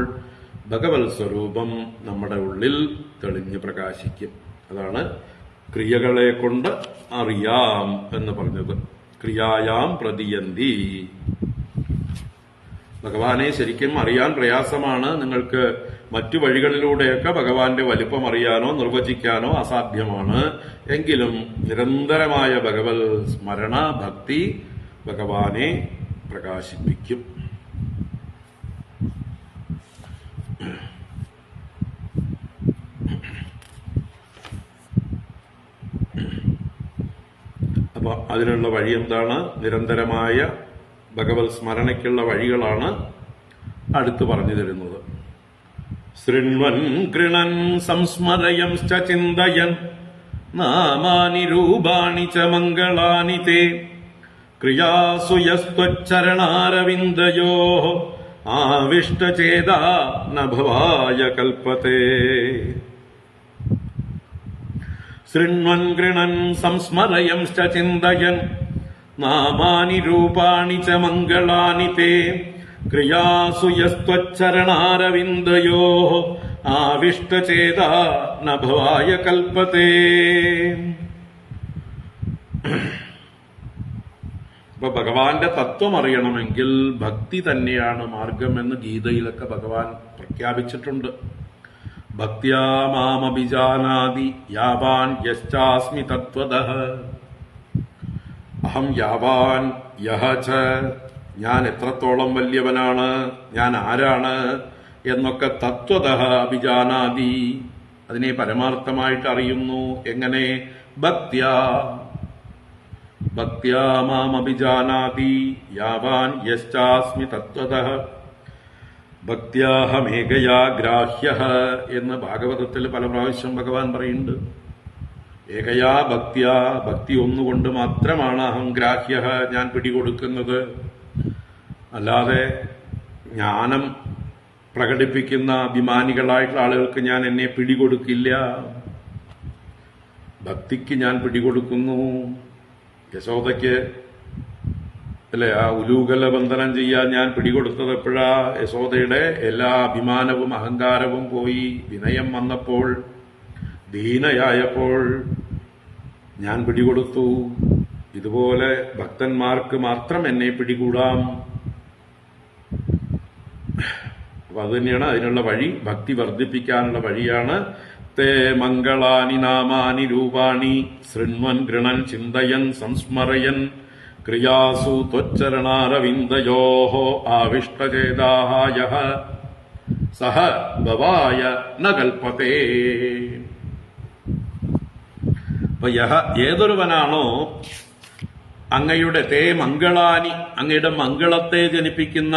ഭഗവത് സ്വരൂപം നമ്മുടെ ഉള്ളിൽ തെളിഞ്ഞു പ്രകാശിക്കും. അതാണ് ക്രിയകളെ കൊണ്ട് അറിയാം എന്ന് പറഞ്ഞത്. ക്രിയായാം പ്രതിയന്തി. ഭഗവാനെ ശരിക്കും അറിയാൻ പ്രയാസമാണ്. നിങ്ങൾക്ക് മറ്റു വഴികളിലൂടെയൊക്കെ ഭഗവാന്റെ വലിപ്പം അറിയാനോ നിർവചിക്കാനോ അസാധ്യമാണ്. എങ്കിലും നിരന്തരമായ ഭഗവത് സ്മരണ, ഭക്തി ഭഗവാനെ പ്രകാശിപ്പിക്കും. അപ്പൊ അതിനുള്ള വഴി എന്താണ്? നിരന്തരമായ ഭഗവത് സ്മരണയ്ക്കുള്ള വഴികളാണ് അടുത്ത് പറഞ്ഞു തരുന്നത്. ശൃണ്വൻ കൃണൻ സംസ്മരയംശ്ച ചിന്തയൻ നാമാനി രൂപാണി ച മംഗളാനി തേ ക്രിയാസു യസ്ത്വച്ചരണാരവിന്ദയോഃ ആവിഷ്ടചേതാ ന ഭവായ കൽപ്പതേ. ശൃണ്വൻ ഗൃണൻ സംസ്മരയംശ്ച ചിന്തയൻ നാമാനി രൂപാണി ച മംഗളാനി തേ ക്രിയാസു യസ്ത്വച്ചരണാരവിന്ദയോഃ ആവിഷ്ടചേതാ ന ഭവായ കൽപ്പതേ. ഇപ്പൊ ഭഗവാന്റെ തത്വം അറിയണമെങ്കിൽ ഭക്തി തന്നെയാണ് മാർഗം എന്ന് ഗീതയിലൊക്കെ ഭഗവാൻ പ്രഖ്യാപിച്ചിട്ടുണ്ട്. ഭക്ത്യാ മാമഭിജാനാതി യാവാൻ യശ്ചാസ്മി തത്വതഃ. അഹം യാവാൻ യഹ ച, ഞാൻ എത്രത്തോളം വലിയവനാണ്, ഞാൻ ആരാണ് എന്നൊക്കെ തത്വതഃ അഭിജാനാതി, അതിനെ പരമാർത്ഥമായിട്ട് അറിയുന്നു. എങ്ങനെ? ഭക്ത്യാ. ഭക്ത്യാ മാമഭിജാനാതി യാവാൻ യശ്ചാസ്മി തത്വതഃ ഭക്ത്യാഹമേകയാ ഗ്രാഹ്യഃ എന്ന് ഭാഗവതത്തിൽ പല പ്രാവശ്യം ഭഗവാൻ പറയുന്നുണ്ട്. ഏകയാ ഭക്ത്യാ, ഭക്തി ഒന്നുകൊണ്ട് മാത്രമാണ് അഹം ഗ്രാഹ്യഃ, ഞാൻ പിടികൊടുക്കുന്നത്. അല്ലാതെ ജ്ഞാനം പ്രകടിപ്പിക്കുന്ന അഭിമാനികളായിട്ടുള്ള ആളുകൾക്ക് ഞാൻ എന്നെ പിടികൊടുക്കില്ല. ഭക്തിക്ക് ഞാൻ പിടികൊടുക്കുന്നു. യശോദയ്ക്ക് അല്ലെ ആ ഉലൂകല ബന്ധനം ചെയ്യാൻ ഞാൻ പിടികൊടുത്തത് എപ്പോഴാ? യശോദയുടെ എല്ലാ അഭിമാനവും അഹങ്കാരവും പോയി വിനയം വന്നപ്പോൾ, ദീനയായപ്പോൾ ഞാൻ പിടികൊടുത്തു. ഇതുപോലെ ഭക്തന്മാർക്ക് മാത്രം എന്നെ പിടികൂടാം. അപ്പൊ അത് തന്നെയാണ് അതിനുള്ള വഴി. ഭക്തി വർദ്ധിപ്പിക്കാനുള്ള വഴിയാണ് തേ മംഗളാനി നാമാനി രൂപാണി ശൃണ്വൻ ഗൃണൻ ചിന്തയൻ സംസ്മരയൻ ക്രിയാസു ത്വച്ചരണാരവിന്ദയോഃ ആവിഷ്ടചേതാഃ യഃ സഹ ഭവായ ന കൽപ്പതേ. അപ്പൊ യഹ, ഏതൊരുവനാണോ അങ്ങയുടെ തേ മംഗളാനി, അങ്ങയുടെ മംഗളത്തെ ജനിപ്പിക്കുന്ന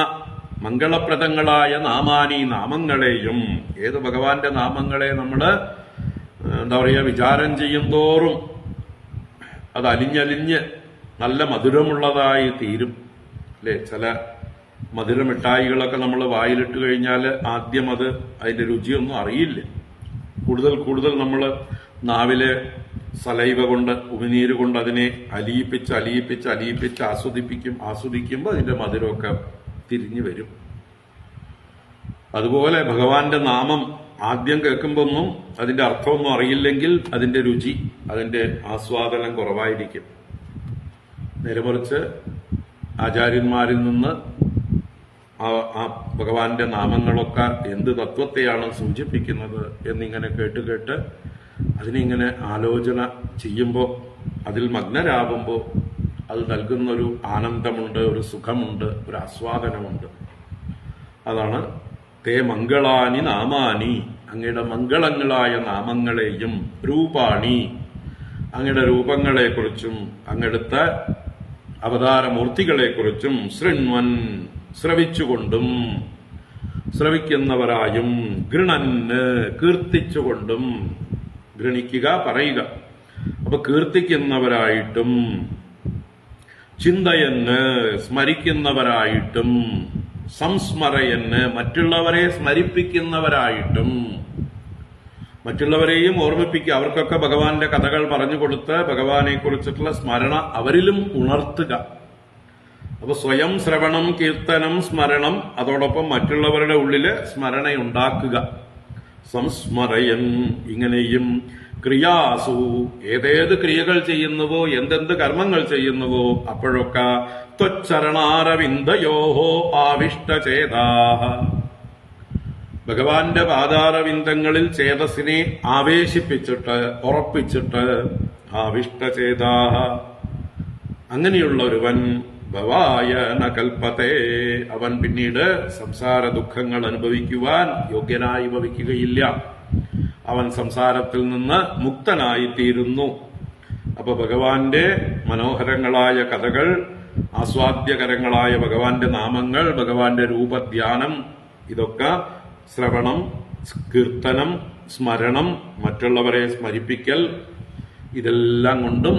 മംഗളപ്രദങ്ങളായ നാമാനി, നാമങ്ങളെയും, ഏത് ഭഗവാന്റെ നാമങ്ങളെ നമ്മള് എന്താ പറയുക വിചാരം ചെയ്യും തോറും അത് അലിഞ്ഞലിഞ്ഞ് നല്ല മധുരമുള്ളതായി തീരും. അല്ലെ, ചില മധുരമിഠായികളൊക്കെ നമ്മൾ വായിലിട്ട് കഴിഞ്ഞാൽ ആദ്യം അതിന്റെ രുചിയൊന്നും അറിയില്ല. കൂടുതൽ കൂടുതൽ നമ്മൾ നാവിലെ സലൈവ കൊണ്ട്, ഉമിനീര് കൊണ്ട് അതിനെ അലിയിപ്പിച്ച് ആസ്വദിപ്പിക്കുമ്പോൾ അതിന്റെ മധുരമൊക്കെ തിരിഞ്ഞു വരും. അതുപോലെ ഭഗവാന്റെ നാമം ആദ്യം കേൾക്കുമ്പൊന്നും അതിന്റെ അർത്ഥമൊന്നും അറിയില്ലെങ്കിൽ അതിന്റെ രുചി, അതിന്റെ ആസ്വാദനം കുറവായിരിക്കും. നേരെമറിച്ച് ആചാര്യന്മാരിൽ നിന്ന് ആ ഭഗവാന്റെ നാമങ്ങളൊക്കെ എന്ത് തത്വത്തെയാണ് സൂചിപ്പിക്കുന്നത് എന്നിങ്ങനെ കേട്ട് അതിനിങ്ങനെ ആലോചന ചെയ്യുമ്പോൾ, അതിൽ മഗ്നരാകുമ്പോൾ അത് നൽകുന്നൊരു ആനന്ദമുണ്ട്, ഒരു സുഖമുണ്ട്, ഒരു ആസ്വാദനമുണ്ട്. അതാണ് തേ മംഗളാനി നാമാനി, അങ്ങയുടെ മംഗളങ്ങളായ നാമങ്ങളെയും രൂപാണി, അങ്ങയുടെ രൂപങ്ങളെക്കുറിച്ചും അങ്ങടുത്ത അവതാരമൂർത്തികളെക്കുറിച്ചും ശൃണ്വൻ ശ്രവിച്ചുകൊണ്ടും ശ്രവിക്കുന്നവരായും ഗൃണന് കീർത്തിച്ചുകൊണ്ടും, ഗൃണിക്കുക പറയുക, അപ്പൊ കീർത്തിക്കുന്നവരായിട്ടും ചിന്തയന് സ്മരിക്കുന്നവരായിട്ടും സംസ്മരയന് മറ്റുള്ളവരെ സ്മരിപ്പിക്കുന്നവരായിട്ടും, മറ്റുള്ളവരെയും ഓർമ്മിപ്പിക്കുക, അവർക്കൊക്കെ ഭഗവാന്റെ കഥകൾ പറഞ്ഞു കൊടുത്ത് ഭഗവാനെ കുറിച്ചിട്ടുള്ള സ്മരണ അവരിലും ഉണർത്തുക. അപ്പൊ സ്വയം ശ്രവണം, കീർത്തനം, സ്മരണം, അതോടൊപ്പം മറ്റുള്ളവരുടെ ഉള്ളില് സ്മരണയുണ്ടാക്കുക. സംസ്മരയൻ, ഇങ്ങനെയും ക്രിയാസു, ഏതേത് ക്രിയകൾ ചെയ്യുന്നുവോ, എന്തെന്ത് കർമ്മങ്ങൾ ചെയ്യുന്നുവോ അപ്പോഴൊക്കെ ത്വച്ചരണാരവിന്ദയോഹോ ആവിഷ്ടചേതാഃ, ഭഗവാന്റെ പാദാരവിന്ദങ്ങളിൽ ചേതസ്സിനെ ആവേശിപ്പിച്ചിട്ട് ഉറപ്പിച്ചിട്ട്, ആവിഷ്ടചേതാഃ, അങ്ങനെയുള്ള ഒരുവൻ ഭവായ ന കൽപ്പതേ, അവൻ പിന്നീട് സംസാര ദുഃഖങ്ങൾ അനുഭവിക്കുവാൻ യോഗ്യനായി ഭവിക്കുകയില്ല. അവൻ സംസാരത്തിൽ നിന്ന് മുക്തനായിത്തീരുന്നു. അപ്പൊ ഭഗവാന്റെ മനോഹരങ്ങളായ കഥകൾ, ആസ്വാദ്യകരങ്ങളായ ഭഗവാന്റെ നാമങ്ങൾ, ഭഗവാന്റെ രൂപധ്യാനം, ഇതൊക്കെ ശ്രവണം, കീർത്തനം, സ്മരണം, മറ്റുള്ളവരെ സ്മരിപ്പിക്കൽ, ഇതെല്ലാം കൊണ്ടും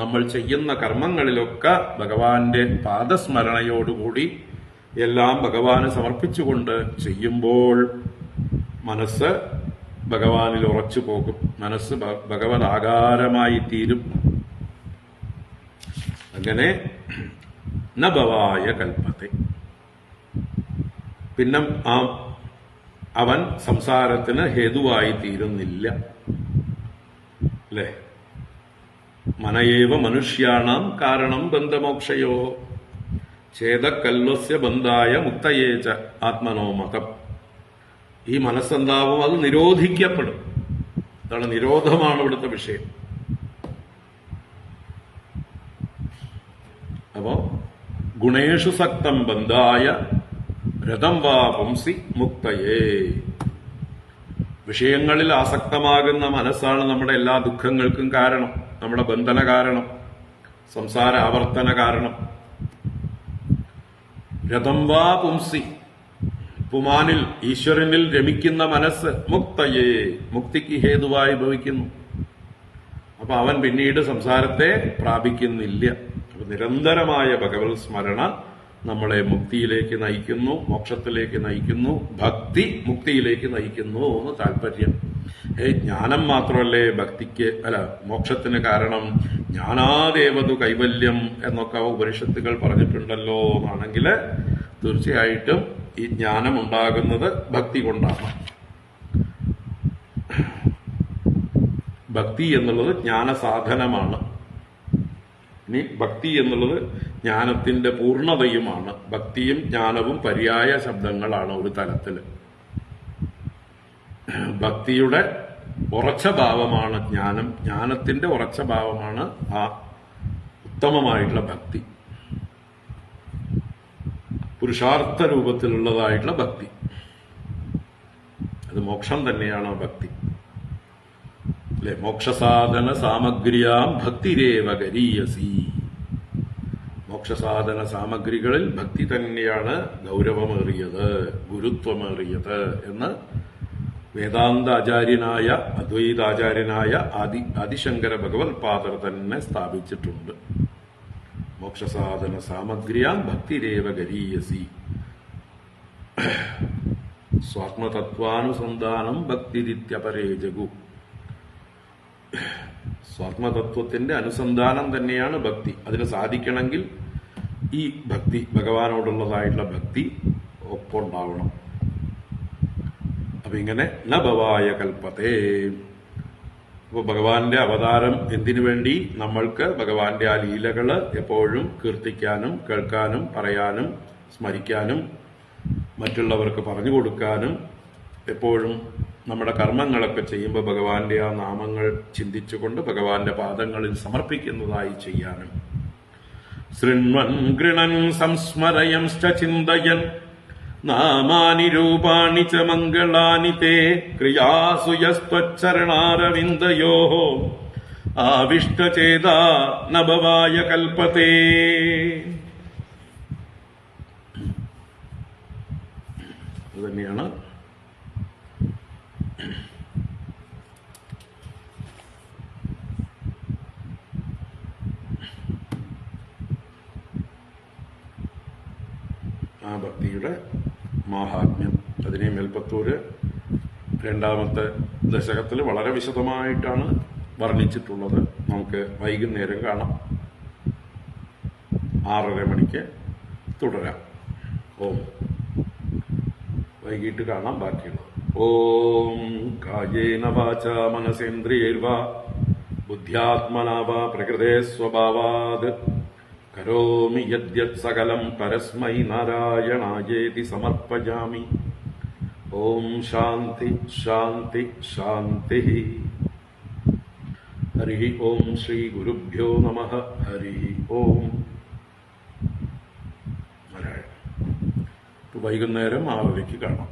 നമ്മൾ ചെയ്യുന്ന കർമ്മങ്ങളിലൊക്കെ ഭഗവാന്റെ പാദസ്മരണയോടുകൂടി എല്ലാം ഭഗവാന് സമർപ്പിച്ചുകൊണ്ട് ചെയ്യുമ്പോൾ മനസ്സ് ഭഗവാനിൽ ഉറച്ചു പോകും. മനസ്സ് ഭഗവത് ആകാരമായി തീരും. അങ്ങനെ നഭവായ കൽപ്പത്തെ, പിന്നെ അവൻ സംസാരത്തിന് ഹേതുവായി തീരുന്നില്ല. അല്ലേ? മനയേവ മനുഷ്യാണാം കാരണം ബന്ധമോക്ഷയോ ചേതക്കല്വസ്യ ബന്ധായ മുക്തയേച ആത്മനോ മതം. ഈ മനസ്സെന്താവും, അത് നിരോധിക്കപ്പെടും. അതാണ് നിരോധമാണ് ഇവിടുത്തെ വിഷയം. അപ്പോ ഗുണേഷു സക്തം ബന്ധായ രഥം വാ പുംസി മുക്തയേ, വിഷയങ്ങളിൽ ആസക്തമാകുന്ന മനസ്സാണ് നമ്മുടെ എല്ലാ ദുഃഖങ്ങൾക്കും കാരണം, നമ്മുടെ ബന്ധന കാരണം, സംസാര ആവർത്തന കാരണം. രഥം വാ പുംസി, പുമാനിൽ ഈശ്വരനിൽ രമിക്കുന്ന മനസ്സ് മുക്തയേ, മുക്തിക്ക് ഹേതുവായി ഭവിക്കുന്നു. അപ്പൊ അവൻ പിന്നീട് സംസാരത്തെ പ്രാപിക്കുന്നില്ല. അപ്പൊ നിരന്തരമായ ഭഗവത് സ്മരണ നമ്മളെ മുക്തിയിലേക്ക് നയിക്കുന്നു, മോക്ഷത്തിലേക്ക് നയിക്കുന്നു, ഭക്തി മുക്തിയിലേക്ക് നയിക്കുന്നു എന്ന് താല്പര്യം. ജ്ഞാനം മാത്രമല്ലേ ഭക്തിക്ക് മോക്ഷത്തിന് കാരണം, ജ്ഞാനാദേവതു കൈവല്യം എന്നൊക്കെ ഉപനിഷത്തുകൾ പറഞ്ഞിട്ടുണ്ടല്ലോ എന്നാണെങ്കിൽ തീർച്ചയായിട്ടും ഈ ജ്ഞാനം ഉണ്ടാകുന്നത് ഭക്തി കൊണ്ടാണ്. ഭക്തി എന്നുള്ളത് ജ്ഞാനസാധനമാണ്. ഇനി ഭക്തി എന്നുള്ളത് ജ്ഞാനത്തിന്റെ പൂർണ്ണതയുമാണ്. ഭക്തിയും ജ്ഞാനവും പര്യായ ശബ്ദങ്ങളാണ് ഒരു തലത്തില്. ഭക്തിയുടെ ഉറച്ച ഭാവമാണ് ജ്ഞാനം, ജ്ഞാനത്തിന്റെ ഉറച്ച ഭാവമാണ് ആ ഉത്തമമായിട്ടുള്ള ഭക്തി, പുരുഷാർത്ഥ രൂപത്തിലുള്ളതായിട്ടുള്ള ഭക്തി. അത് മോക്ഷം തന്നെയാണ് ഭക്തി. അല്ലെ? മോക്ഷസാധന സാമഗ്രിയാം ഭക്തിരേവ ഗരീയസി. മോക്ഷസാധന സാമഗ്രികളിൽ ഭക്തി തന്നെയാണ് ഗൗരവമേറിയത്, ഗുരുത്വമേറിയത് എന്ന് വേദാന്ത ആചാര്യനായ അദ്വൈതാചാര്യനായ ആദിശങ്കര ഭഗവത്പാദർ തന്നെ സ്ഥാപിച്ചിട്ടുണ്ട്. മോക്ഷസാധന സാമഗ്രിയാം ഭക്തിരേവ ഗരീയസി. സ്വാത്മതത്വാനുസന്ധാനം ഭക്തിരിത്യപരേ ജഗു. സ്വാത്മതത്വത്തിന്റെ അനുസന്ധാനം തന്നെയാണ് ഭക്തി. അതിന് സാധിക്കണമെങ്കിൽ ഈ ഭക്തി, ഭഗവാനോടുള്ളതായിട്ടുള്ള ഭക്തി ഒപ്പുണ്ടാവണം. അപ്പൊ ഇങ്ങനെ നഭവായ കൽപ്പതേ. അപ്പൊ ഭഗവാന്റെ അവതാരം എന്തിനു വേണ്ടി? നമ്മൾക്ക് ഭഗവാന്റെ ആ ലീലകള് എപ്പോഴും കീർത്തിക്കാനും കേൾക്കാനും പറയാനും സ്മരിക്കാനും മറ്റുള്ളവർക്ക് പറഞ്ഞു കൊടുക്കാനും എപ്പോഴും നമ്മുടെ കർമ്മങ്ങളൊക്കെ ചെയ്യുമ്പോൾ ഭഗവാന്റെ ആ നാമങ്ങൾ ചിന്തിച്ചുകൊണ്ട് ഭഗവാന്റെ പാദങ്ങളിൽ സമർപ്പിക്കുന്നതായി ചെയ്യാനും. ശൃണ്വൻ ഗൃണൻ സംസ്മരയംശ്ച ചിന്തയൻ നാമാനി രൂപാണി ച മംഗളാനി തേ ക്രിയാസു യസ്ത്വച്ചരണാരവിന്ദയോഃ ആവിഷ്ടചേതാ നഭവായ കൽപ്പതേ. അതുതന്നെയാണ് ആ ഭക്തിയുടെ മാഹാത്മ്യം. അതിനെ മേൽപ്പത്തൂര് രണ്ടാമത്തെ ദശകത്തിൽ വളരെ വിശദമായിട്ടാണ് വർണ്ണിച്ചിട്ടുള്ളത്. നമുക്ക് വൈകുന്നേരം കാണാം, 6:30 മണിക്ക് തുടരാം. ഓം. വൈകിട്ട് കാണാം ബാക്കിയുള്ളത്. ഓം കായേന വാചാ മനസേന്ദ്രിയൈർവാ ബുദ്ധ്യാത്മനാ വാ പ്രകൃതേ സ്വഭാവാത് കരോമി യദ്യത് സകലം പരസ്മൈ നാരായണായേതി സമർപ്പയാമി. ഓം ശാന്തി ശാന്തി ശാന്തി. ഹരി ഓം. ശ്രീ ഗുരുഭ്യോ നമഃ. ഹരി ഓം. നാരായണ. വൈകുന്നേരം 6:30 കാണാം.